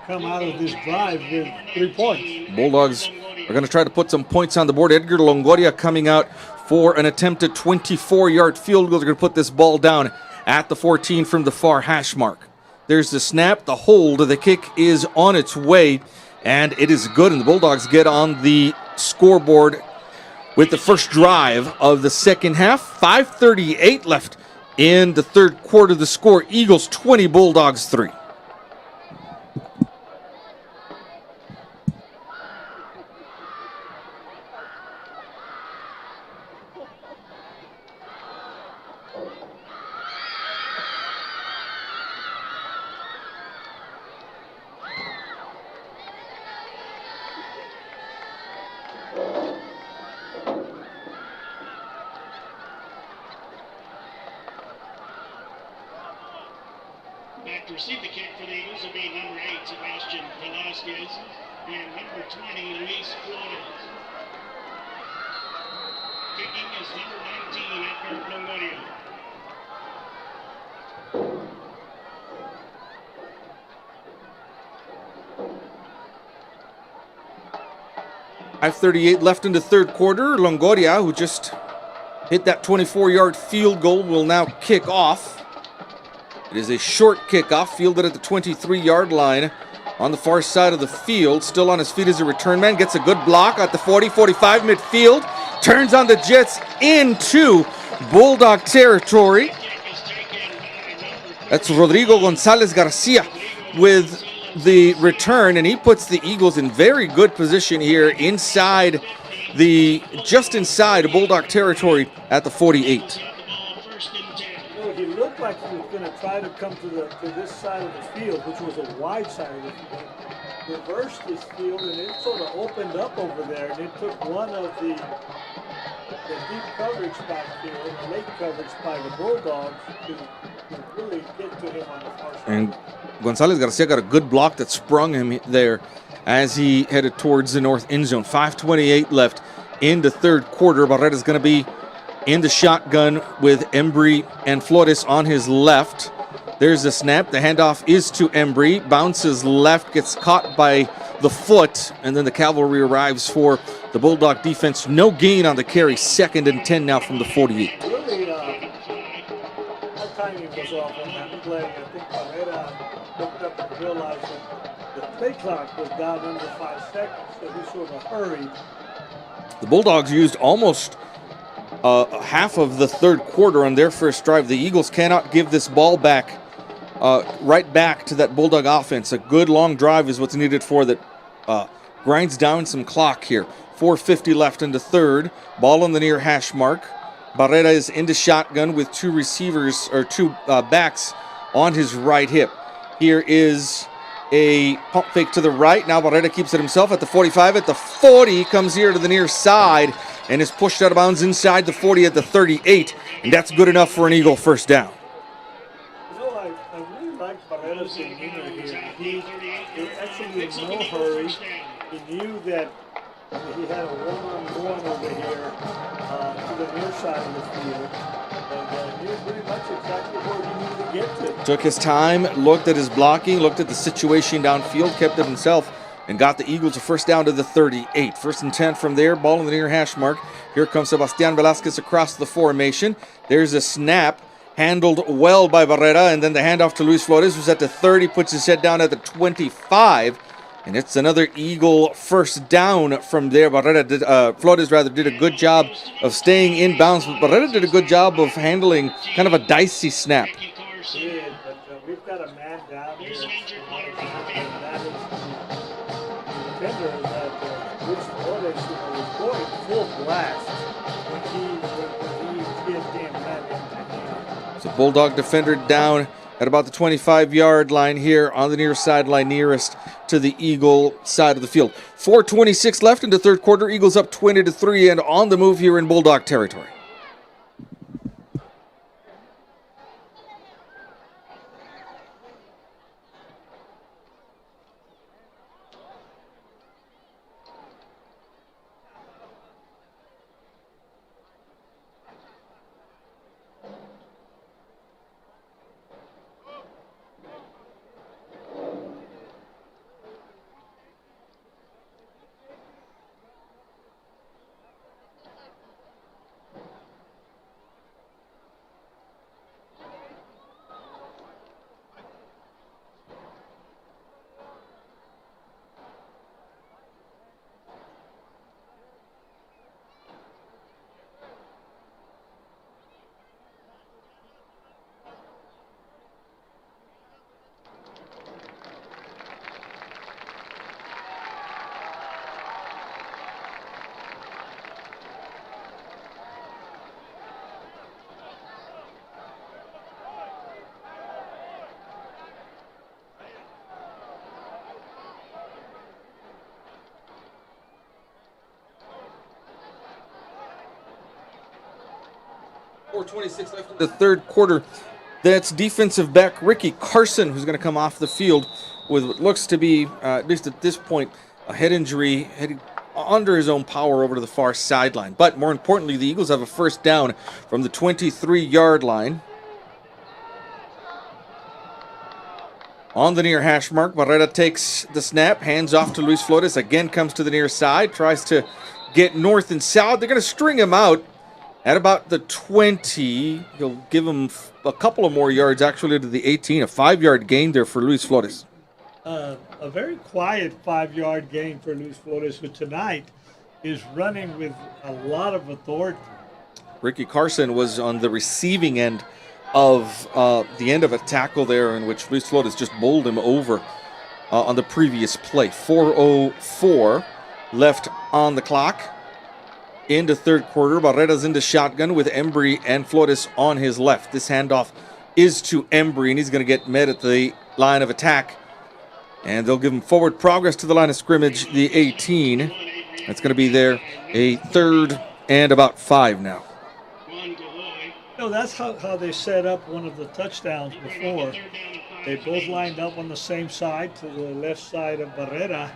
come out of this drive with 3 points. Bulldogs are going to try to put some points on the board. Edgar Longoria coming out for an attempted 24-yard field goal. They're going to put this ball down at the 14 from the far hash mark. There's the snap, the hold. The kick is on its way, and it is good, and the Bulldogs get on the scoreboard with the first drive of the second half. 5:38 left in the third quarter. The score, Eagles 20, Bulldogs 3. Back to receive the kick for the Eagles will be number 8, Sebastian Velasquez, and number 20, Luis Flores. Kicking is number 19, Edgar Longoria. .538 left in the third quarter. Longoria, who just hit that 24-yard field goal, will now kick off. It is a short kickoff, fielded at the 23-yard line on the far side of the field. Still on his feet as a return man. Gets a good block at the 40, 45 midfield. Turns on the Jets into Bulldog territory. That's Rodrigo Gonzalez Garcia with the return, and he puts the Eagles in very good position here inside just inside Bulldog territory at the 48. He looked like he was going to try to come to this side of the field, which was a wide side of the field. Reversed his field, and it sort of opened up over there, and it took one of the deep coverage backfield, the late coverage by the Bulldogs to really get to him on the far side. And Gonzalez Garcia got a good block that sprung him there as he headed towards the north end zone. 5:28 left in the third quarter. Barrera's going to be in the shotgun with Embry and Flores on his left. There's the snap. The handoff is to Embry. Bounces left, gets caught by the foot, and then the cavalry arrives for the Bulldog defense. No gain on the carry. 2nd and 10 now from the 48. Really, our timing was off on that play. I think Barrera looked up and realized that the play clock was down under 5 seconds, so he sort of hurried. The Bulldogs used almost half of the third quarter on their first drive. The Eagles cannot give this ball back, right back to that Bulldog offense. A good long drive is what's needed for that. Grinds down some clock here. 4:50 left in the third. Ball on the near hash mark. Barrera is into shotgun with two receivers, or two backs on his right hip. Here is a pump fake to the right. Now Barrera keeps it himself at the 45. At the 40, comes here to the near side and is pushed out of bounds inside the 40 at the 38. And that's good enough for an Eagle first down. You know, I really like Barrera's demeanor here. He actually in no hurry. He knew that he had a one-on-one over here to the near side of the field. And he was pretty much exactly where he needed to get to. Took his time, looked at his blocking, looked at the situation downfield, kept it himself, and got the Eagles a first down to the 38. 1st and 10 from there, ball in the near hash mark. Here comes Sebastian Velasquez across the formation. There's a snap, handled well by Barrera, and then the handoff to Luis Flores, who's at the 30, puts his head down at the 25, and it's another Eagle first down from there. Flores did a good job of staying in bounds, but Barrera did a good job of handling kind of a dicey snap. Yeah, but we've got a man down here, and that is the defender that Luis Flores was going full blast when he hit him right into him. So Bulldog defender down at about the 25-yard line here on the near sideline, nearest to the Eagle side of the field. 4:26 left in the third quarter. Eagles up 20-3 and on the move here in Bulldog territory. 4:26 left in the third quarter. That's defensive back Ricky Carson, who's going to come off the field with what looks to be, at least at this point, a head injury, heading under his own power over to the far sideline. But more importantly, the Eagles have a first down from the 23-yard line. On the near hash mark, Barrera takes the snap, hands off to Luis Flores, again comes to the near side, tries to get north and south. They're going to string him out at about the 20. He'll give him a couple of more yards, actually, to the 18. A 5-yard gain there for Luis Flores. A very quiet 5-yard gain for Luis Flores, who tonight is running with a lot of authority. Ricky Carson was on the receiving end of the end of a tackle there in which Luis Flores just bowled him over on the previous play. 4:04 left on the clock. Into third quarter, Barrera's into shotgun with Embry and Flores on his left. This handoff is to Embry, and he's going to get met at the line of attack. And they'll give him forward progress to the line of scrimmage, the 18. That's going to be there, a 3rd and about 5 now. No, that's how they set up one of the touchdowns before. They both lined up on the same side to the left side of Barrera.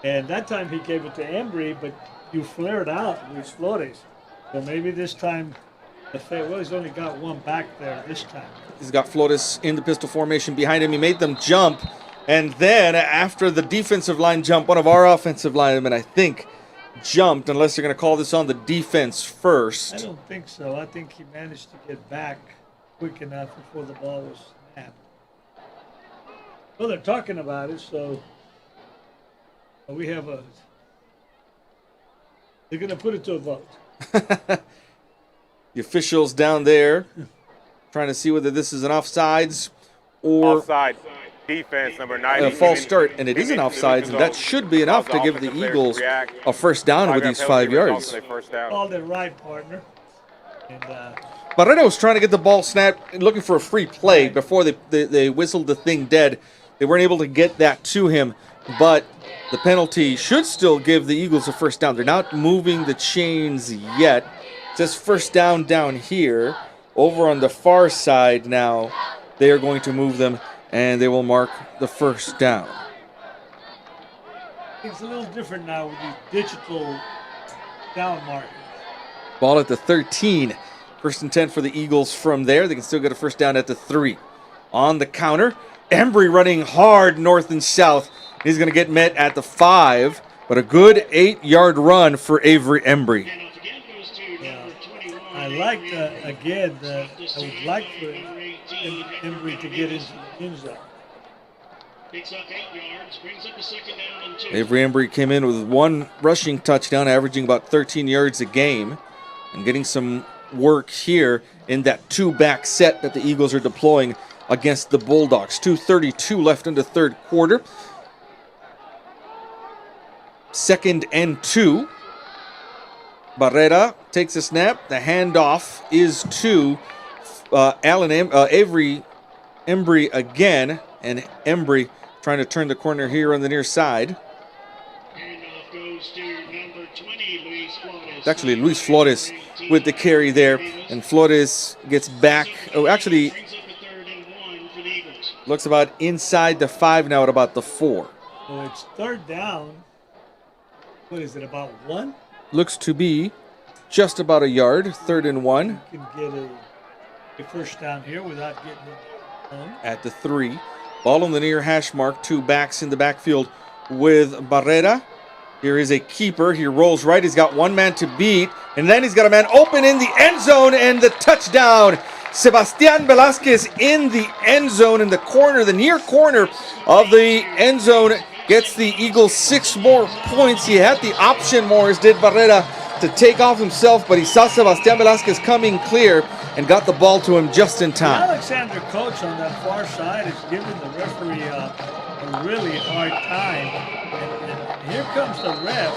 And that time he gave it to Embry, but you flared out Luis Flores. So maybe this time, well, he's only got one back there this time. He's got Flores in the pistol formation behind him. He made them jump. And then after the defensive line jump, one of our offensive linemen, I think, jumped, unless they're going to call this on the defense first. I don't think so. I think he managed to get back quick enough before the ball was snapped. Well, they're talking about it, so we have a... They're going to put it to a vote. The officials down there trying to see whether this is an offsides or... Offside. Defense, number 9. A false start, and it is an offsides, and that should be enough to give the Eagles a first down with these 5 yards. Called it right, partner. And, Laredo was trying to get the ball snapped, looking for a free play before they whistled the thing dead. They weren't able to get that to him, but the penalty should still give the Eagles a first down. They're not moving the chains yet. Just first down here. Over on the far side now, they are going to move them, and they will mark the first down. It's a little different now with these digital down markers. Ball at the 13. First and 10 for the Eagles from there. They can still get a first down at the 3. On the counter, Embry running hard north and south. He's going to get met at the 5, but a good 8-yard run for Avery Embry. I like, again, I would like for Embry to get into the end zone. Avery Embry came in with 1 rushing touchdown, averaging about 13 yards a game, and getting some work here in that 2-back set that the Eagles are deploying against the Bulldogs. 2:32 left in the third quarter. 2nd and 2. Barrera takes a snap. The handoff is to Avery Embry again, and Embry trying to turn the corner here on the near side. Handoff goes to number 20, Luis Flores. It's actually Luis Flores with the carry there, and Flores gets back. Oh, actually, looks about inside the 5 now at about the 4. So it's 3rd down. What is it, about 1? Looks to be just about a yard, 3rd and 1. You can get a first down here without getting it home. At the 3. Ball on the near hash mark. 2 backs in the backfield with Barrera. Here is a keeper. He rolls right. He's got 1 man to beat. And then he's got a man open in the end zone, and the touchdown. Sebastian Velasquez in the end zone, in the corner, the near corner of the end zone. Gets the Eagles 6 more points. He had the option, Morris did, Barrera, to take off himself, but he saw Sebastian Velasquez coming clear and got the ball to him just in time. The Alexander coach on that far side is giving the referee a really hard time. And here comes the ref.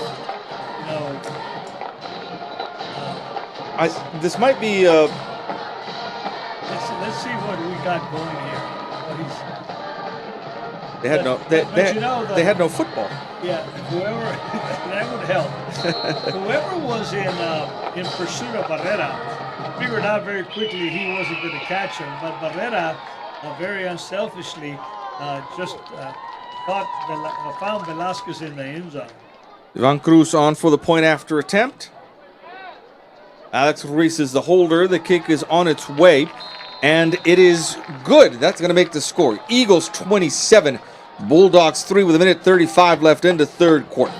This might be... let's see what we got going here. They had they had no football. Yeah, whoever that would help. Whoever was in pursuit of Barrera figured out very quickly he wasn't going to catch him. But Barrera, very unselfishly, found Velasquez in the end zone. Ivan Cruz on for the point after attempt. Alex Ruiz is the holder. The kick is on its way, and it is good. That's going to make the score. Eagles 27, Bulldogs 3 with 1:35 left in the third quarter.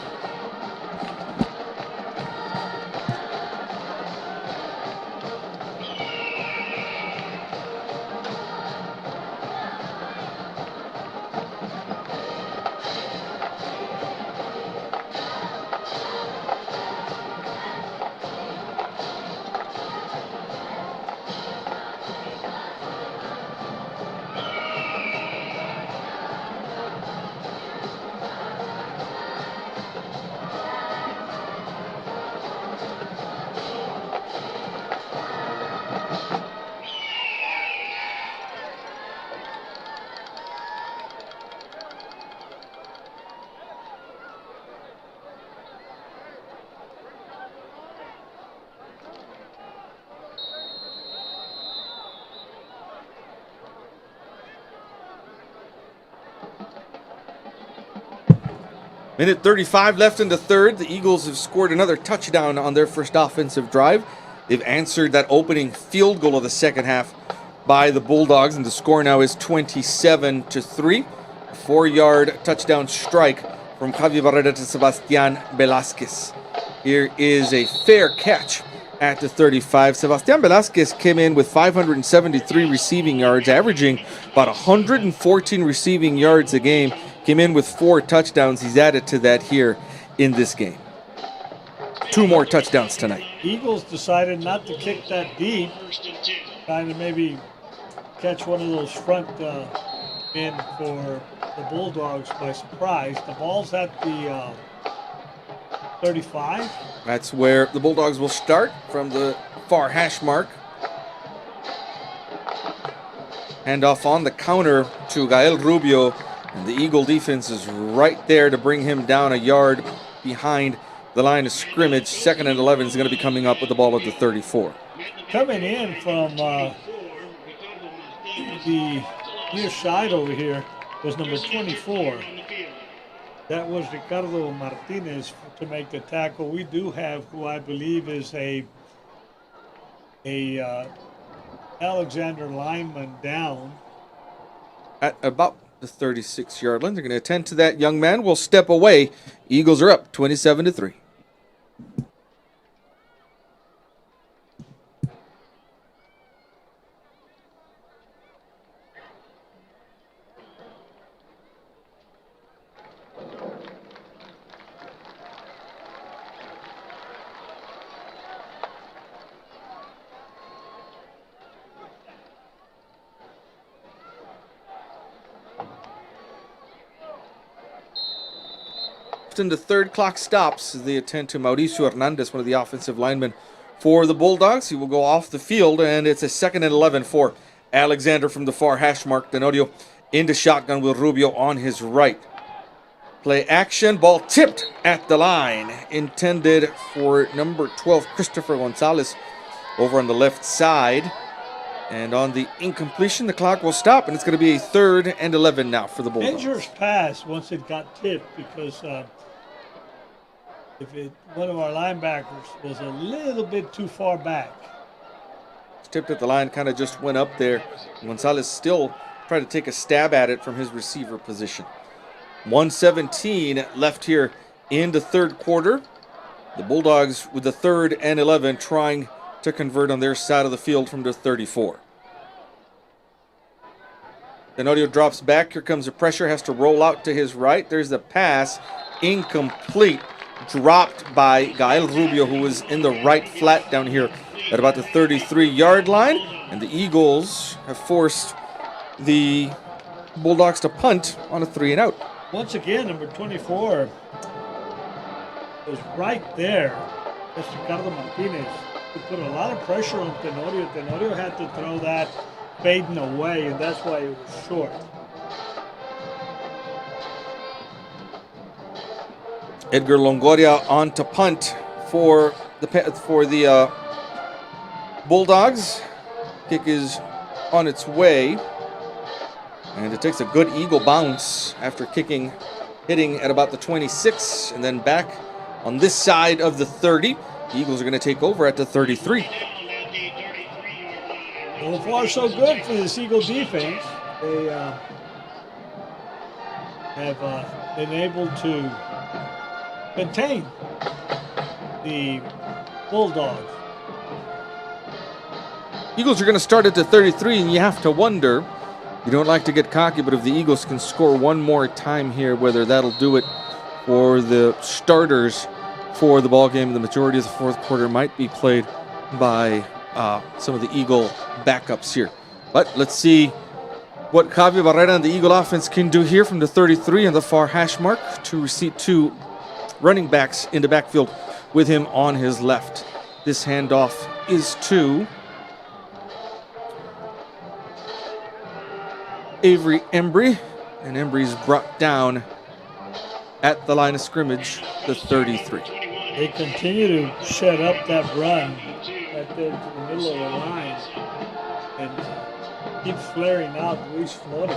Minute 35 left in the third. The Eagles have scored another touchdown on their first offensive drive. They've answered that opening field goal of the second half by the Bulldogs, and the score now is 27-3. A 4-yard touchdown strike from Javier Barrera to Sebastian Velasquez. Here is a fair catch at the 35. Sebastian Velasquez came in with 573 receiving yards, averaging about 114 receiving yards a game. Came in with 4 touchdowns. He's added to that here in this game. 2 more touchdowns tonight. Eagles decided not to kick that deep, trying to maybe catch one of those front men for the Bulldogs by surprise. The ball's at the 35. That's where the Bulldogs will start from the far hash mark. Handoff on the counter to Gael Rubio. And the Eagle defense is right there to bring him down a yard behind the line of scrimmage. 2nd and 11 is going to be coming up with the ball at the 34. Coming in from the near side over here was number 24. That was Ricardo Martinez to make the tackle. We do have who I believe is a Alexander lineman down. At about the 36-yard line. They're going to attend to that young man. Will step away. Eagles are up 27-3. In the third, clock stops as they attend to Mauricio Hernandez, one of the offensive linemen for the Bulldogs. He will go off the field, and it's a 2nd and 11 for Alexander from the far hash mark. Tenorio into shotgun with Rubio on his right. Play action, ball tipped at the line, intended for number 12, Christopher Gonzalez, over on the left side. And on the incompletion, the clock will stop, and it's going to be a 3rd and 11 now for the Bulldogs. Dangerous pass once it got tipped because one of our linebackers was a little bit too far back. It's tipped at the line, kind of just went up there. Gonzalez still tried to take a stab at it from his receiver position. 1:17 left here in the third quarter. The Bulldogs with the 3rd and 11 trying to convert on their side of the field from the 34. Tenorio drops back. Here comes the pressure. Has to roll out to his right. There's the pass. Incomplete. Dropped by Gael Rubio, who was in the right flat down here at about the 33-yard line. And the Eagles have forced the Bulldogs to punt on a 3-and-out. Once again, number 24 was right there. That's Ricardo Martinez. He put a lot of pressure on Tenorio. Tenorio had to throw that fading away, and that's why it was short. Edgar Longoria on to punt for the Bulldogs. Kick is on its way. And it takes a good Eagle bounce after hitting at about the 26, and then back on this side of the 30. The Eagles are going to take over at the 33. So far, so good for this Eagle defense. They have been able to contain the Bulldogs. Eagles are going to start at the 33, and you have to wonder, you don't like to get cocky, but if the Eagles can score one more time here, whether that'll do it for the starters for the ball game. The majority of the fourth quarter might be played by some of the Eagle backups here. But let's see what Javier Barrera and the Eagle offense can do here from the 33 and the far hash mark to receive two running backs in the backfield with him on his left. This handoff is to Avery Embry, and Embry's brought down at the line of scrimmage, the 33. They continue to set up that run right there to the middle of the line and keep flaring out Luis Flores.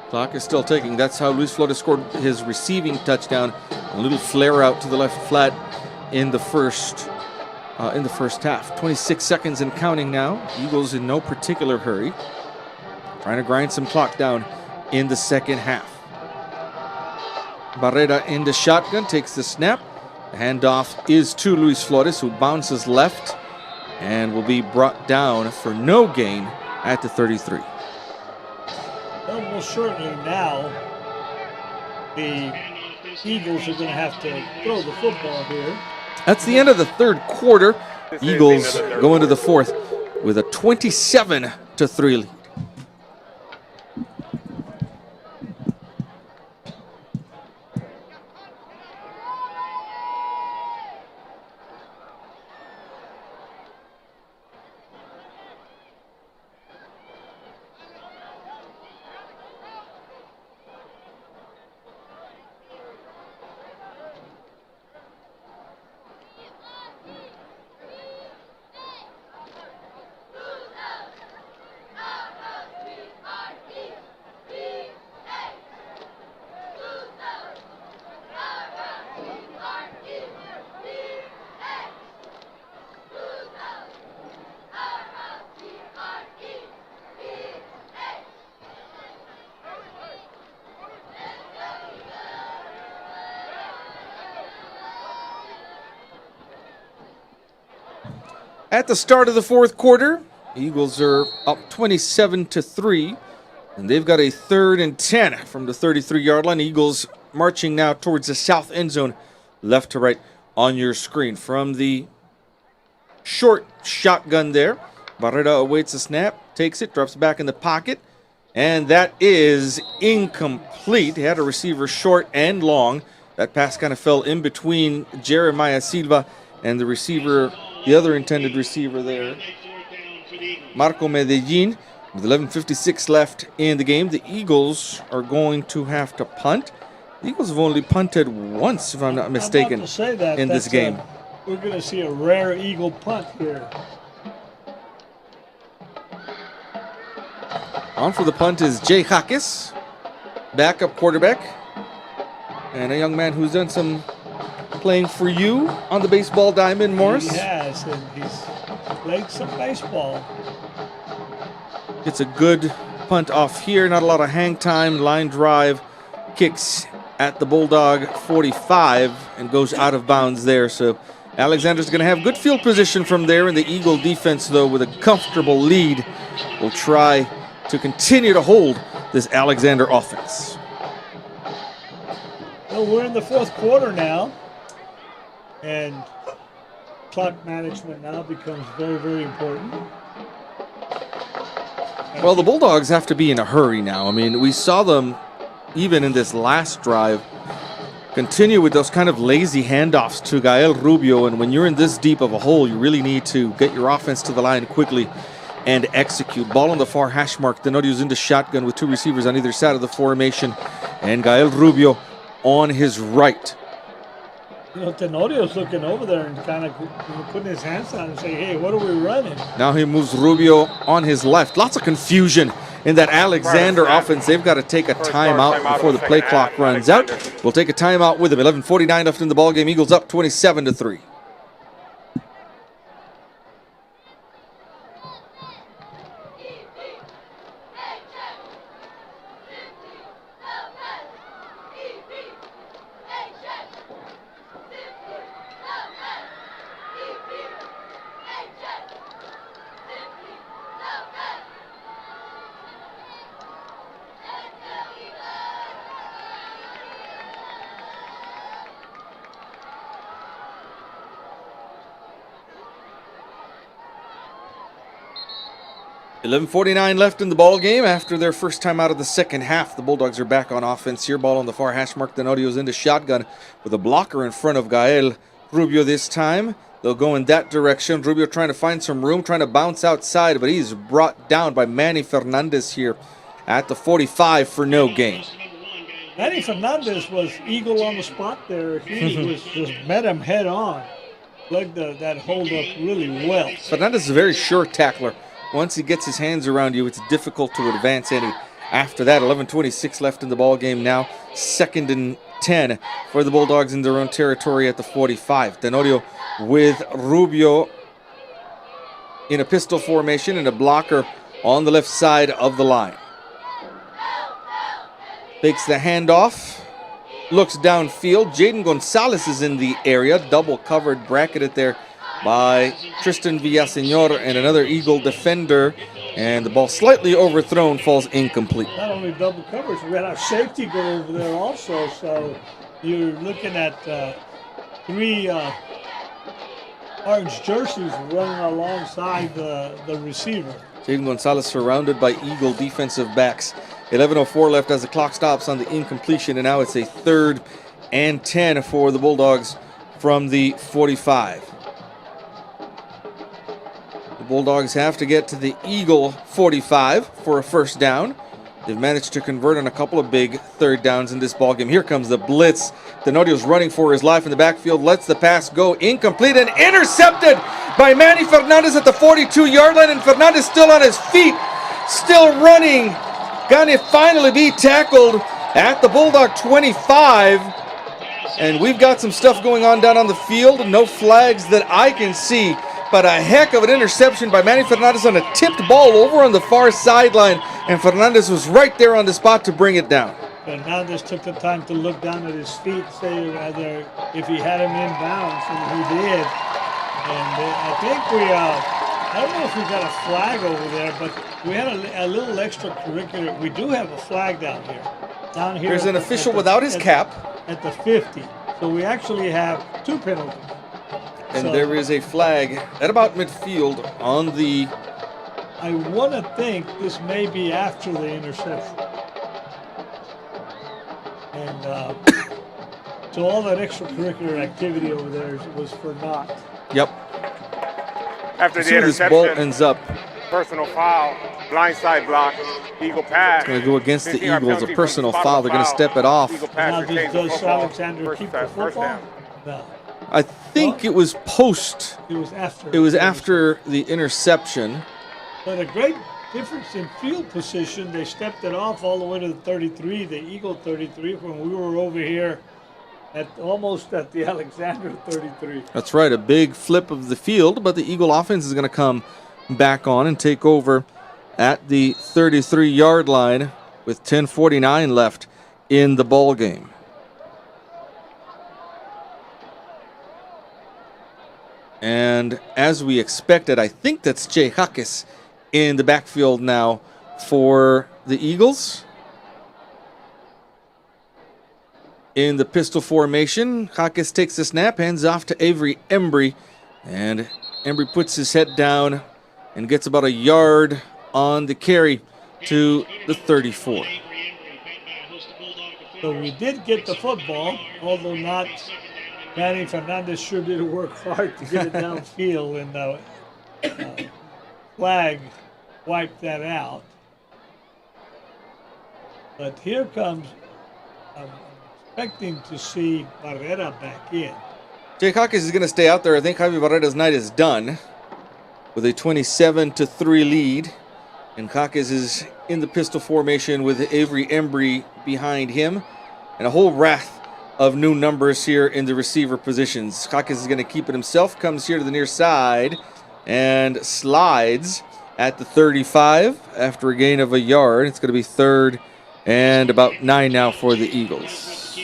Clock is still ticking. That's how Luis Flores scored his receiving touchdown. A little flare out to the left flat in the first half. 26 seconds and counting now. Eagles in no particular hurry, trying to grind some clock down in the second half. Barrera in the shotgun, takes the snap. The handoff is to Luis Flores, who bounces left and will be brought down for no gain at the 33. Well, most certainly now the Eagles are going to have to throw the football here. That's the end of the third quarter. Eagles go into the fourth with a 27-3 lead. At the start of the fourth quarter, Eagles are up 27-3, and they've got a 3rd and 10 from the 33-yard line. Eagles marching now towards the south end zone, left to right on your screen. From the short shotgun there, Barrera awaits a snap, takes it, drops back in the pocket, and that is incomplete. He had a receiver short and long. That pass kind of fell in between Jeremiah Silva and the receiver, the other intended receiver there, Marco Medellin. With 11:56 left in the game, the Eagles are going to have to punt. The Eagles have only punted once, if I'm not mistaken, in this game. We're going to see a rare Eagle punt here. On for the punt is Jay Jaques, backup quarterback, and a young man who's done some playing for you on the baseball diamond, Morris. He has, and he's played some baseball. It's a good punt off here, not a lot of hang time. Line drive kicks at the Bulldog 45 and goes out of bounds there. So Alexander's going to have good field position from there, and the Eagle defense, though, with a comfortable lead, will try to continue to hold this Alexander offense. Well, we're in the fourth quarter now, and clock management now becomes very, very important. Well, the Bulldogs have to be in a hurry now. I mean, we saw them, even in this last drive, continue with those kind of lazy handoffs to Gael Rubio, and when you're in this deep of a hole, you really need to get your offense to the line quickly and execute. Ball on the far hash mark. Tenorio's into shotgun with two receivers on either side of the formation, and Gael Rubio on his right. You know, Tenorio's looking over there and kind of putting his hands down and saying, hey, what are we running? Now he moves Rubio on his left. Lots of confusion in that Alexander offense. They've got to take a timeout before the play clock runs out. We'll take a timeout with him. 11:49 left in the ballgame. Eagles up 27-3. .49 left in the ball game after their first time out of the second half. The Bulldogs are back on offense here. Ball on the far hash mark. Tenodio's into shotgun with a blocker in front of Gael Rubio this time. They'll go in that direction. Rubio trying to find some room, trying to bounce outside, but he's brought down by Manny Fernandez here at the 45 for no gain. Manny Fernandez was eagle on the spot there. He was just met him head on. Plugged that hold up really well. Fernandez is a very short tackler. Once he gets his hands around you, it's difficult to advance any. After that, 11:26 left in the ball game now. 2nd and 10 for the Bulldogs in their own territory at the 45. Tenorio with Rubio in a pistol formation and a blocker on the left side of the line. Takes the handoff. Looks downfield. Jaden Gonzalez is in the area. Double covered, bracketed there by Tristan Villaseñor and another Eagle defender. And the ball slightly overthrown, falls incomplete. Not only double coverage, we had our safety go over there also. So you're looking at 3 orange jerseys running alongside the receiver. Jaden Gonzalez surrounded by Eagle defensive backs. 11:04 left as the clock stops on the incompletion, and now it's a 3rd and 10 for the Bulldogs from the 45. The Bulldogs have to get to the Eagle 45 for a first down. They've managed to convert on a couple of big 3rd downs in this ballgame. Here comes the blitz. Tenodio's running for his life in the backfield, lets the pass go incomplete and intercepted by Manny Fernandez at the 42-yard line, and Fernandez still on his feet, still running. Gonna finally be tackled at the Bulldog 25. And we've got some stuff going on down on the field. No flags that I can see, but a heck of an interception by Manny Fernandez on a tipped ball over on the far sideline, and Fernandez was right there on the spot to bring it down. Fernandez took the time to look down at his feet, say whether if he had him in bounds, and he did. And I think I don't know if we got a flag over there, but we had a little extracurricular. We do have a flag down here. Down here. There's an official without his cap. At the 50. So we actually have 2 penalties. And there is a flag at about midfield on the... I want to think this may be after the interception. And so all that extracurricular activity over there was for naught. Yep. After the this interception, ball ends up, personal foul, blindside block, Eagle pass. it's going to go against the Eagles, a personal foul. They're going to step it off. Eagle pass Now, does Alexander keep the football? No. I think it was post. It was after. It was after the interception. But a great difference in field position. They stepped it off all the way to the 33, the Eagle 33, when we were over here almost at the Alexander 33. That's right, a big flip of the field, but the Eagle offense is going to come back on and take over at the 33-yard line with 10:49 left in the ball game. And as we expected, I think that's Jay Huckes in the backfield now for the Eagles. In the pistol formation, Huckes takes the snap, hands off to Avery Embry, and Embry puts his head down and gets about a yard on the carry to the 34. So we did get the football, although not. Manny Fernandez sure did work hard to get it downfield, and flag wiped that out. But here comes, I'm expecting to see Barrera back in. Jake Hawkins is going to stay out there. I think Javi Barrera's night is done with a 27-3 lead. And Hawkins is in the pistol formation with Avery Embry behind him. And a whole raft of new numbers here in the receiver positions. Hawkins is going to keep it himself. Comes here to the near side and slides at the 35 after a gain of a yard. It's going to be 3rd and about 9 now for the Eagles.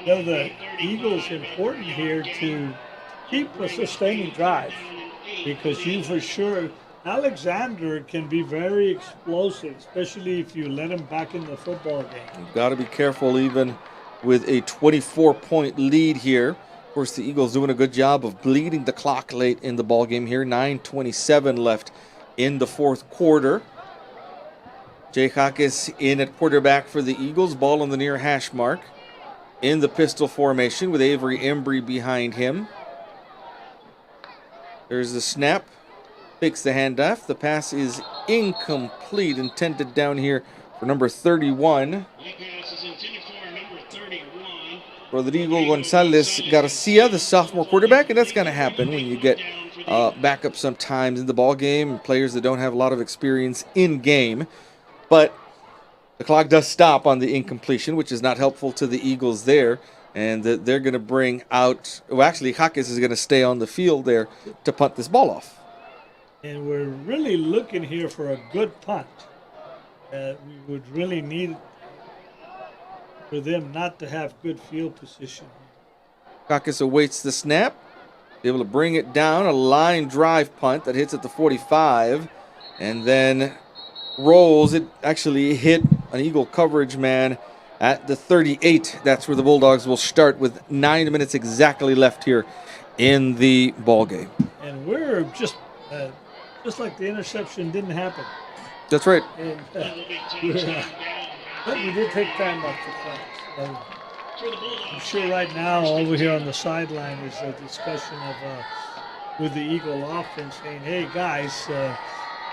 You know, the Eagles important here to keep a sustaining drive because you for sure, Alexander can be very explosive, especially if you let him back in the football game. You've got to be careful even with a 24-point lead here. Of course, the Eagles doing a good job of bleeding the clock late in the ball game here. 9:27 left in the 4th quarter. Jay Hawkins in at quarterback for the Eagles. Ball on the near hash mark. In the pistol formation with Avery Embry behind him. There's the snap. Fakes the handoff. The pass is incomplete. Intended down here for number 31. Rodrigo Gonzalez Garcia, the sophomore quarterback. And that's going to happen when you get backup sometimes in the ball game. Players that don't have a lot of experience in game. But the clock does stop on the incompletion, which is not helpful to the Eagles there. And they're going to bring out, well, actually, Hawkins is going to stay on the field there to punt this ball off. And we're really looking here for a good punt. We would really need for them not to have good field position. Hawkins awaits the snap. Able to bring it down. A line drive punt that hits at the 45. And then rolls. It actually hit an Eagle coverage man at the 38. That's where the Bulldogs will start with 9 minutes exactly left here in the ball game. And we're just like the interception didn't happen. That's right. And but we did take time off the clock. I'm sure right now over here on the sideline is a discussion of with the Eagle offense saying, "Hey guys,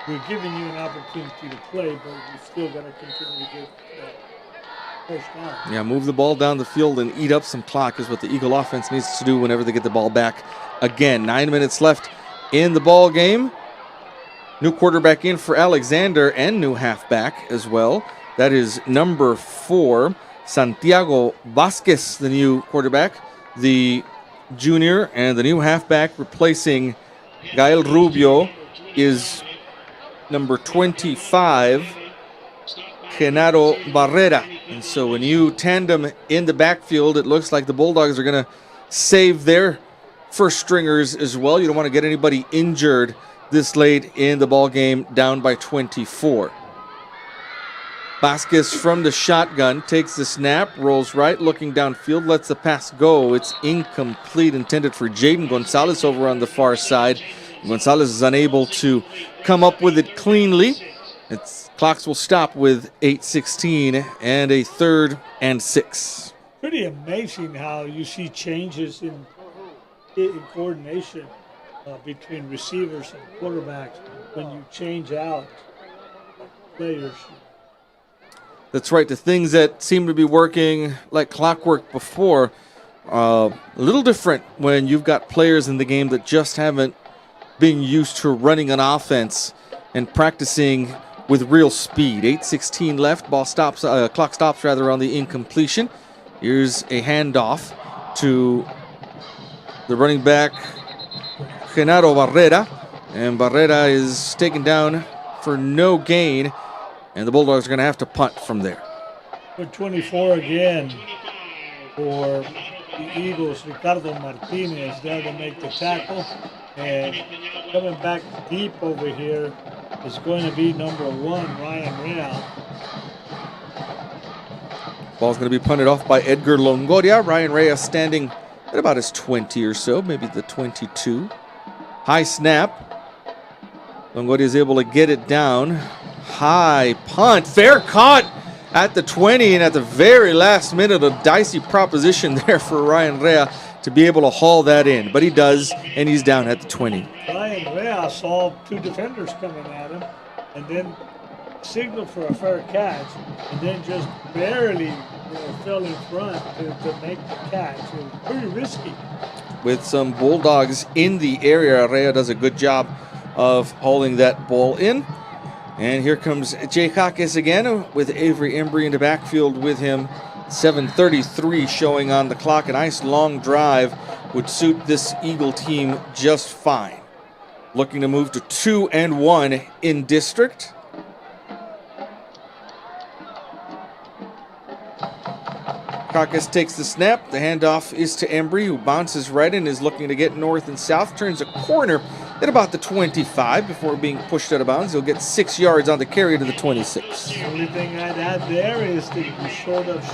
we're giving you an opportunity to play, but we still got to continue to get pushed down." Yeah, move the ball down the field and eat up some clock is what the Eagle offense needs to do whenever they get the ball back. Again, 9 minutes left in the ball game. New quarterback in for Alexander and new halfback as well. That is number 4, Santiago Vasquez, the new quarterback, the junior, and the new halfback replacing Gael Rubio is number 25, Genaro Barrera. And so a new tandem in the backfield. It looks like the Bulldogs are going to save their first stringers as well. You don't want to get anybody injured this late in the ball game, down by 24. Vasquez from the shotgun takes the snap, rolls right, looking downfield, lets the pass go. It's incomplete, intended for Jaden Gonzalez over on the far side. Gonzalez is unable to come up with it cleanly. Clocks will stop with 8:16 and a 3rd and 6. Pretty amazing how you see changes in coordination between receivers and quarterbacks when you change out players. That's right. The things that seem to be working like clockwork before, a little different when you've got players in the game that just haven't been used to running an offense and practicing with real speed. 8:16 left. Clock stops rather on the incompletion. Here's a handoff to the running back, Genaro Barrera. And Barrera is taken down for no gain. And the Bulldogs are going to have to punt from there. For 24 again for the Eagles, Ricardo Martinez there to make the tackle. And coming back deep over here is going to be number 1, Ryan Rea. Ball's going to be punted off by Edgar Longoria. Ryan Rea standing at about his 20 or so, maybe the 22. High snap. Longoria is able to get it down. High punt, fair caught at the 20, and at the very last minute, a dicey proposition there for Ryan Rea to be able to haul that in. But he does, and he's down at the 20. Ryan Rea saw 2 defenders coming at him and then signaled for a fair catch and then just barely fell in front to make the catch. It was pretty risky. With some Bulldogs in the area, Rea does a good job of hauling that ball in. And here comes Jay Jaques again with Avery Embry in the backfield with him. 7:33 showing on the clock. A nice long drive would suit this Eagle team just fine. Looking to move to 2-1 in district. Jaques takes the snap. The handoff is to Embry, who bounces right in, is looking to get north and south. Turns a corner at about the 25 before being pushed out of bounds. He'll get 6 yards on the carry to the 26. The only thing I'd add there is that you should have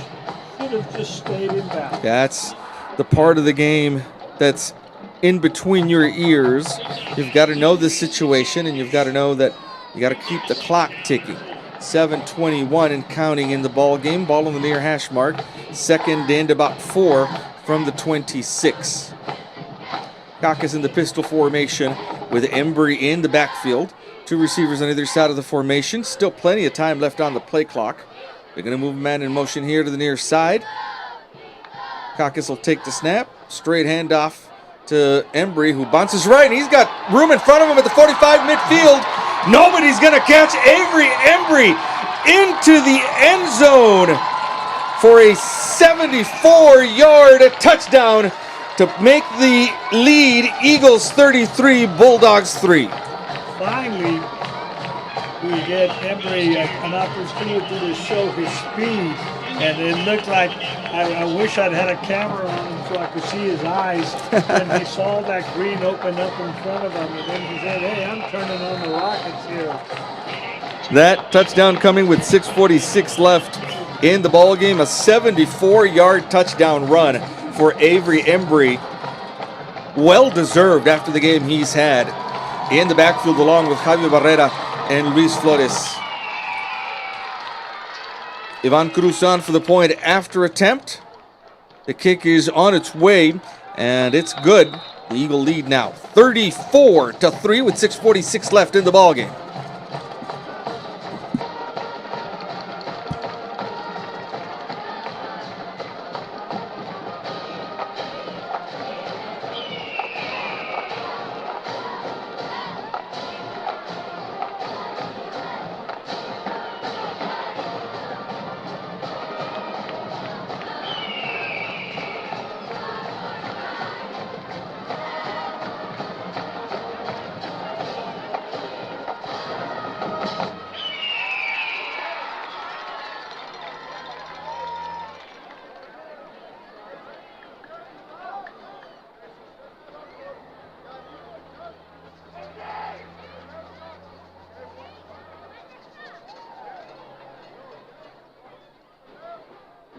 just stayed in bounds. That's the part of the game that's in between your ears. You've got to know the situation, and you've got to know that you got to keep the clock ticking. 7:21 and counting in the ball game. Ball on the near hash mark. Second and about 4 from the 26. Jaques in the pistol formation with Embry in the backfield. 2 receivers on either side of the formation. Still plenty of time left on the play clock. They're going to move a man in motion here to the near side. Jaques will take the snap. Straight handoff to Embry, who bounces right, and he's got room in front of him at the 45 midfield. Nobody's going to catch Avery Embry into the end zone for a 74-yard touchdown to make the lead Eagles 33, Bulldogs 3. Finally, we get Embry an opportunity to show his speed, and it looked like I wish I'd had a camera on him so I could see his eyes when he saw that green open up in front of him, and then he said, "Hey, I'm turning on the rockets here." That touchdown coming with 6:46 left in the ball game. A 74-yard touchdown run for Avery Embry. Well deserved after the game he's had in the backfield along with Javier Barrera and Luis Flores. Ivan Cruz on for the point after attempt. The kick is on its way, and it's good. The Eagle lead now 34-3 with 6:46 left in the ball game.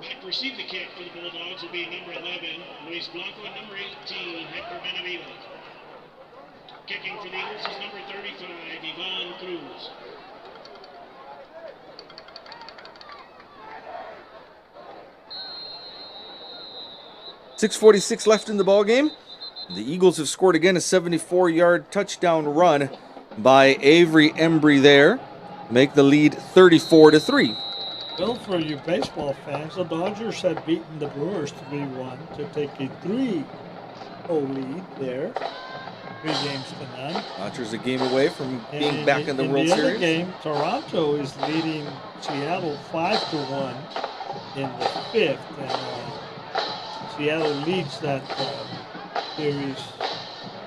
Back to receive the kick for the Bulldogs will be number 11, Luis Blanco, and number 18, Hector Benavides. Kicking for the Eagles is number 35, Ivan Cruz. .646 left in the ball game. The Eagles have scored again a 74-yard touchdown run by Avery Embry there. Make the lead 34-3. Well, for you baseball fans, the Dodgers had beaten the Brewers 3-1 to take a 3-0 lead there. 3 games to none. Dodgers a game away from being back in the World Series. In the Series. other game, Toronto is leading Seattle 5-1 in the 5th. And Seattle leads that series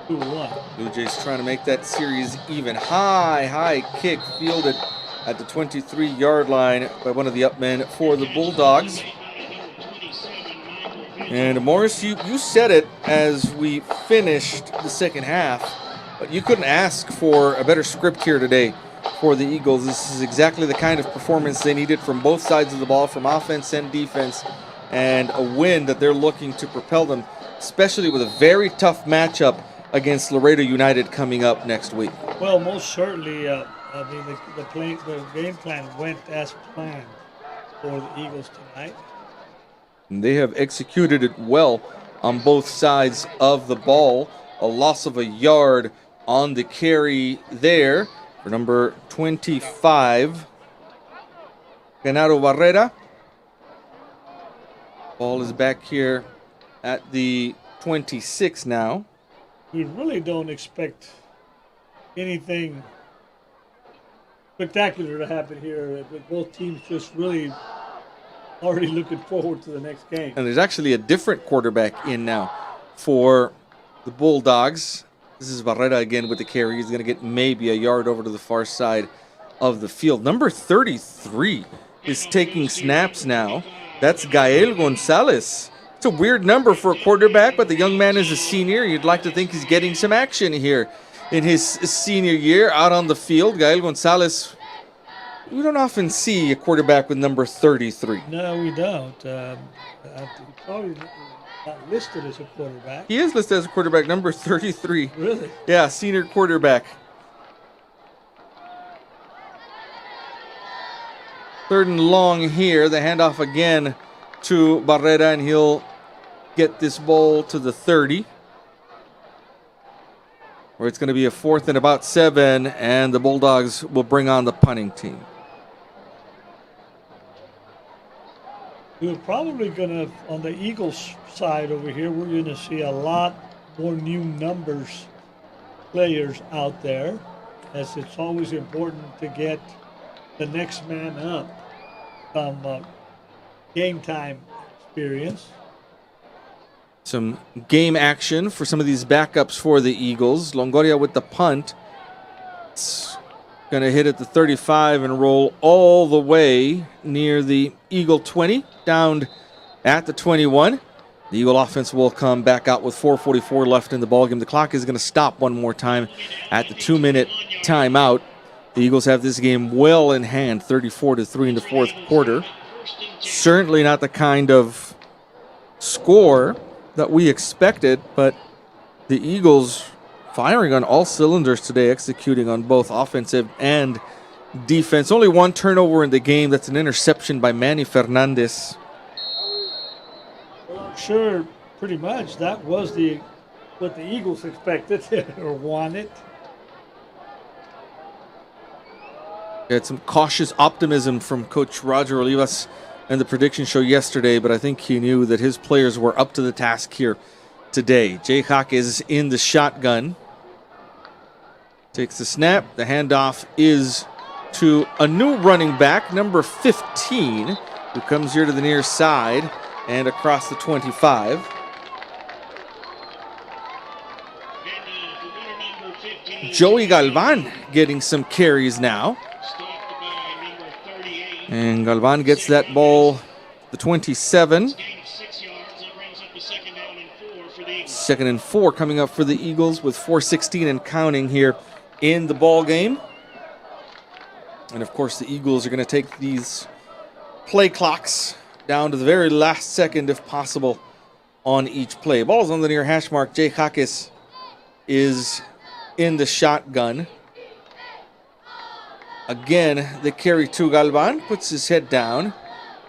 2-1. Blue Jays trying to make that series even. High kick fielded at the 23-yard line by one of the up men for the Bulldogs. And Morris, you said it as we finished the second half, but you couldn't ask for a better script here today for the Eagles. This is exactly the kind of performance they needed from both sides of the ball, from offense and defense, and a win that they're looking to propel them, especially with a very tough matchup against Laredo United coming up next week. Well, most certainly, the game plan went as planned for the Eagles tonight. And they have executed it well on both sides of the ball. A loss of a yard on the carry there for number 25, Genaro Barrera. Ball is back here at the 26 now. We really don't expect anything spectacular to happen here. But both teams just really already looking forward to the next game. And there's actually a different quarterback in now for the Bulldogs. This is Barrera again with the carry. He's going to get maybe a yard over to the far side of the field. Number 33 is taking snaps now. That's Gael Gonzalez. It's a weird number for a quarterback, but the young man is a senior. You'd like to think he's getting some action here in his senior year out on the field. Gael Gonzalez, we don't often see a quarterback with number 33. No, we don't. Probably not listed as a quarterback. He is listed as a quarterback, number 33. Really? Yeah, senior quarterback. Third and long here. The handoff again to Barrera, and he'll get this ball to the 30. Where it's going to be a 4th and about 7, and the Bulldogs will bring on the punting team. We're probably going to, on the Eagles side over here, we're going to see a lot more new numbers players out there, as it's always important to get the next man up from game time experience. Some game action for some of these backups for the Eagles. Longoria with the punt. It's going to hit at the 35 and roll all the way near the Eagle 20, down at the 21. The Eagle offense will come back out with 4:44 left in the ballgame. The clock is going to stop one more time at the 2-minute timeout. The Eagles have this game well in hand, 34-3 in the fourth quarter. Certainly not the kind of score that we expected, but the Eagles firing on all cylinders today, executing on both offensive and defense. Only one turnover in the game. That's an interception by Manny Fernandez. Sure, pretty much. That was what the Eagles expected or wanted. Had some cautious optimism from Coach Roger Olivas in the prediction show yesterday, but I think he knew that his players were up to the task here today. Jay Hawk is in the shotgun. Takes the snap. The handoff is to a new running back, number 15, who comes here to the near side and across the 25. Joey Galvan getting some carries now. And Galvan gets that ball, the 27. 2nd and 4 coming up for the Eagles with 4:16 and counting here in the ball game. And of course the Eagles are going to take these play clocks down to the very last second if possible on each play. Ball's on the near hash mark. Jay Hakis is in the shotgun. Again, the carry to Galvan, puts his head down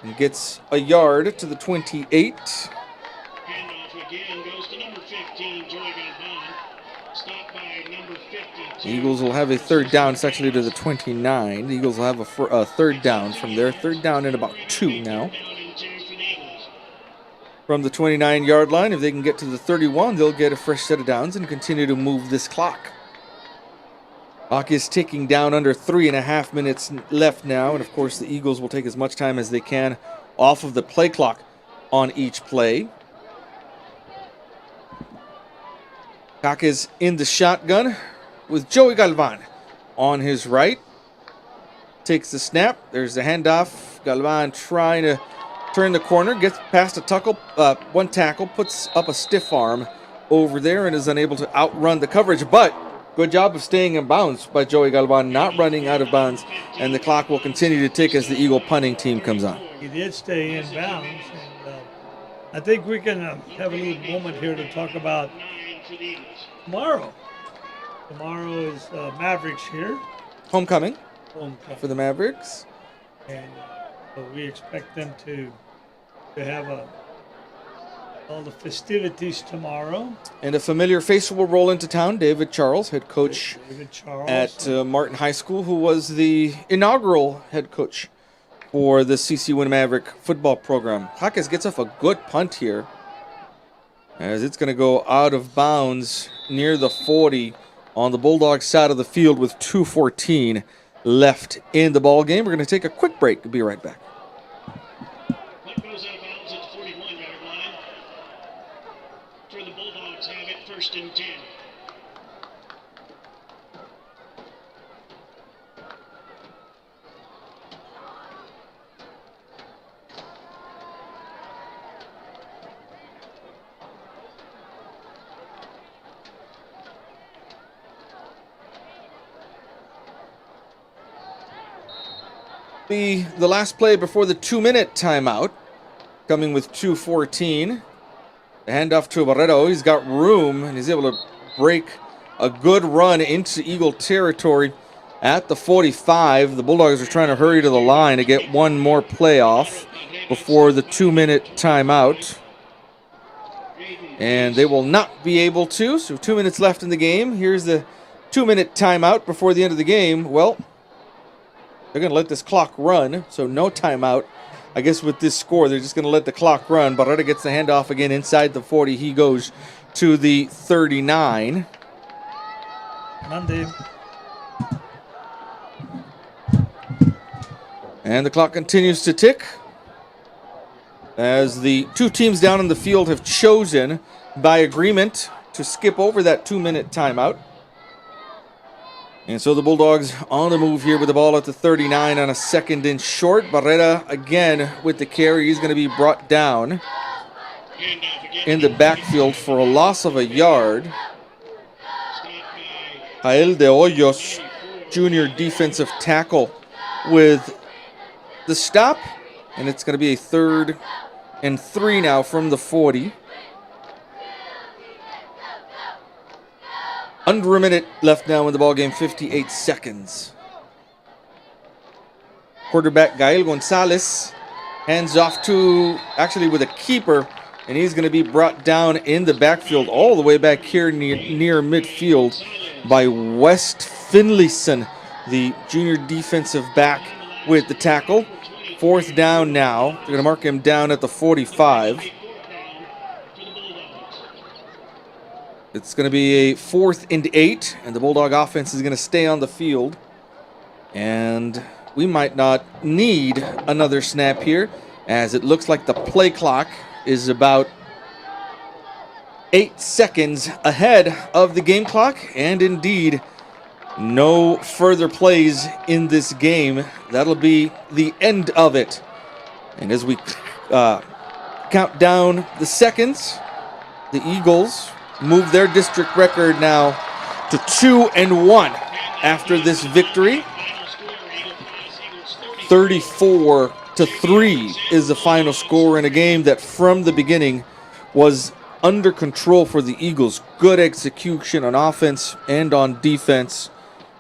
and gets a yard to the 28. Handoff again goes to number 15, Joey Galvan. Stopped by number 52. The Eagles will have a third down. It's actually to the 29. The Eagles will have a third down from there. Third down in about 2 now. From the 29-yard line, if they can get to the 31, they'll get a fresh set of downs and continue to move this clock. Clock is ticking down, under 3.5 minutes left now. And, of course, the Eagles will take as much time as they can off of the play clock on each play. Clock is in the shotgun with Joey Galvan on his right. Takes the snap. There's the handoff. Galvan trying to turn the corner. Gets past one tackle. Puts up a stiff arm over there and is unable to outrun the coverage. But good job of staying in bounds by Joey Galvan, not running out of bounds, and the clock will continue to tick as the Eagle punting team comes on. He did stay in bounds, and I think we can have a little moment here to talk about tomorrow. Tomorrow is Mavericks here. Homecoming for the Mavericks. And so we expect them to have all the festivities tomorrow. And a familiar face will roll into town. David Charles, head coach at Martin High School, who was the inaugural head coach for the CC Win Maverick football program. Jaques gets off a good punt here, as it's going to go out of bounds near the 40 on the Bulldogs side of the field with 2:14 left in the ball game. We're going to take a quick break. We'll be right back. Punt goes out of bounds at the 41-yard line. For the Bulldogs, have it 1st and 10. Be the last play before the 2-minute timeout, coming with 2:14. The handoff to Laredo. He's got room, and he's able to break a good run into Eagle territory at the 45. The Bulldogs are trying to hurry to the line to get one more play off before the 2-minute timeout, and they will not be able to. So 2 minutes left in the game. Here's the 2-minute timeout before the end of the game. Well, they're going to let this clock run, so no timeout. I guess with this score, they're just going to let the clock run. Barrera gets the handoff again inside the 40. He goes to the 39. Monday. And the clock continues to tick as the two teams down in the field have chosen by agreement to skip over that 2-minute timeout. And so the Bulldogs on the move here with the ball at the 39 on a 2nd and short. Barrera again with the carry. He's going to be brought down in the backfield for a loss of a yard. Jael de Hoyos, junior defensive tackle, with the stop. And it's going to be a 3rd and 3 now from the 40. Under a minute left now in the ballgame, 58 seconds. Quarterback Gael Gonzalez hands off to, actually with a keeper, and he's going to be brought down in the backfield all the way back here near midfield by West Finlayson, the junior defensive back, with the tackle. 4th down now. They're going to mark him down at the 45. It's going to be a 4th and 8, and the Bulldog offense is going to stay on the field. And we might not need another snap here, as it looks like the play clock is about 8 seconds ahead of the game clock. And indeed, no further plays in this game. That'll be the end of it. And as we count down the seconds, the Eagles move their district record now to 2-1 after this victory. 34-3 is the final score in a game that from the beginning was under control for the Eagles. Good execution on offense and on defense.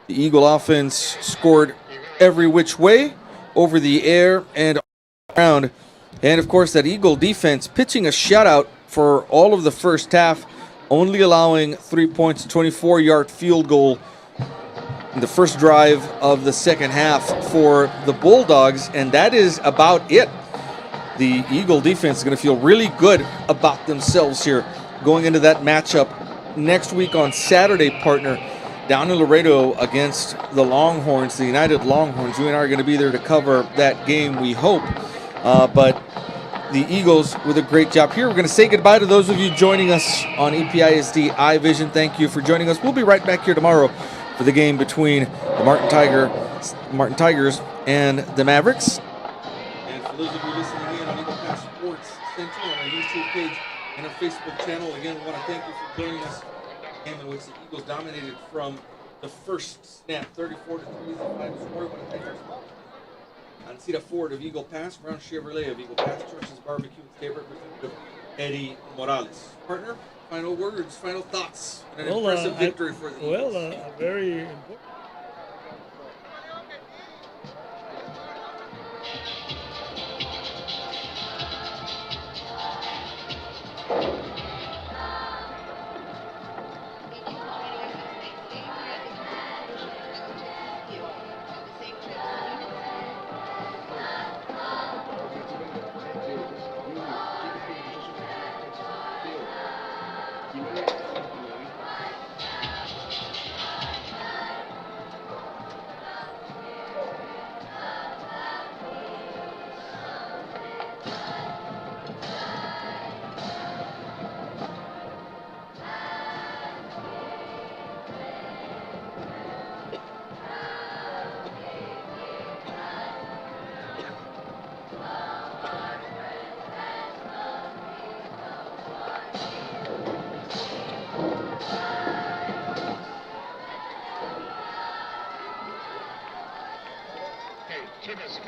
The Eagle offense scored every which way, over the air and around. And of course, that Eagle defense pitching a shutout for all of the first half, only allowing 3 points, 24-yard field goal in the first drive of the second half for the Bulldogs, and that is about it. The Eagle defense is going to feel really good about themselves here going into that matchup next week on Saturday, partner, down in Laredo against the Longhorns, the United Longhorns. You and I are going to be there to cover that game, we hope. But the Eagles with a great job here. We're going to say goodbye to those of you joining us on EPISD iVision. Thank you for joining us. We'll be right back here tomorrow for the game between the Martin Tigers and the Mavericks. And for those of you listening in on Eagle Pass Sports Central on our YouTube page and our Facebook channel, again, I want to thank you for joining us. In which the Eagles dominated from the first snap, 34-3 is the final score. I want to thank our sponsors. Ancira Ford of Eagle Pass, Brown Chevrolet of Eagle Pass, Church's Barbecue, and State Representative Eddie Morales. Partner, final words, final thoughts, and an impressive victory for the Eagles. Well, very important.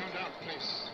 come down, please.